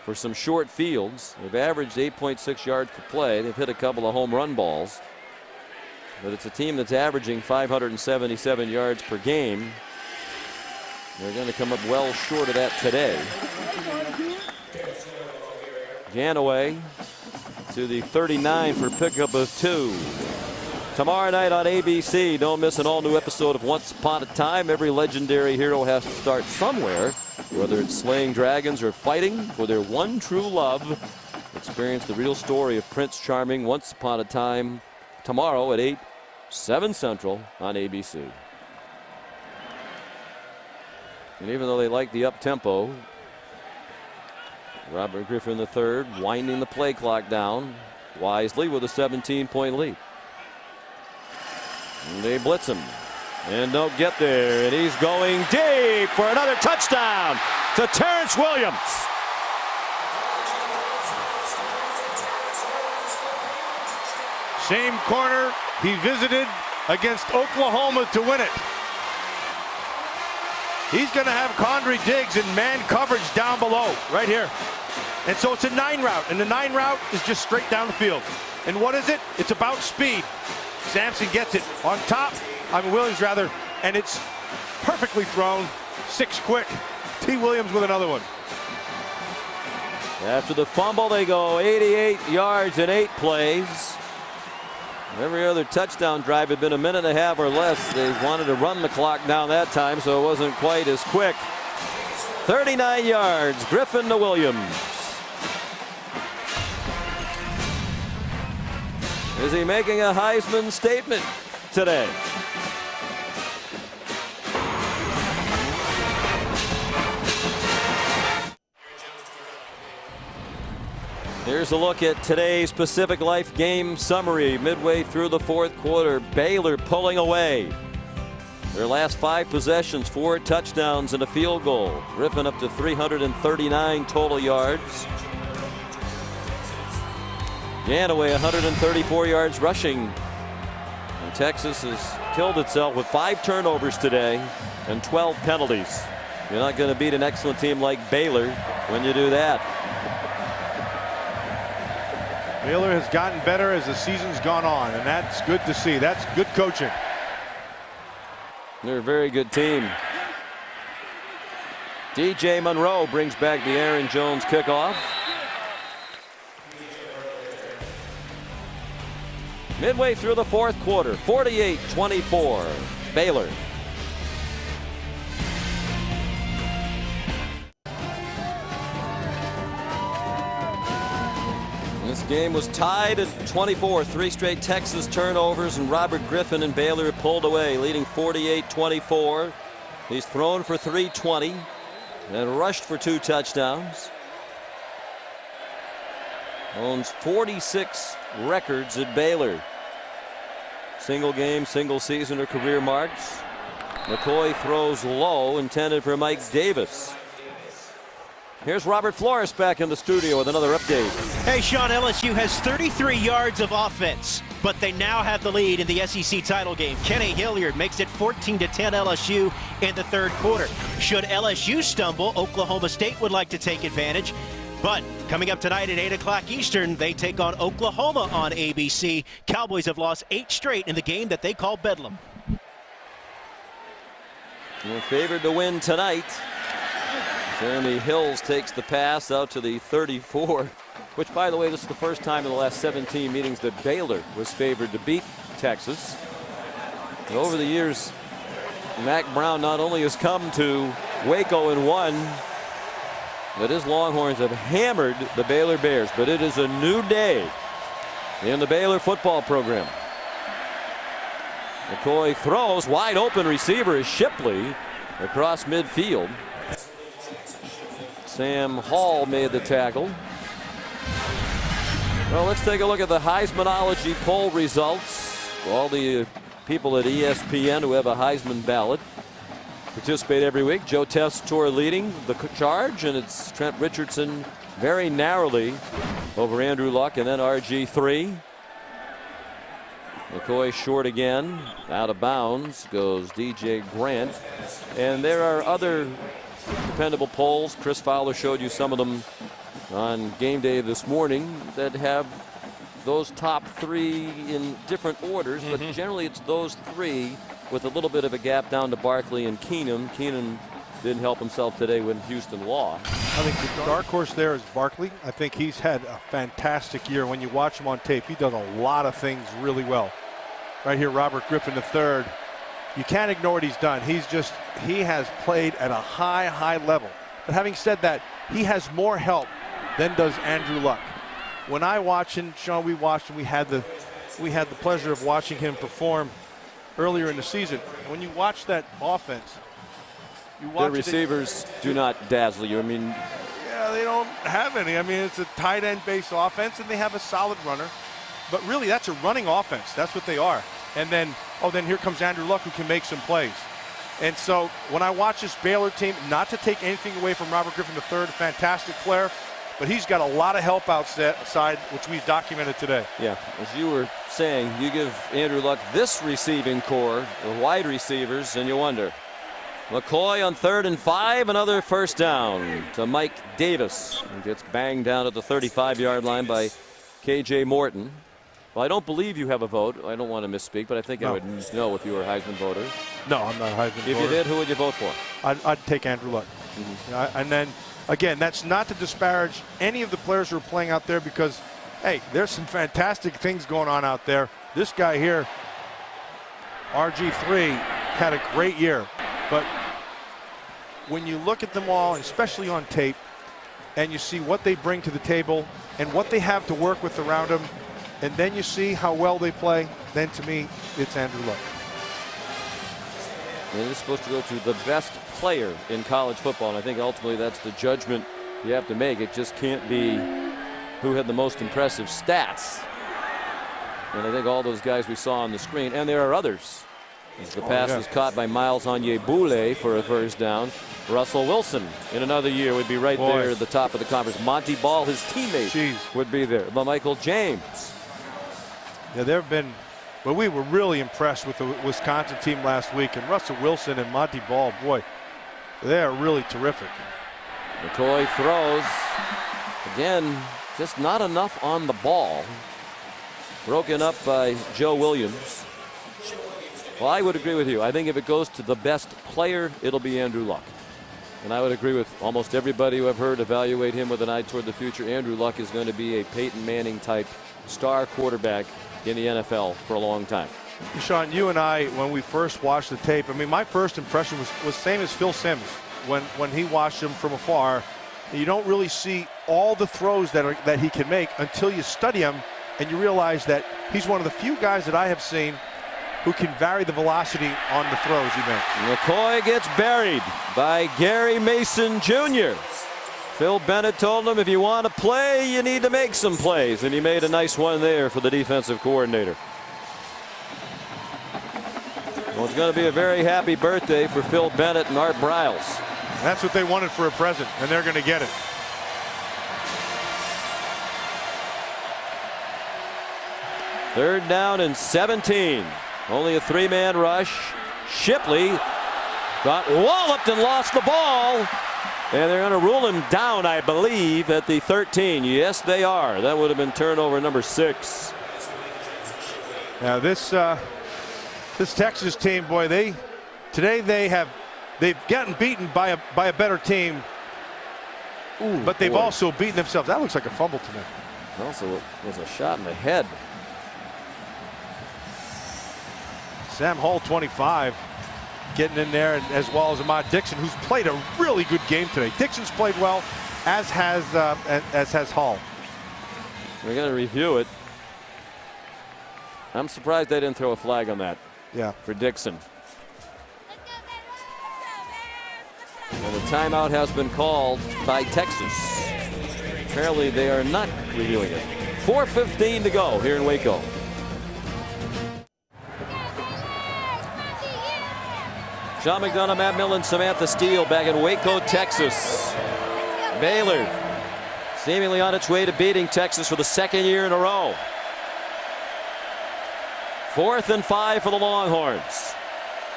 For some short fields. They've averaged 8.6 yards per play. They've hit a couple of home run balls. But it's a team that's averaging 577 yards per game. They're going to come up well short of that today. Ganaway to the 39 for pickup of 2. Tomorrow night on ABC, don't miss an all-new episode of Once Upon a Time. Every legendary hero has to start somewhere, whether it's slaying dragons or fighting for their one true love. Experience the real story of Prince Charming Once Upon a Time tomorrow at 8, 7 Central on ABC. And even though they like the up-tempo, Robert Griffin III winding the play clock down wisely with a 17-point lead. And they blitz him and don't get there, and he's going deep for another touchdown to Terrence Williams. Same corner he visited against Oklahoma to win it. He's going to have Condry Diggs in man coverage down below, right here. And so it's a 9 route, and the 9 route is just straight down the field. And what is it? It's about speed. Sampson gets it on top, Williams rather, and it's perfectly thrown. 6 quick. T. Williams with another one. After the fumble, they go 88 yards in 8 plays. Every other touchdown drive had been a minute and a half or less. They wanted to run the clock down that time, so it wasn't quite as quick. 39 yards, Griffin to Williams. Is he making a Heisman statement today? Here's a look at today's Pacific Life game summary midway through the 4th quarter. Baylor pulling away. Their last 5 possessions, 4 touchdowns and a field goal. Griffin up to 339 total yards. Ganaway 134 yards rushing. And Texas has killed itself with 5 turnovers today and 12 penalties. You're not going to beat an excellent team like Baylor when you do that. Baylor has gotten better as the season's gone on, and that's good to see. That's good coaching. They're a very good team. DJ Monroe brings back the Aaron Jones kickoff. Midway through the 4th quarter, 48-24, Baylor. This game was tied at 24. 3 straight Texas turnovers, and Robert Griffin and Baylor pulled away, leading 48-24. He's thrown for 320 and rushed for 2 touchdowns. Owns 46 records at Baylor. Single game, single season or career marks. McCoy throws low, intended for Mike Davis. Here's Robert Flores back in the studio with another update. Hey, Sean, LSU has 33 yards of offense, but they now have the lead in the SEC title game. Kenny Hilliard makes it 14-10 LSU in the 3rd quarter. Should LSU stumble, Oklahoma State would like to take advantage. But coming up tonight at 8 o'clock Eastern, they take on Oklahoma on ABC. Cowboys have lost 8 straight in the game that they call Bedlam. We're favored to win tonight. Jeremy Hills takes the pass out to the 34, which, by the way, this is the first time in the last 17 meetings that Baylor was favored to beat Texas. And over the years, Mack Brown not only has come to Waco and won, but his Longhorns have hammered the Baylor Bears. But it is a new day in the Baylor football program. McCoy throws, wide open receiver is Shipley across midfield. Sam Hall made the tackle. Well, let's take a look at the Heismanology poll results. All the people at ESPN who have a Heisman ballot participate every week. Joe Tessitore leading the charge, and it's Trent Richardson very narrowly over Andrew Luck, and then RG3. McCoy short again. Out of bounds goes DJ Grant. And there are other dependable polls. Chris Fowler showed you some of them on game day this morning that have those top 3 in different orders, but generally it's those 3 with a little bit of a gap down to Barkley and Keenum. Keenum didn't help himself today when Houston lost. I think the dark horse there is Barkley. I think he's had a fantastic year. When you watch him on tape, he does a lot of things really well. Right here, Robert Griffin III. You can't ignore what he's done. He has played at a high level. But having said that, he has more help than does Andrew Luck. When I watch him, Sean, we watched him. We had the pleasure of watching him perform earlier in the season. And when you watch that offense, you watch the receivers do not dazzle you. I mean, yeah, they don't have any. I mean, it's a tight end based offense, and they have a solid runner. But really, that's a running offense. That's what they are. And then, then here comes Andrew Luck, who can make some plays. And so when I watch this Baylor team, not to take anything away from Robert Griffin III, fantastic player, but he's got a lot of help outside, which we documented today. Yeah, as you were saying, you give Andrew Luck this receiving core, the wide receivers, and you wonder. McCoy on 3rd and 5, another first down to Mike Davis. He gets banged down at the 35-yard line by KJ Morton. Well, I don't believe you have a vote. I don't want to misspeak, but I think I would know if you were a Heisman voter. No, I'm not a Heisman voter. If you did, who would you vote for? I'd take Andrew Luck. And then, again, that's not to disparage any of the players who are playing out there because, hey, there's some fantastic things going on out there. This guy here, RG3, had a great year. But when you look at them all, especially on tape, and you see what they bring to the table and what they have to work with around them, and then you see how well they play, then to me, it's Andrew Luck. And it is supposed to go to the best player in college football, and I think ultimately that's the judgment you have to make. It just can't be who had the most impressive stats. And I think all those guys we saw on the screen, and there are others As the pass was caught by Miles Onyebule for a first down. Russell Wilson in another year would be right there at the top of the conference. Monty Ball, his teammate, would be there. But Michael James. Yeah, there have been, well, we were really impressed with the Wisconsin team last week, and Russell Wilson and Monty Ball, boy, they are really terrific. McCoy throws. Again, just not enough on the ball. Broken up by Joe Williams. Well, I would agree with you. I think if it goes to the best player, it'll be Andrew Luck. And I would agree with almost everybody who I've heard evaluate him with an eye toward the future. Andrew Luck is going to be a Peyton Manning type star quarterback in the NFL for a long time. Sean, you and I, when we first watched the tape, I mean, my first impression was same as Phil Simms when he watched him from afar. You don't really see all the throws that he can make until you study him, and you realize that he's one of the few guys that I have seen who can vary the velocity on the throws he makes. McCoy gets buried by Gary Mason Jr. Phil Bennett told him, if you want to play, you need to make some plays. And he made a nice one there for the defensive coordinator. Well, it's going to be a very happy birthday for Phil Bennett and Art Briles. That's what they wanted for a present, and they're going to get it. Third down and 17. Only a three-man rush. Shipley got walloped and lost the ball. And they're going to rule him down, I believe, at the 13. Yes, they are. That would have been turnover number 6. Now this Texas team, boy, they've gotten beaten by a better team. Ooh, but they've also beaten themselves. That looks like a fumble to me. Also, it was a shot in the head. Sam Hull, 25, getting in there, as well as Ahmad Dixon, who's played a really good game today. Dixon's played well, as has Hull. We're going to review it. I'm surprised they didn't throw a flag on that. Yeah. For Dixon. And the timeout has been called by Texas. Apparently they are not reviewing it. 4:15 to go here in Waco. Sean McDonough, Matt Millen, Samantha Steele back in Waco, Texas. Baylor seemingly on its way to beating Texas for the second year in a row. 4th and 5 for the Longhorns.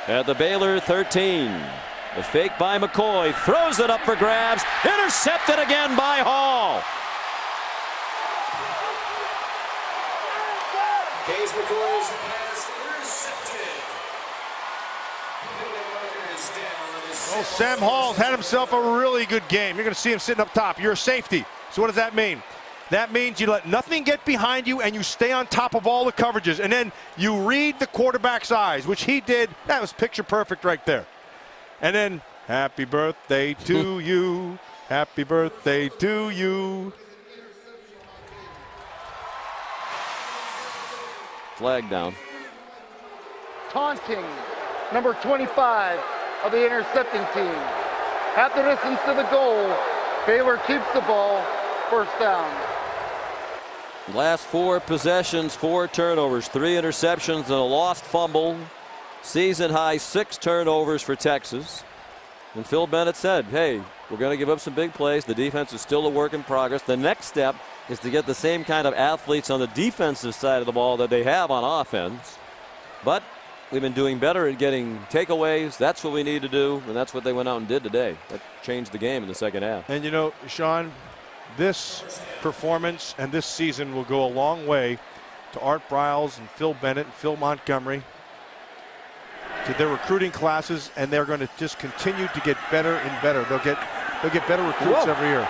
At the Baylor 13. The fake by McCoy. Throws it up for grabs. Intercepted again by Hall. Case McCoy's pass intercepted. Oh, Sam Hall's had himself a really good game. You're going to see him sitting up top. You're a safety. So what does that mean? That means you let nothing get behind you and you stay on top of all the coverages. And then you read the quarterback's eyes, which he did. That was picture perfect right there. And then, happy birthday to you. Happy birthday to you. Flag down. Taunting, number 25 of the intercepting team. At the distance to the goal, Baylor keeps the ball, first down. Last 4 possessions, 4 turnovers, 3 interceptions, and a lost fumble. Season high 6 turnovers for Texas. And Phil Bennett said, hey, we're going to give up some big plays. The defense is still a work in progress. The next step is to get the same kind of athletes on the defensive side of the ball that they have on offense. But we've been doing better at getting takeaways. That's what we need to do, and that's what they went out and did today. That changed the game in the second half. And you know, Sean, this performance and this season will go a long way to Art Briles and Phil Bennett and Phil Montgomery, to their recruiting classes, and they're going to just continue to get better and better. They'll get better recruits every year.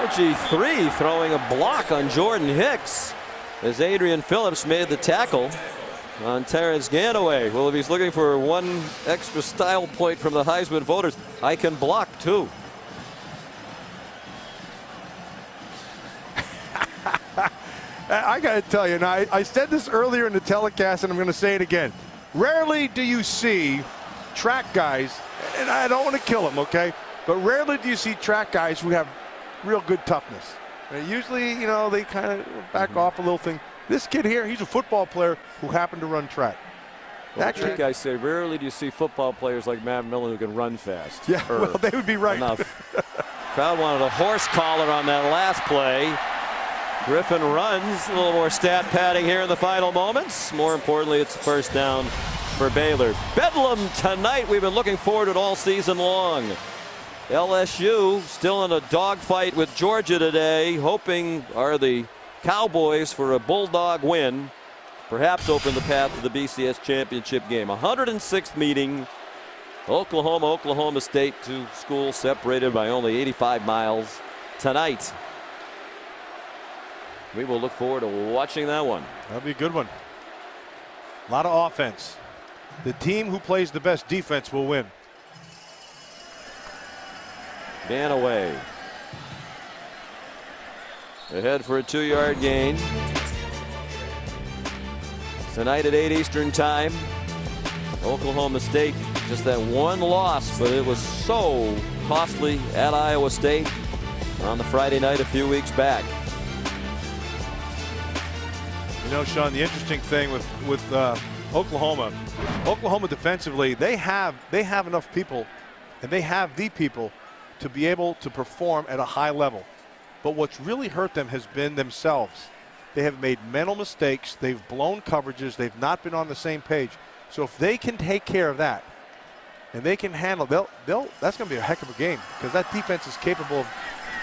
RG3 throwing a block on Jordan Hicks as Adrian Phillips made the tackle on Terrence Ganaway. Well, if he's looking for one extra style point from the Heisman voters, I can block too. I got to tell you, now I said this earlier in the telecast, and I'm going to say it again. Rarely do you see track guys, and I don't want to kill them, okay? But rarely do you see track guys who have real good toughness. Usually, you know, they kind of back off a little thing. This kid here, he's a football player who happened to run track. Actually, Like I say, rarely do you see football players like Matt Millen who can run fast. yeah, well, they would be right. Enough. Crowd wanted a horse collar on that last play. Griffin runs. A little more stat padding here in the final moments. More importantly, it's a first down for Baylor. Bedlam tonight. We've been looking forward to it all season long. LSU still in a dogfight with Georgia today. Hoping are the Cowboys for a Bulldog win. Perhaps open the path to the BCS championship game. 106th meeting. Oklahoma State, two schools separated by only 85 miles tonight. We will look forward to watching that one. That'll be a good one. A lot of offense. The team who plays the best defense will win. Dan away. Ahead for a 2-yard gain. Tonight at 8 Eastern time. Oklahoma State, just that one loss, but it was so costly at Iowa State on the Friday night a few weeks back. You know, Sean, the interesting thing with Oklahoma defensively, they have enough people, and they have the people to be able to perform at a high level. But what's really hurt them has been themselves. They have made mental mistakes. They've blown coverages. They've not been on the same page. So if they can take care of that, and they can handle, that's going to be a heck of a game, because that defense is capable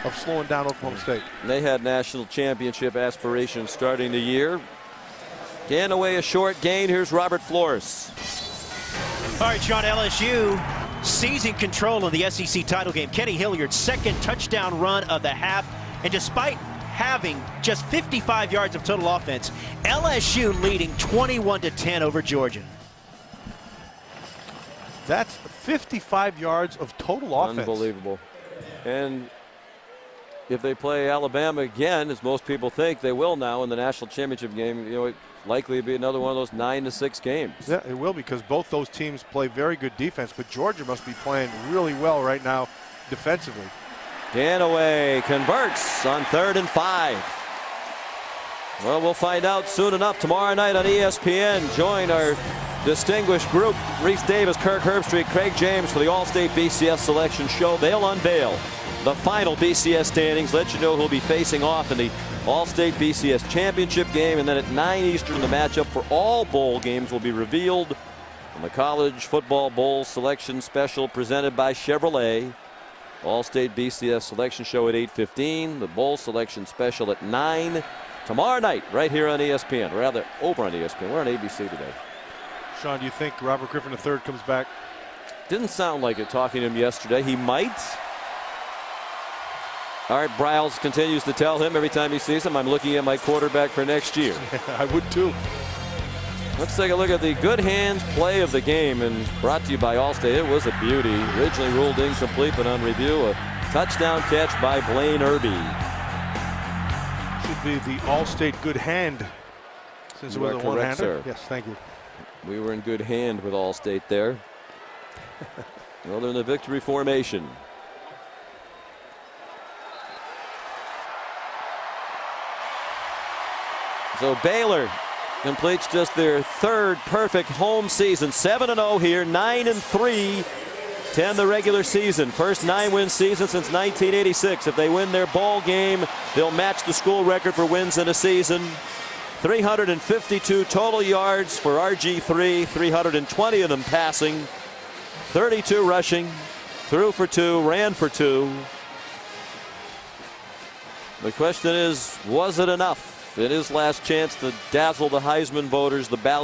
of slowing down Oklahoma State. They had national championship aspirations starting the year. Dan away a short gain. Here's Robert Flores. All right, Sean, LSU seizing control in the SEC title game. Kenny Hilliard's second touchdown run of the half. And despite having just 55 yards of total offense, LSU leading 21-10 over Georgia. That's 55 yards of total offense. Unbelievable. And if they play Alabama again, as most people think they will now in the national championship game, you know, it likely be another one of those 9-6 games. Yeah, it will, because both those teams play very good defense, but Georgia must be playing really well right now defensively. Danaway converts on 3rd and 5. Well, we'll find out soon enough tomorrow night on ESPN. Join our distinguished group, Reese Davis, Kirk Herbstreit, Craig James for the All-State BCS Selection Show. They'll unveil the final BCS standings, let you know who'll be facing off in the All-State BCS Championship game, and then at 9 Eastern, the matchup for all bowl games will be revealed on the College Football Bowl Selection Special presented by Chevrolet. All-State BCS Selection Show at 8:15, the Bowl Selection Special at 9 tomorrow night, right here on ESPN, or rather over on ESPN. We're on ABC today. Sean, do you think Robert Griffin III comes back? Didn't sound like it talking to him yesterday. He might. All right, Briles continues to tell him every time he sees him, I'm looking at my quarterback for next year. I would too. Let's take a look at the good hands play of the game, and brought to you by Allstate. It was a beauty. Originally ruled incomplete, but on review, a touchdown catch by Blaine Irby. Should be the All-State good hand, since it was a one-hander. Yes, thank you. We were in good hand with Allstate there. Well, they're in the victory formation. So Baylor completes just their 3rd perfect home season. 7-0 here, 9-3 to end the regular season. First 9-win season since 1986. If they win their bowl game, they'll match the school record for wins in a season. 352 total yards for RG3, 320 of them passing, 32 rushing, threw for 2, ran for 2. The question is, was it enough? In his last chance to dazzle the Heisman voters, the ballot